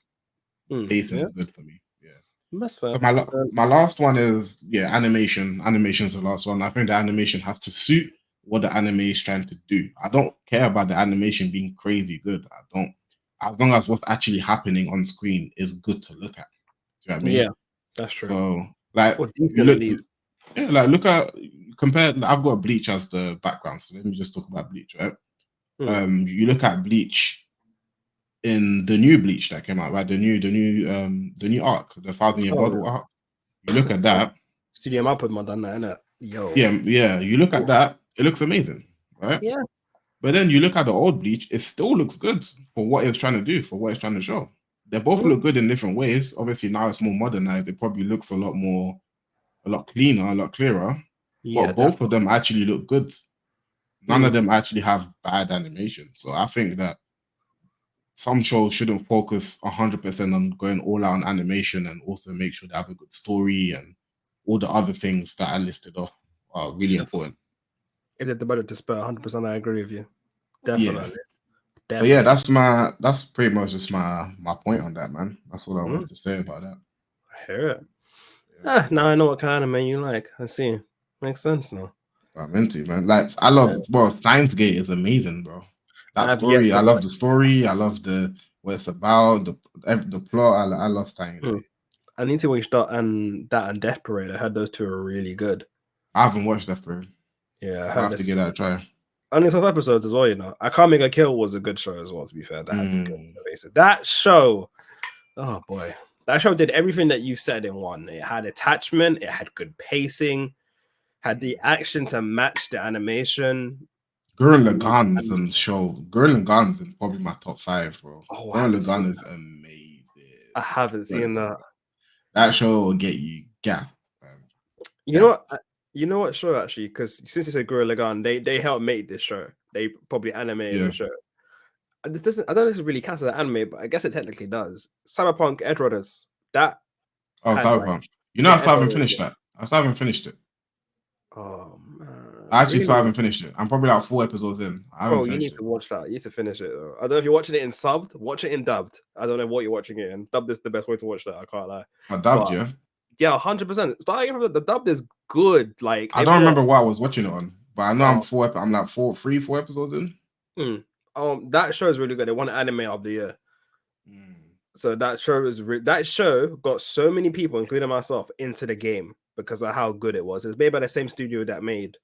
pacing Yeah. is good for me. Yeah. That's So fair. my last one is animation. Animation's the last one. I think the animation has to suit what the anime is trying to do. I don't care about the animation being crazy good. I don't. As long as what's actually happening on screen is good to look at. Do you know what I Yeah, mean? that's true. So like Or you decent at look, least. yeah, like look at compare. I've got Bleach as the background, so let me just talk about Bleach, right? You look at Bleach in the new Bleach that came out, right? The new arc, the Thousand Year Oh Blood arc. You look at yeah. that. Studio Map with my done that, innit? Yo. Yeah. You look at that, it looks amazing, right? Yeah. But then you look at the old Bleach, it still looks good for what it's trying to do, for what it's trying to show. They both Mm. look good in different ways. Obviously, now it's more modernized. It probably looks a lot cleaner, a lot clearer. Yeah, But both of definitely. them actually look good. None of them actually have bad animation. So I think that some shows shouldn't focus 100% on going all out on animation and also make sure they have a good story and all the other things that I listed off are really important. If they had the budget to spare, 100%, I agree with you. Yeah. Definitely. But yeah, Definitely. that's pretty much just my point on that, man. That's all I wanted to say about that. I hear it. Yeah. Now I know what kind of man you like. I see. Makes sense now. I'm into, man. Like I love bro, Steins Gate is amazing, bro. That I've yet story, to I love watch. the story, I love the what it's about, the plot. I love Steins Gate. I need to watch that and Death Parade. I heard those two are really good. I haven't watched that for Yeah, I I'll heard have to this. give that a try. Only 12 episodes as well, you know. I Can't Make a Kill was a good show as well, to be fair. That show, oh boy. That show did everything that you said in one. It had attachment, it had good pacing, had the action to match the animation. Gurren Lagann's and show. Gurren Lagann's in probably my top 5, bro. Oh, Gurren Lagann is amazing. I haven't seen that. That show will get you gaffed. You know what show actually? Because since you said Gurren Lagann, they helped make this show. They probably animated the show. I don't know if this really counts as an anime, but I guess it technically does. Cyberpunk Edge Runners. That. Cyberpunk. I still haven't finished that. I still haven't finished it. Oh man. I actually still haven't finished it. I'm probably like 4 episodes in. Bro, you need to watch that. You need to finish it. I don't know if you're watching it in subbed. Watch it in dubbed. I don't know what you're watching it in. Dubbed is the best way to watch that. I can't lie. Dubbed, yeah. Yeah, 100%. Starting from the dubbed is good. Like I don't remember what I was watching it on, but I know I'm like 4 episodes in. That show is really good. They won Anime of the Year. So that show got so many people, including myself, into the game because of how good it was. It was made by the same studio that made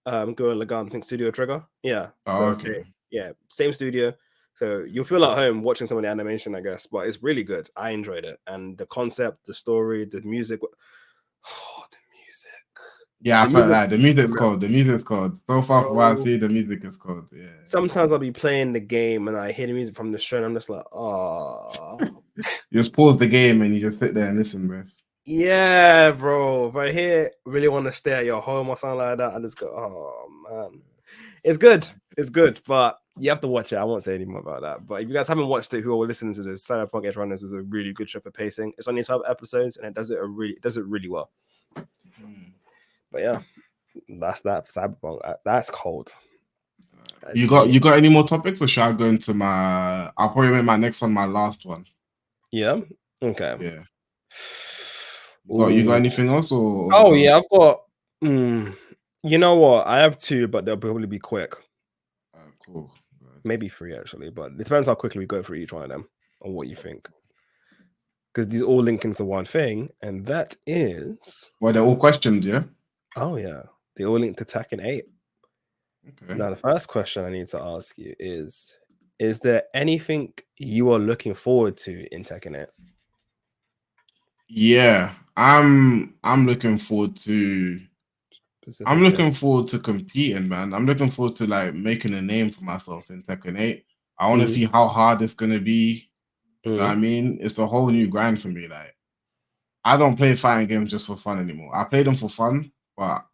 Gurren Lagann, I think Studio Trigger. Yeah. Okay. Yeah, same studio. So you'll feel at home watching some of the animation, I guess, but it's really good. I enjoyed it. And the concept, the story, the music. Oh, the music. Yeah, I've heard that. The music's cold. The music's cold. So far from what I see, the music is cold. Yeah. Sometimes I'll be playing the game and I hear the music from the show and I'm just like, oh. You just pause the game and you just sit there and listen, bro. Yeah, bro. If I hear really want to stay at your home or something like that, I just go, oh man. It's good. It's good, but you have to watch it. I won't say any more about that. But if you guys haven't watched it, who are listening to this, Cyberpunk Edge Runners is a really good show for pacing. It's only 12 episodes and it does it really well. But yeah, that's that for Cyberpunk. That's cold. You got any more topics, or should I go into my? I'll probably make my next one my last one. Yeah. Okay. Yeah. You got anything else, or? Oh yeah, I've got. You know what? I have 2, but they'll probably be quick. Cool. Maybe 3 actually, but it depends how quickly we go through each one of them and what you think. Because these all link into one thing, and that is. Well, they're all questions, yeah. Oh yeah, they all link to Tekken 8. Okay. Now the first question I need to ask you is there anything you are looking forward to in Tekken 8? Yeah, I'm looking forward to. I'm looking forward to competing, man. I'm looking forward to like making a name for myself in Tekken 8. I want to see how hard it's gonna be. You know what I mean? It's a whole new grind for me. Like, I don't play fighting games just for fun anymore. I play them for fun, but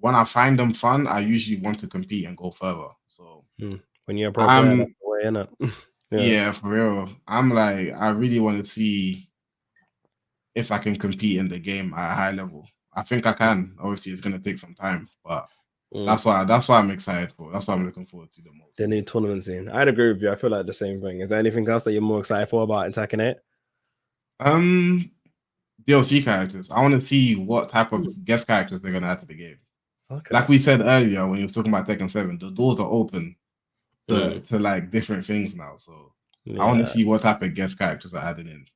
when I find them fun, I usually want to compete and go further. So when you're a pro player, that's the way, innit? Yeah, for real. I'm like, I really want to see if I can compete in the game at a high level. I think I can. Obviously, it's gonna take some time, but that's why I'm excited for. That's what I'm looking forward to the most. The new tournament scene. I'd agree with you. I feel like the same thing. Is there anything else that you're more excited for about Tekken 8? DLC characters. I want to see what type of guest characters they're gonna add to the game. Okay. Like we said earlier when you was talking about Tekken 7, the doors are open to like different things now. So I want to see what type of guest characters are added in.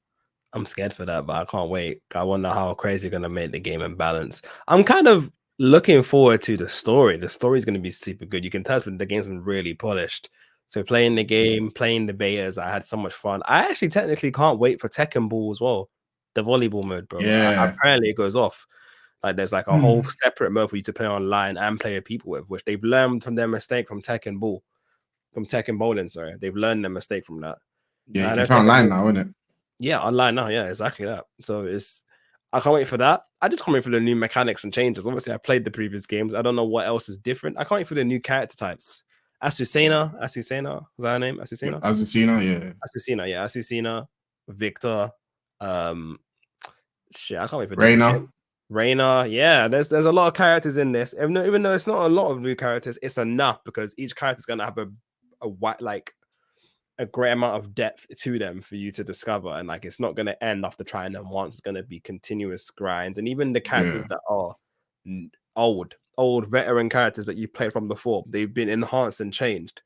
I'm scared for that, but I can't wait. I wonder how crazy they're gonna make the game and balance. I'm kind of looking forward to the story. The story is going to be super good. You can tell the game's been really polished. So playing the game, playing the betas, I had so much fun. I actually technically can't wait for Tekken Ball as well. The volleyball mode, bro. Yeah. Apparently it goes off. Like there's like a whole separate mode for you to play online and play with people with, which they've learned from their mistake from Tekken Ball. From Tekken Bowling, sorry. They've learned their mistake from that. Yeah, you can online now, isn't it? Yeah, online now. Yeah, exactly that. So I can't wait for that. I just can't wait for the new mechanics and changes. Obviously, I played the previous games. I don't know what else is different. I can't wait for the new character types. Azucena, is that her name? Azucena? Azucena, yeah. Azucena, Victor, shit, I can't wait for Reina. Reina, yeah, there's a lot of characters in this. Even though it's not a lot of new characters, it's enough because each character is gonna have a great amount of depth to them for you to discover, and like it's not gonna end after trying them once. It's gonna be continuous grind, and even the characters that are old veteran characters that you played from before, they've been enhanced and changed.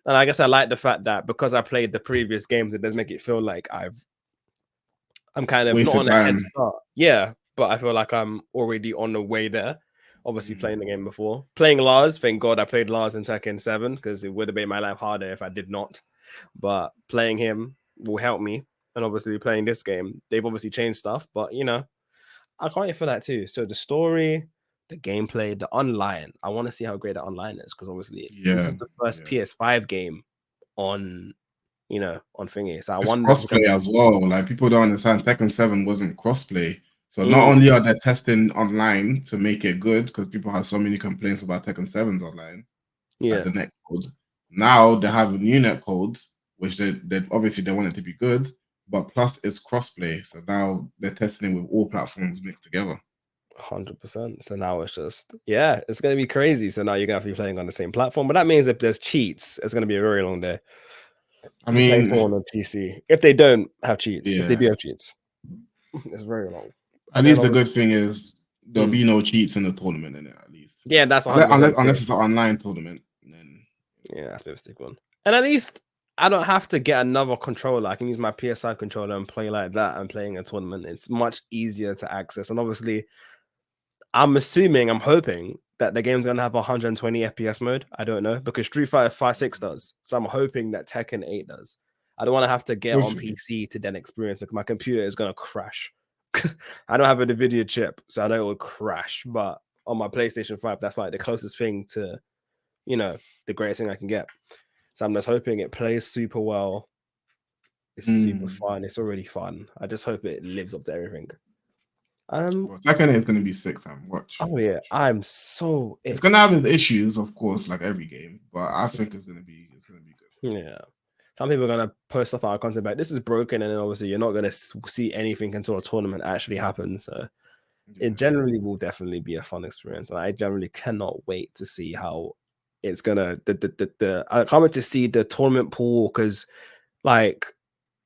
And I guess I like the fact that because I played the previous games, it does make it feel like I'm kind of not Wasted on a head time. start. Yeah, but I feel like I'm already on the way there. Obviously, playing the game before. Playing Lars, thank God I played Lars in Tekken 7 because it would have made my life harder if I did not. But playing him will help me. And obviously, playing this game, they've obviously changed stuff, but you know, I can't wait for that too. So the story, the gameplay, the online. I want to see how great the online is because obviously this is the first PS5 game on on thingy. So I It's wonder if it's crossplay gonna as well. Like people don't understand Tekken 7 wasn't crossplay. So not Mm, only are they testing online to make it good, because people have so many complaints about Tekken 7's online, like yeah, the net code. Now they have new net codes, which they obviously they want it to be good, but plus it's crossplay. So now they're testing it with all platforms mixed together. 100%. So now it's just it's gonna be crazy. So now you're gonna have to be playing on the same platform, but that means if there's cheats, it's gonna be a very long day. I If you're playing mean, someone on PC, if they don't have cheats, if they yeah. do have cheats, it's very long. At And then least the good thing is there'll mm, be no cheats in the tournament in it, at least. yeah, that's Unless, 100% unless true. it's an online tournament. Then Yeah, that's a bit of a stick one. And at least I don't have to get another controller. I can use my PS5 controller and play like that and playing a tournament. It's much easier to access. And obviously, I'm hoping that the game's gonna have 120 FPS mode. I don't know because Street Fighter 5 6 does. So I'm hoping that Tekken 8 does. I don't want to have to get on hopefully. PC to then experience it. My computer is gonna crash. I don't have a NVIDIA chip, so I know it will crash. But on my PlayStation 5, that's like the closest thing to, the greatest thing I can get. So I'm just hoping it plays super well. It's super fun. It's already fun. I just hope it lives up to everything. Well, Tekken 8 is going to be sick, fam. Watch. Oh yeah, I'm so It's going to have its excited. issues, of course, like every game, but I think it's going to be good. Yeah. Some people are gonna post stuff out of content like this is broken, and then obviously you're not gonna see anything until a tournament actually happens. So it generally will definitely be a fun experience, and I generally cannot wait to see how it's gonna. I can't wait to see the tournament pool because, like,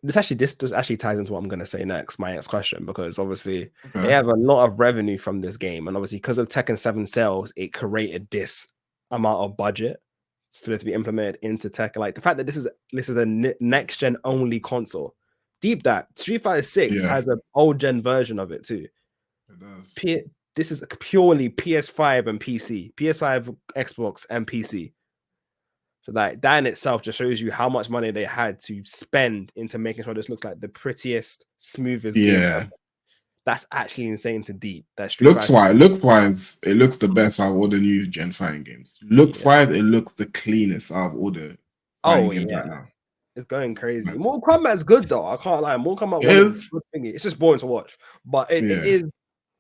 this just actually ties into what I'm gonna say next. My next question, because obviously they have a lot of revenue from this game, and obviously because of Tekken 7 sales, it created this amount of budget for it to be implemented into Tekken. Like the fact that this is a next gen only console. Deep that Street Fighter 6 Yeah, has an old gen version of it too. it does. This is purely PS5 and PC, PS5, Xbox, and PC. So that in itself just shows you how much money they had to spend into making sure this looks like the prettiest, smoothest game ever. Yeah. That's actually insane to deep. That Street Looks Fighter. wise, it looks the best out of all the new gen fighting games. Looks wise, it looks the cleanest out of all the fighting games right now. It's going crazy. Mortal Kombat's good though. I can't lie. Mortal Kombat 1 is a good thing. It's just boring to watch, but it is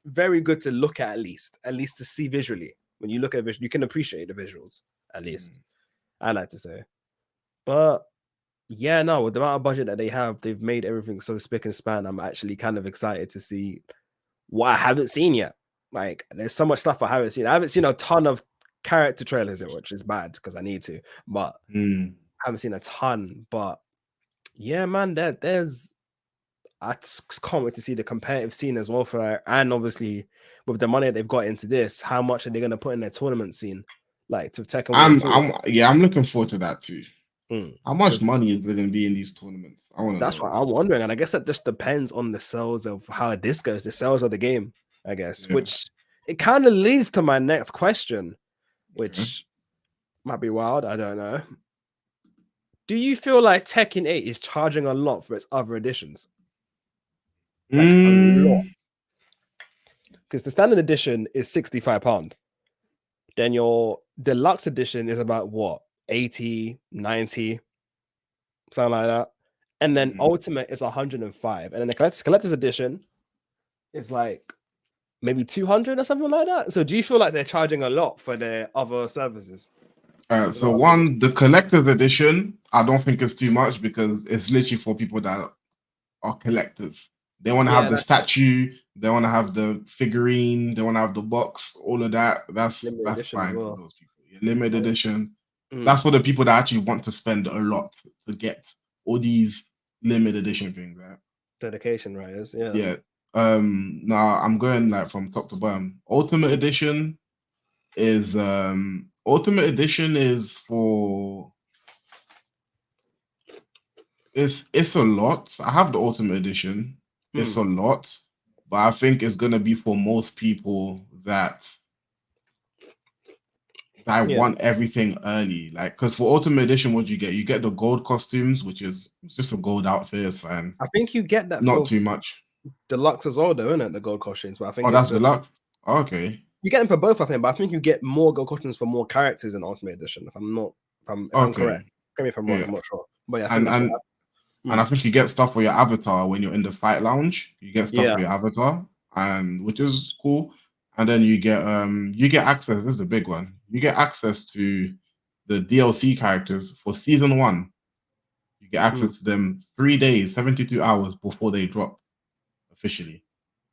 very good to look at least to see visually. When you look at it, you can appreciate the visuals at least. I like to say, but yeah, no, with the amount of budget that they have, they've made everything so spick and span. I'm actually kind of excited to see what I haven't seen yet. Like, there's so much stuff I haven't seen. I haven't seen a ton of character trailers, which is bad because I need to, but I haven't seen a ton. But yeah, man, I can't wait to see the competitive scene as well for it. And obviously, with the money they've got into this, how much are they going to put in their tournament scene? Like to Tekken World Tour. I'm looking forward to that too. How much 'Cause money is there going to be in these tournaments? I want to that's know. what I'm wondering. And I guess that just depends on the sales of how this goes, the sales of the game, I guess, which it kind of leads to my next question, which might be wild. I don't know. Do you feel like Tekken 8 is charging a lot for its other editions? Like a lot. Because the standard edition is £65. Then your deluxe edition is about what? 80, 90, something like that. And then ultimate is 105. And then the collector's edition is like maybe 200 or something like that. So do you feel like they're charging a lot for their other services? So one, the collector's edition, I don't think it's too much because it's literally for people that are collectors. They want to have the statue, they want to have the figurine, they want to have the box, all of that. That's fine for those people. Yeah, limited edition. That's for the people that actually want to spend a lot to get all these limited edition things, right? Dedication, right? Yeah. Yeah. Now I'm going like from top to bottom. Ultimate edition is for it's a lot. I have the ultimate edition. It's a lot, but I think it's gonna be for most people that want everything early. Like, because for ultimate edition, what do you get? You get the gold costumes, which is just a gold outfit. It's fine. I think you get that not too much. Deluxe as well, though, isn't it? The gold costumes, but I think that's deluxe. Oh, okay. You get them for both, I think, but I think you get more gold costumes for more characters in Ultimate Edition. If I'm correct, correct me if I'm wrong. I'm not sure, but yeah, I think and I think you get stuff for your avatar when you're in the fight lounge. You get stuff for your avatar, and which is cool. And then you get access. This is a big one. You get access to the DLC characters for season 1. You get access to them 3 days, 72 hours before they drop officially.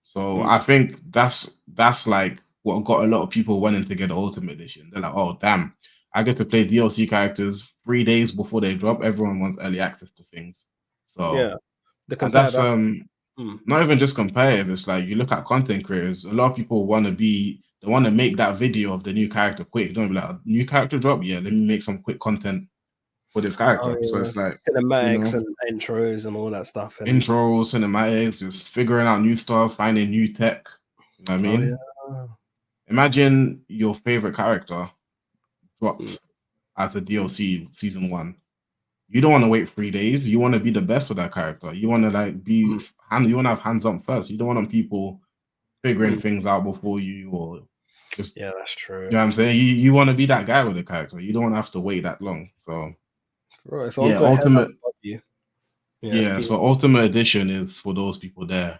So I think that's like what got a lot of people wanting to get the Ultimate Edition. They're like, oh damn, I get to play DLC characters 3 days before they drop. Everyone wants early access to things. So yeah, that's not even just competitive. It's like you look at content creators. A lot of people want to make that video of the new character quick. Don't be like, new character drop. Yeah, let me make some quick content for this character. So it's like cinematics and intros and all that stuff. Intros, cinematics, just figuring out new stuff, finding new tech. You know what I mean? Imagine your favorite character dropped as a DLC season 1. You don't want to wait 3 days. You want to be the best with that character. You want to like be you want to have hands up first. You don't want people figuring things out before you, or just that's true. You know what I'm saying? You want to be that guy with the character. You don't want to have to wait that long. So ultimate. So Ultimate Edition is for those people there.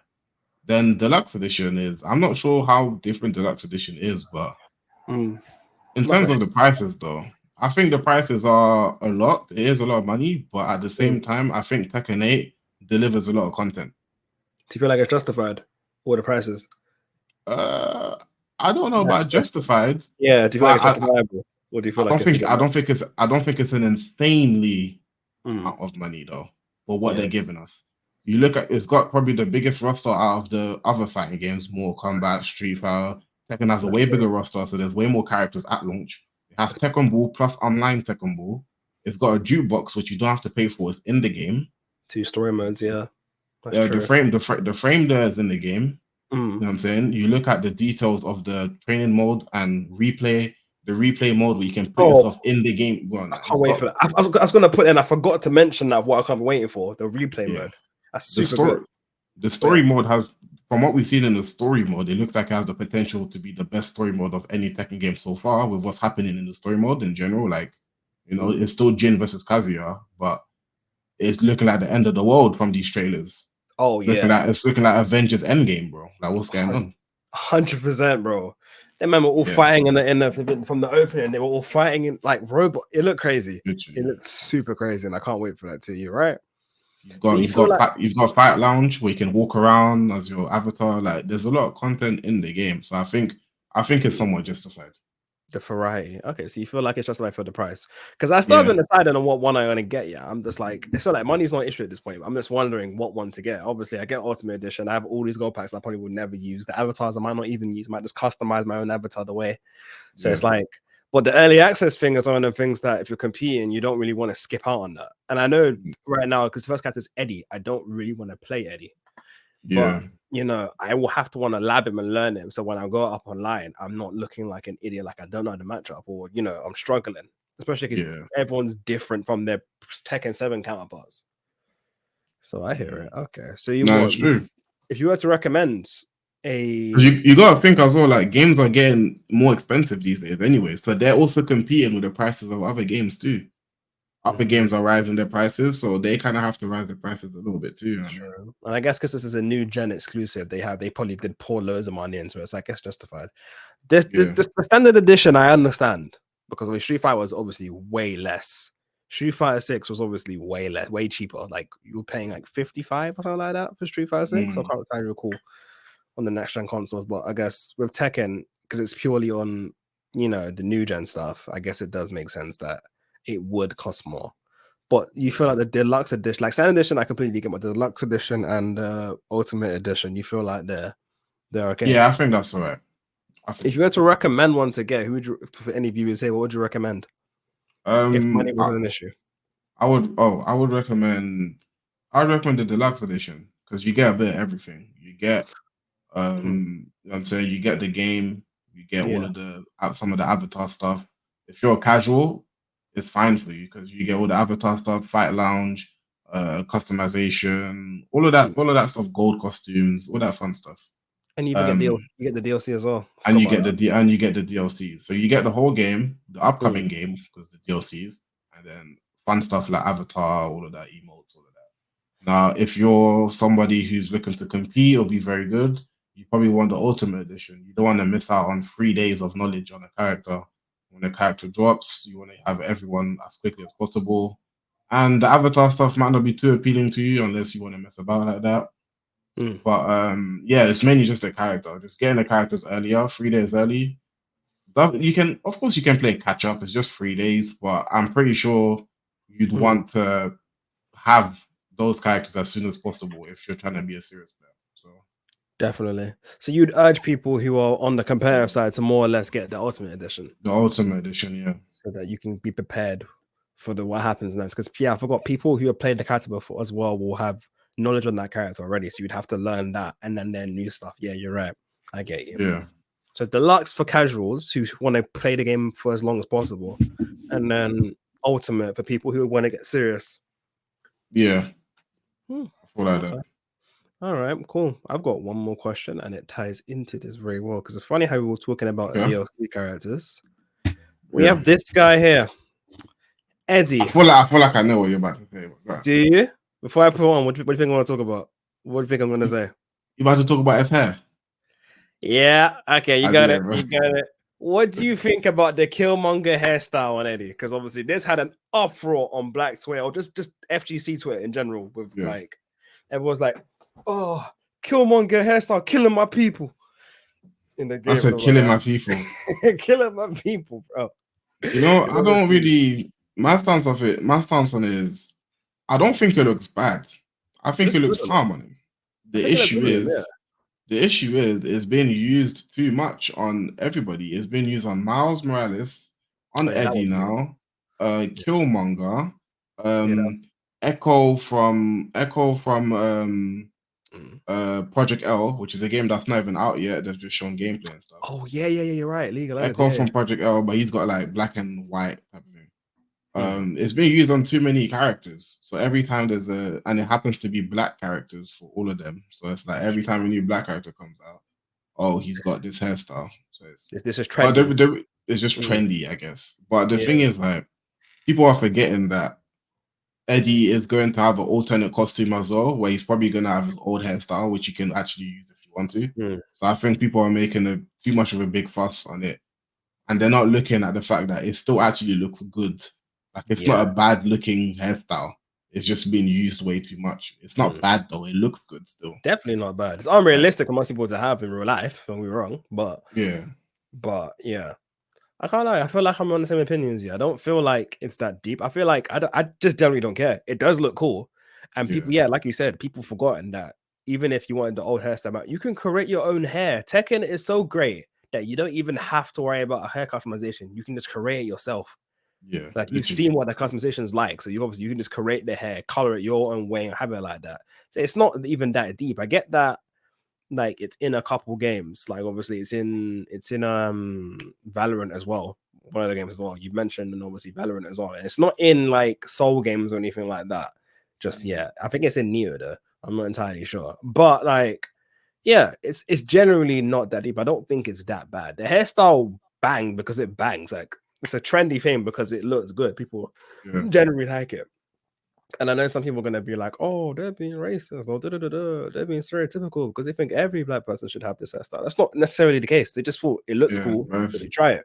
Then Deluxe Edition is, I'm not sure how different Deluxe Edition is, but in terms of the prices, though, I think the prices are a lot. It is a lot of money, but at the same time, I think Tekken 8 delivers a lot of content. Do you feel like it's justified? All the prices? I don't know about justified. Yeah, do you feel like it's justifiable? Or do you feel I don't think it's an insanely amount of money though for what they're giving us. You look at, it's got probably the biggest roster out of the other fighting games, Mortal Kombat, Street Fighter. Tekken has a way bigger roster, so there's way more characters at launch. It has Tekken Ball plus online Tekken Ball. It's got a jukebox, which you don't have to pay for. It's in the game. 2 story modes, yeah. The frame there is in the game. You know what I'm saying? You look at the details of the training mode and replay. The replay mode where you can put yourself in the game. Well, I can't wait for that. I was going to put in, I forgot to mention that what I can't be waiting for, the replay mode. That's super good. The story mode has, from what we've seen in the story mode, it looks like it has the potential to be the best story mode of any Tekken game so far with what's happening in the story mode in general. Like, you know, it's still Jin versus Kazuya, but it's looking like the end of the world from these trailers. Oh, yeah. It's looking like Avengers Endgame, bro. Like, what's going on? 100%, bro. They men were all fighting from the opening. They were all fighting in like robot. It looked crazy. Literally. It looked super crazy, and I can't wait for that too. You're right. You've got Fight Lounge where you can walk around as your avatar. Like, there's a lot of content in the game, so I think it's somewhat justified. The variety. Okay, so you feel like it's justified for the price? Because I still haven't decided on what one I'm gonna get yet. I'm just like, it's not like money's not an issue at this point. I'm just wondering what one to get. Obviously, I get Ultimate Edition. I have all these gold packs I probably would never use. The avatars I might not even use. I might just customize my own avatar the way. So it's like, but the early access thing is one of the things that if you're competing, you don't really want to skip out on that. And I know right now, because the first character is Eddie, I don't really want to play Eddie. Yeah. But, you know, I will have to want to lab him and learn him. So when I go up online, I'm not looking like an idiot, like I don't know the matchup, or, you know, I'm struggling, especially because everyone's different from their Tekken 7 counterparts. So I hear it. Okay. So it's true. If you were to recommend you got to think as well, like, games are getting more expensive these days anyway. So they're also competing with the prices of other games too. Other games are rising their prices, so they kind of have to rise their prices a little bit too. True. And I guess because this is a new gen exclusive, they probably did pour loads of money into it, so I guess justified. The standard edition, I understand, because I mean, Street Fighter was obviously way less. Street Fighter 6 was obviously way less, way cheaper. Like you were paying like 55 or something like that for Street Fighter 6. I can't kind of recall on the next gen consoles, but I guess with Tekken, because it's purely on, you know, the new gen stuff, I guess it does make sense that it would cost more. But you feel like the deluxe edition, like standard edition, I completely get, but the deluxe edition and ultimate edition, you feel like they're okay. Yeah, I think that's all right. If you were to recommend one to get, who would you, for any viewers here, what would you recommend? If money wasn't an issue, I would recommend. I'd recommend the deluxe edition because you get a bit of everything. You get, you know what I'm saying, you get the game, you get all of the some of the avatar stuff. If you're casual, it's fine for you because you get all the avatar stuff, fight lounge, customization, all of that stuff, gold costumes, all that fun stuff. And you even get DLC, you get the DLC as well. And you get the DLCs. So you get the whole game, the upcoming game, because the DLCs, and then fun stuff like Avatar, all of that, emotes, all of that. Now, if you're somebody who's looking to compete or be very good, you probably want the Ultimate Edition. You don't want to miss out on 3 days of knowledge on a character. When a character drops, you want to have everyone as quickly as possible. And the Avatar stuff might not be too appealing to you unless you want to mess about like that. But yeah, it's mainly just a character. Just getting the characters earlier, 3 days early. You can, of course, you can play catch up. It's just 3 days, but I'm pretty sure you'd want to have those characters as soon as possible if you're trying to be a serious player. So definitely. So you'd urge people who are on the competitive side to more or less get the Ultimate Edition. The Ultimate Edition, yeah. So that you can be prepared for what happens next. Because I forgot, people who have played the character before as well will have knowledge on that character already, so you'd have to learn that and then new stuff. Yeah, you're right. I get you. Yeah. So deluxe for casuals who want to play the game for as long as possible, and then ultimate for people who want to get serious. Yeah. I feel like that. All right, cool. I've got one more question, and it ties into this very well because it's funny how we were talking about DLC characters. We have this guy here, Eddie. I feel like I know what you're about to say. Do you? Before I put on, what do you think I want to talk about? What do you think I'm going to say? You about to talk about his hair? Yeah. Okay, you got it. You got it. What do you think about the Killmonger hairstyle on Eddie? Because obviously this had an uproar on Black Twitter, or just FGC Twitter in general, with like everyone's like, "Oh, Killmonger hairstyle, killing my people." In the game, I said, "Killing my people." Killing my people, bro. You know, I don't really. My stance on it is, I don't think it looks bad. I think it looks calm on him. The issue is, it's being used too much on everybody. It's being used on Miles Morales, on Eddie now, Killmonger, Echo from Project L, which is a game that's not even out yet. They've just shown gameplay and stuff. Oh yeah, you're right. Legal Echo from Project L, but he's got like black and white type of thing. It's being used on too many characters. So every time and it happens to be black characters for all of them. So it's like every time a new black character comes out, oh, he's got this hairstyle. So this is trendy. It's just trendy, I guess. But the thing is, like, people are forgetting that Eddie is going to have an alternate costume as well, where he's probably going to have his old hairstyle, which you can actually use if you want to. So I think people are making too much of a big fuss on it. And they're not looking at the fact that it still actually looks good. Like, it's not a bad looking hairstyle. It's just being used way too much. It's not bad though. It looks good still. Definitely not bad. It's unrealistic for most people to have in real life. Don't be wrong, but yeah. I can't lie. I feel like I'm on the same opinions. Yeah, I don't feel like it's that deep. I feel like I just generally don't care. It does look cool, and people, like you said, people forgotten that even if you wanted the old hairstyle, you can create your own hair. Tekken is so great that you don't even have to worry about a hair customization. You can just create it yourself. Yeah, like you've seen what the customization is like, so you can just create the hair, color it your own way, and have it like that. So it's not even that deep. I get that, like it's in a couple games. Like obviously it's in Valorant as well, one of the games as well. You mentioned, and obviously Valorant as well. And it's not in like Soul games or anything like that just yet. I think it's in Neo though. I'm not entirely sure, but like, yeah, it's generally not that deep. I don't think it's that bad. The hairstyle bang because it bangs. Like, it's a trendy thing because it looks good. People generally like it. And I know some people are going to be like, oh, they're being racist or they're being stereotypical because they think every black person should have this hairstyle. That's not necessarily the case. They just thought it looks cool, so they try it.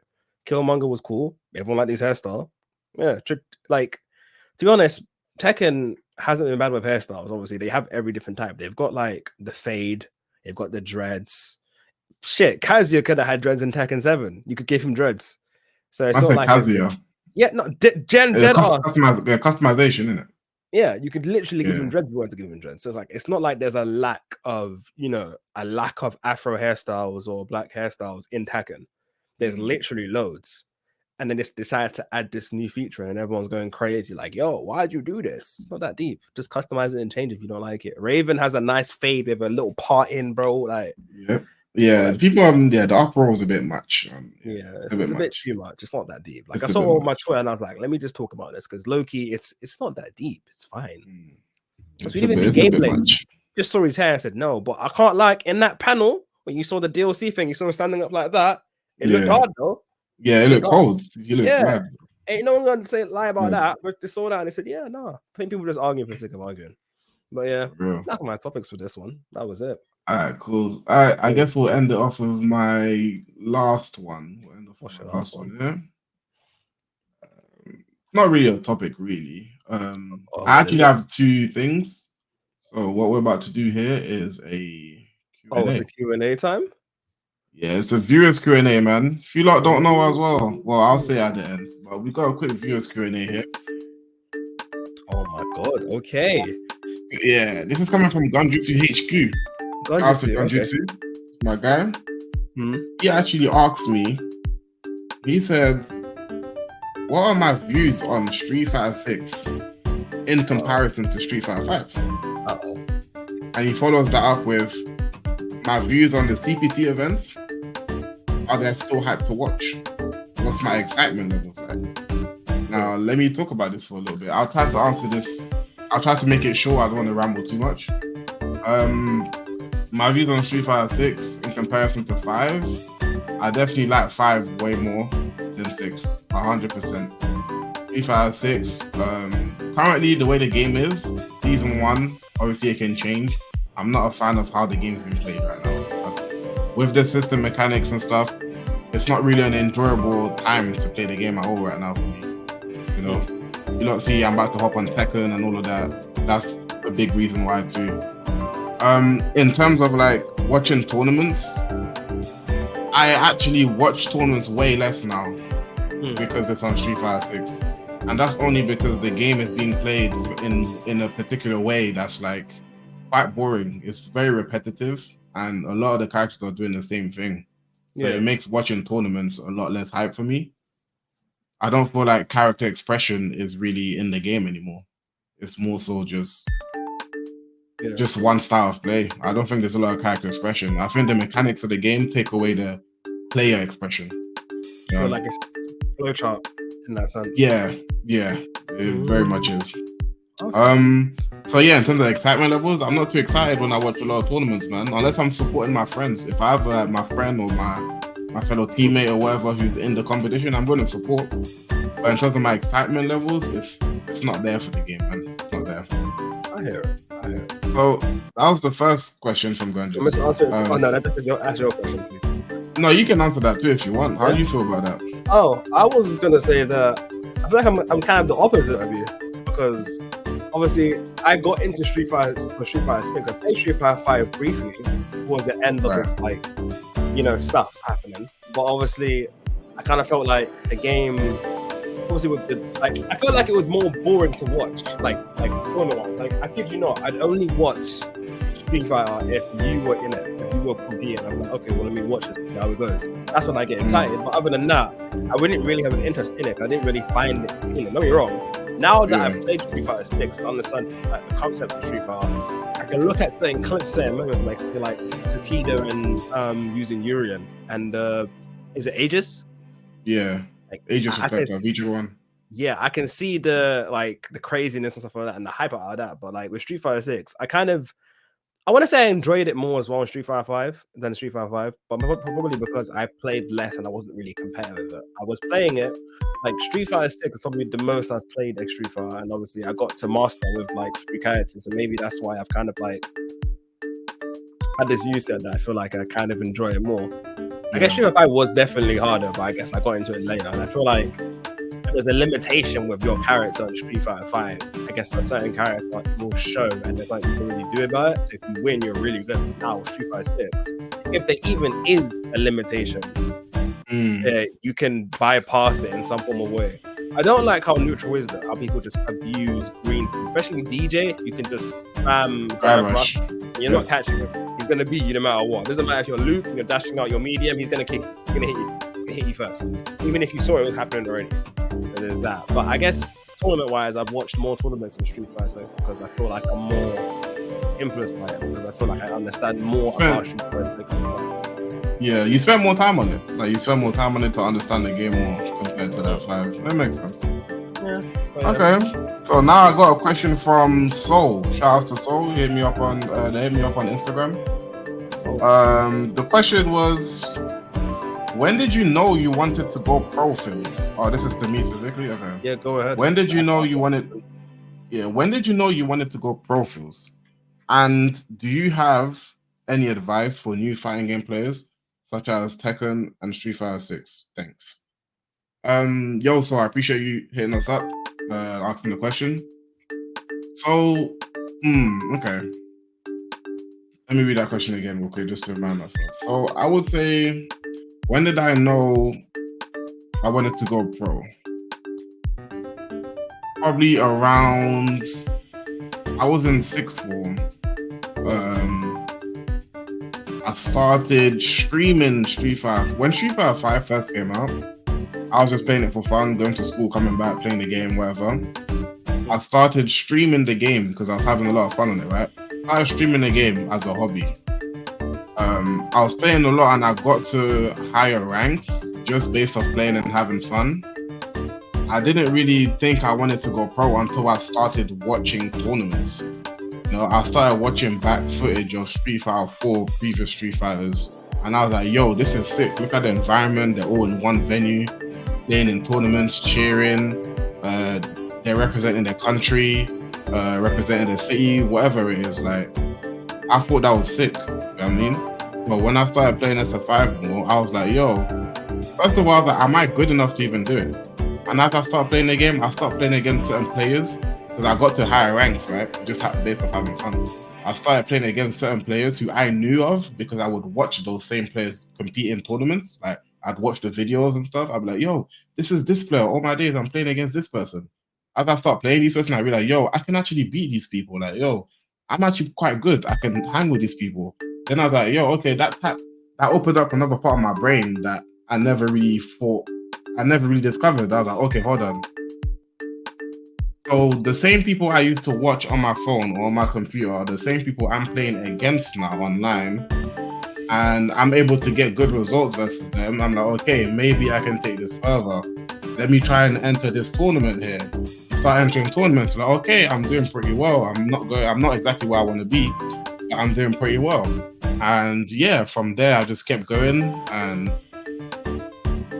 Killmonger was cool. Everyone liked his hairstyle. Yeah, like to be honest, Tekken hasn't been bad with hairstyles. Obviously, they have every different type. They've got like the fade. They've got the dreads. Shit, Kazuya could have had dreads in Tekken 7. You could give him dreads. So it's not like Kazuya. Yeah, no, dead ass. Customization, isn't it? Yeah, you could literally give him dreads if you want to give him dreads. So it's like it's not like there's a lack of Afro hairstyles or black hairstyles in Tekken. There's literally loads. And then they decided to add this new feature, and everyone's going crazy. Like, yo, why'd you do this? It's not that deep. Just customize it and change it if you don't like it. Raven has a nice fade with a little part in, bro. Like, yeah. People, the uproar is a bit much. It's a bit too much. It's not that deep. Like, I saw it on my Twitter, and I was like, let me just talk about this because low-key, it's not that deep. It's fine. Because we didn't see gameplay. Just saw his hair and said no, but I can't like in that panel when you saw the DLC thing, you saw him standing up like that. It looked hard though. Yeah, it looked cold. He looked mad. Ain't no one gonna say lie about that. But they saw that and they said, yeah, no. I think people were just arguing for the sake of arguing. But yeah, that's my topics for this one. That was it. All right, cool. All right, I guess we'll end it off with my last one. We'll end off with my last one. Yeah. Not really a topic, really. I actually have two things. So what we're about to do here is a Q&A. Oh, it's a Q&A time? Yeah, it's a viewers Q&A, man. If you lot don't know as well, I'll say at the end. But we got a quick viewers Q&A here. Oh my god, okay. Yeah, this is coming from Gunjutsu HQ. Gunjutsu, my guy. He actually asked me, he said, what are my views on Street Fighter 6 in comparison to Street Fighter 5? And he follows that up with, my views on the CPT events, are they still hyped to watch? What's my excitement levels like? Now, let me talk about this for a little bit. I'll try to answer this. I'll try to make it short. I don't want to ramble too much. My views on Street Fighter 6 in comparison to 5, I definitely like 5 way more than 6, 100%. Street Fighter 6, currently the way the game is, Season 1, obviously it can change. I'm not a fan of how the game's been played right now. With the system mechanics and stuff, it's not really an enjoyable time to play the game at all right now for me. You know, you don't see I'm about to hop on Tekken and all of that. That's a big reason why too. In terms of like watching tournaments, I actually watch tournaments way less now because it's on Street Fighter 6. And that's only because the game is being played in a particular way that's like quite boring. It's very repetitive, and a lot of the characters are doing the same thing. So it makes watching tournaments a lot less hype for me. I don't feel like character expression is really in the game anymore. It's more so just one style of play. I don't think there's a lot of character expression. I think the mechanics of the game take away the player expression. I feel like it's flowchart in that sense. Yeah, it very much is. So yeah, in terms of excitement levels, I'm not too excited when I watch a lot of tournaments, man. Unless I'm supporting my friends. If I have my friend or my fellow teammate or whatever who's in the competition, I'm going to support. But in terms of my excitement levels, it's not there for the game, man. It's not there. I hear it. So that was the first question from Gunjutsu. Let's answer it. No, that's your question, please. No, you can answer that too if you want. How do you feel about that? Oh, I was gonna say that I feel like I'm kind of the opposite of you, because obviously I got into Street Fighter 6. I played Street Fighter 5 briefly towards the end of its like, stuff happening. But obviously I kind of felt like the game, obviously with I felt like it was more boring to watch. Like tournament. Like I kid you not, I'd only watch Street Fighter if you were in it, if you were competing. I'm like, okay, well let me watch this, see how it goes. That's when I get excited. But other than that, I wouldn't really have an interest in it. I didn't really find it. Don't get me wrong. Now that I've played Street Fighter 6, I understand like the concept of Street Fighter. I can look at certain clips, certain moments, like Takedo and using Urien and is it Aegis? Yeah, like Aegis effect of each one. Yeah, I can see the craziness and stuff like that and the hype out of that. But like with Street Fighter 6, I want to say I enjoyed it more as well in Street Fighter 5 than Street Fighter 5, but probably because I played less and I wasn't really competitive with it. I was playing it, like Street Fighter 6 is probably the most I've played Street Fighter, and obviously I got to master with like 3 characters, so maybe that's why I've kind of like had this view set that I feel like I kind of enjoy it more. I guess Street Fighter 5 was definitely harder, but I guess I got into it later. And I feel like there's a limitation with your character in Street Fighter 5. I guess a certain character will show, and there's like you can really do about it. So if you win, you're really good. Now with Street Fighter 6, if there even is a limitation, you can bypass it in some form of way. I don't like how neutral is that, how people just abuse green, especially DJ. You can just rush. You're not catching him. He's gonna beat you no matter what. Doesn't matter if you're loop and you're dashing out your medium. He's gonna kick. He's gonna hit you. He's gonna hit you first, even if you saw it was happening already. So there's that. But I guess tournament-wise, I've watched more tournaments in Street Fighter because I feel like I'm more influenced by it, because I feel like I understand more about Street Fighter 6 and stuff. Yeah, you spend more time on it. Like you spend more time on it to understand the game more compared to that 5. That makes sense. Yeah. Okay. So now I got a question from Soul. Shout out to Soul. They hit me up on Instagram. The question was, when did you know you wanted to go pro, Phils? Oh, this is to me specifically. Okay. Yeah, go ahead. When did you know you wanted? Yeah. When did you know you wanted to go pro, Phils? And do you have any advice for new fighting game players, such as Tekken and Street Fighter 6? Thanks. So I appreciate you hitting us up, asking the question. So, okay. Let me read that question again real quick, just to remind myself. So I would say, when did I know I wanted to go pro? Probably around, I was in 6th form. I started streaming Street Fighter. When Street Fighter 5 first came out, I was just playing it for fun, going to school, coming back, playing the game, whatever. I started streaming the game because I was having a lot of fun on it, right? I was streaming the game as a hobby. I was playing a lot and I got to higher ranks just based off playing and having fun. I didn't really think I wanted to go pro until I started watching tournaments. You know, I started watching back footage of Street Fighter 4, previous Street Fighters, and I was like, yo, this is sick. Look at the environment. They're all in one venue, playing in tournaments, cheering. They're representing their country, representing their city, whatever it is. Like, I thought that was sick. You know what I mean? But when I started playing as a 5 mode, I was like, yo, first of all, I was like, am I good enough to even do it? And as I started playing the game, I started playing against certain players because I got to higher ranks, right? Just based off having fun. I started playing against certain players who I knew of because I would watch those same players compete in tournaments. Like, I'd watch the videos and stuff. I'd be like, yo, this is this player. All my days, I'm playing against this person. As I start playing these person, I realize, yo, I can actually beat these people. Like, yo, I'm actually quite good. I can hang with these people. Then I was like, yo, okay, that opened up another part of my brain that I never really discovered. I was like, okay, hold on. So the same people I used to watch on my phone or on my computer are the same people I'm playing against now online, and I'm able to get good results versus them. I'm like, okay, maybe I can take this further. Let me try and enter this tournament here. Start entering tournaments. Like, okay, I'm doing pretty well. I'm not exactly where I want to be, but I'm doing pretty well. And yeah, from there I just kept going, and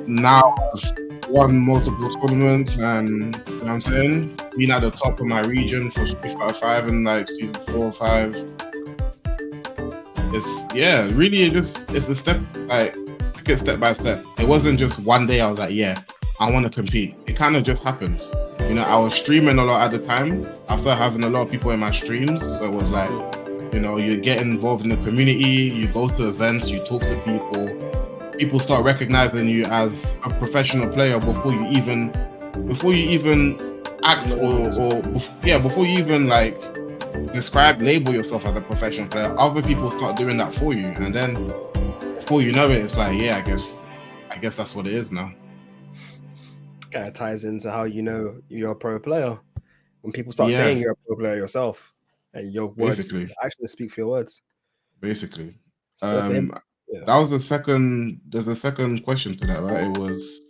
now I've won multiple tournaments, and you know what I'm saying, being at the top of my region for Street Fighter 5 and like season 4 or 5. It's a step, like, took it step by step. It wasn't just one day I was like, yeah, I want to compete. It kind of just happened. You know, I was streaming a lot at the time. I started having a lot of people in my streams, so it was like, you know, you get involved in the community, you go to events, you talk to people start recognizing you as a professional player before you even act before you even like label yourself as a professional player. Other people start doing that for you, and then before you know it, it's like, yeah, I guess that's what it is now. Kind of ties into how you know you're a pro player when people start saying you're a pro player yourself, and your words actually speak for your words. Basically, so that was the second. There's a second question to that, right? It was.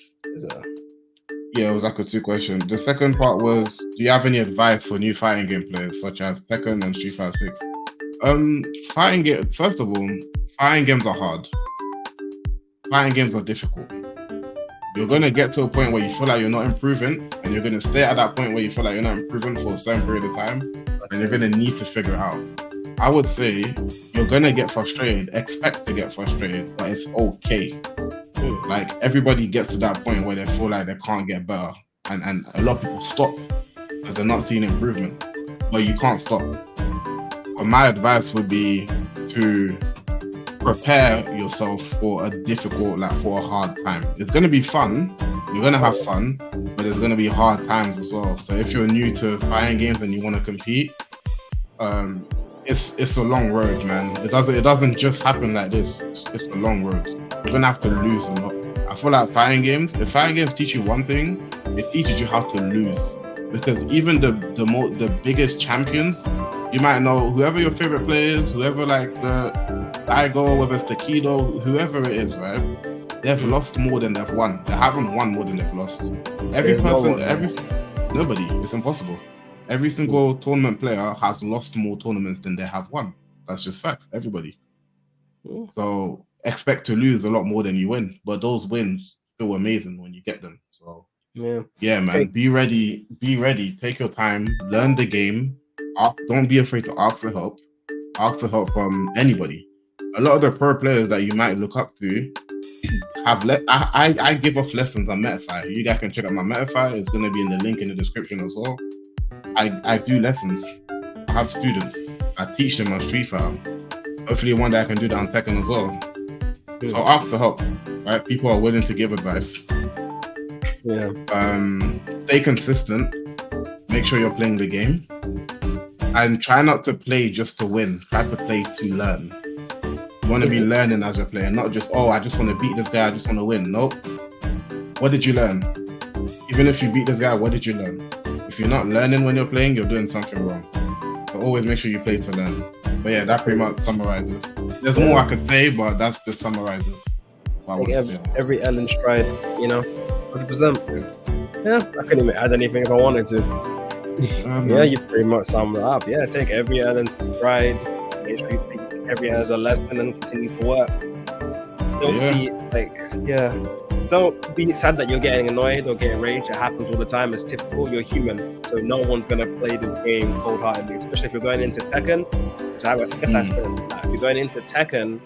It was like a 2 question. The second part was, do you have any advice for new fighting game players such as Tekken and Street Fighter 6? First of all, fighting games are hard. Fighting games are difficult. You're going to get to a point where you feel like you're not improving, and you're going to stay at that point where you feel like you're not improving for a certain period of time, and you're going to need to figure it out. I would say you're gonna get frustrated. Expect to get frustrated, but it's okay. Like everybody gets to that point where they feel like they can't get better, and a lot of people stop because they're not seeing improvement. But you can't stop. But my advice would be to prepare yourself for a difficult, like for a hard time. It's gonna be fun. You're gonna have fun, but there's gonna be hard times as well. So if you're new to fighting games and you want to compete, it's a long road, man. It doesn't just happen like this. It's a long road. You're gonna have to lose a lot. I feel like fighting games, if fighting games teach you one thing, it teaches you how to lose. Because even the biggest champions, you might know whoever your favorite player is, whoever like the Daigo, whether it's the Kido, whoever it is, right? They've lost more than they've won. They haven't won more than they've lost. Nobody. It's impossible. Every single tournament player has lost more tournaments than they have won. That's just facts. Everybody. So expect to lose a lot more than you win, but those wins feel amazing when you get them. So yeah, man. Be ready. Take your time. Learn the game. Don't be afraid to ask for help. Ask for help from anybody. A lot of the pro players that you might look up to have I give off lessons on Metafy. You guys can check out my Metafy. It's going to be in the link in the description as well. I do lessons. I have students. I teach them on Street Fighter. Hopefully one day I can do that on Tekken as well. So ask for help, right? People are willing to give advice. Stay consistent. Make sure you're playing the game. And try not to play just to win. Try to play to learn. You want to be learning as a player, not just, I just want to beat this guy, I just want to win. Nope. What did you learn? Even if you beat this guy, what did you learn? If you're not learning when you're playing, you're doing something wrong. So always make sure you play to learn. But yeah, that pretty much summarizes. There's more I could say, but that's just summarizes what I want to say. Every L in stride, 100%. Yeah, I couldn't even add anything if I wanted to. Yeah, you pretty much summed it up. Yeah, take every L in stride. Make sure you take every L as a lesson and continue to work. Don't see it don't be sad that you're getting annoyed or getting raged. It happens all the time. It's typical. You're human, so no one's gonna play this game cold-heartedly. Especially if you're going into Tekken. If you're going into Tekken,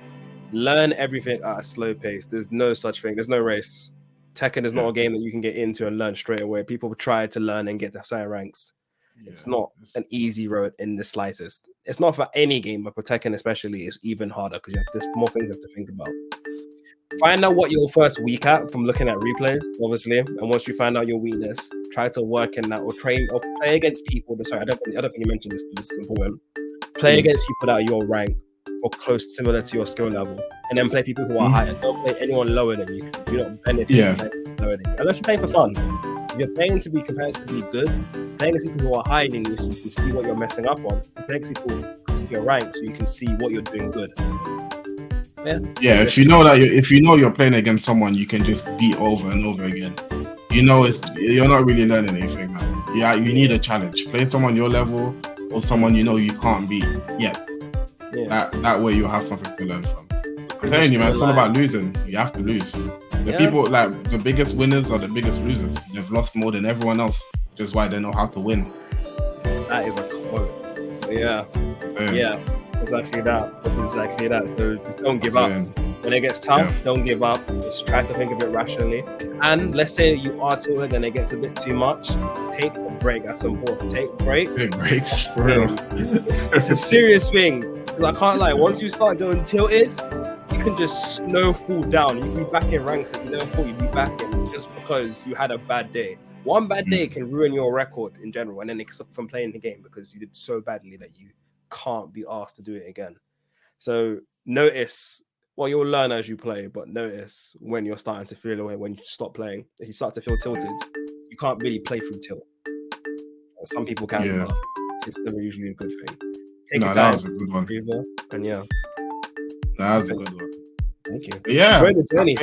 learn everything at a slow pace. There's no such thing. There's no race. Tekken is not a game that you can get into and learn straight away. People try to learn and get the higher ranks. It's not an easy road in the slightest. It's not for any game, but for Tekken especially, it's even harder because there's more things you have to think about. Find out what you're first weak at from looking at replays, obviously. And once you find out your weakness, try to work in that or train or play against people. I don't think you mentioned this, but this is important. Play against people that are your rank or close, similar to your skill level, and then play people who are higher. Don't play anyone lower than you. You don't benefit from lower than you. Unless you're playing for fun. If you're playing to be competitively good, playing against people who are higher than you so you can see what you're messing up on. Playing against people close to your rank so you can see what you're doing good. If you know you're playing against someone you can just beat over and over again, you're not really learning anything, man. Yeah, you need a challenge. Play someone your level or someone you can't beat yet. That way you'll have something to learn from. I'm telling you, man, it's all about losing. You have to lose. The people, like the biggest winners are the biggest losers. They've lost more than everyone else, which is why they know how to win. That is a quote. Yeah. Exactly that. So just don't give up. When it gets tough, don't give up. Just try to think of it rationally. And let's say you are tilted and it gets a bit too much, take a break. That's important. Take a break. Take breaks, for real. It's a serious thing. Because I can't lie, once you start doing tilted, you can just fall down. You can be back in ranks and you don't fall, you be back in just because you had a bad day. One bad day can ruin your record in general, and then it stops from playing the game because you did so badly that you can't be asked to do it again. So notice, you'll learn as you play, but notice when you're starting to feel away, when you stop playing. If you start to feel tilted, you can't really play through tilt. Some people can, but it's never usually a good thing. Take your time. That was a good one. And that was a good one. Thank you. But yeah, enjoy the journey.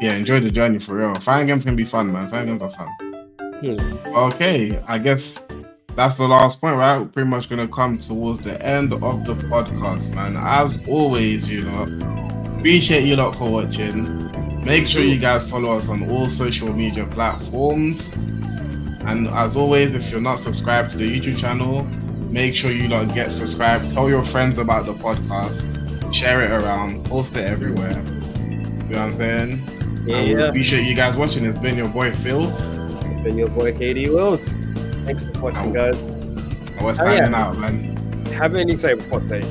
Enjoy the journey for real. Fighting games can be fun, man. Fighting games are fun. Okay, I guess that's the last point, right? We're pretty much going to come towards the end of the podcast, man. As always, appreciate you lot for watching. Make sure you guys follow us on all social media platforms. And as always, if you're not subscribed to the YouTube channel, Make sure you lot get subscribed. Tell your friends about the podcast. Share it around. Post it everywhere. You know what I'm saying? Yeah, We appreciate you guys watching. It's been your boy Phils. It's been your boy KD Wills. Thanks for watching, guys. I was signing out, man. If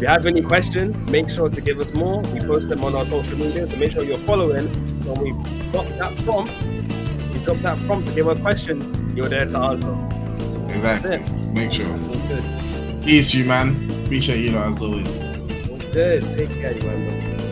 you have any questions, make sure to give us more. We post them on our social media, so make sure you're following. When we drop that prompt to give us questions, you're there to answer. Exactly. Make sure. Peace, you man. Appreciate you lot as always. Good. Take care, you man.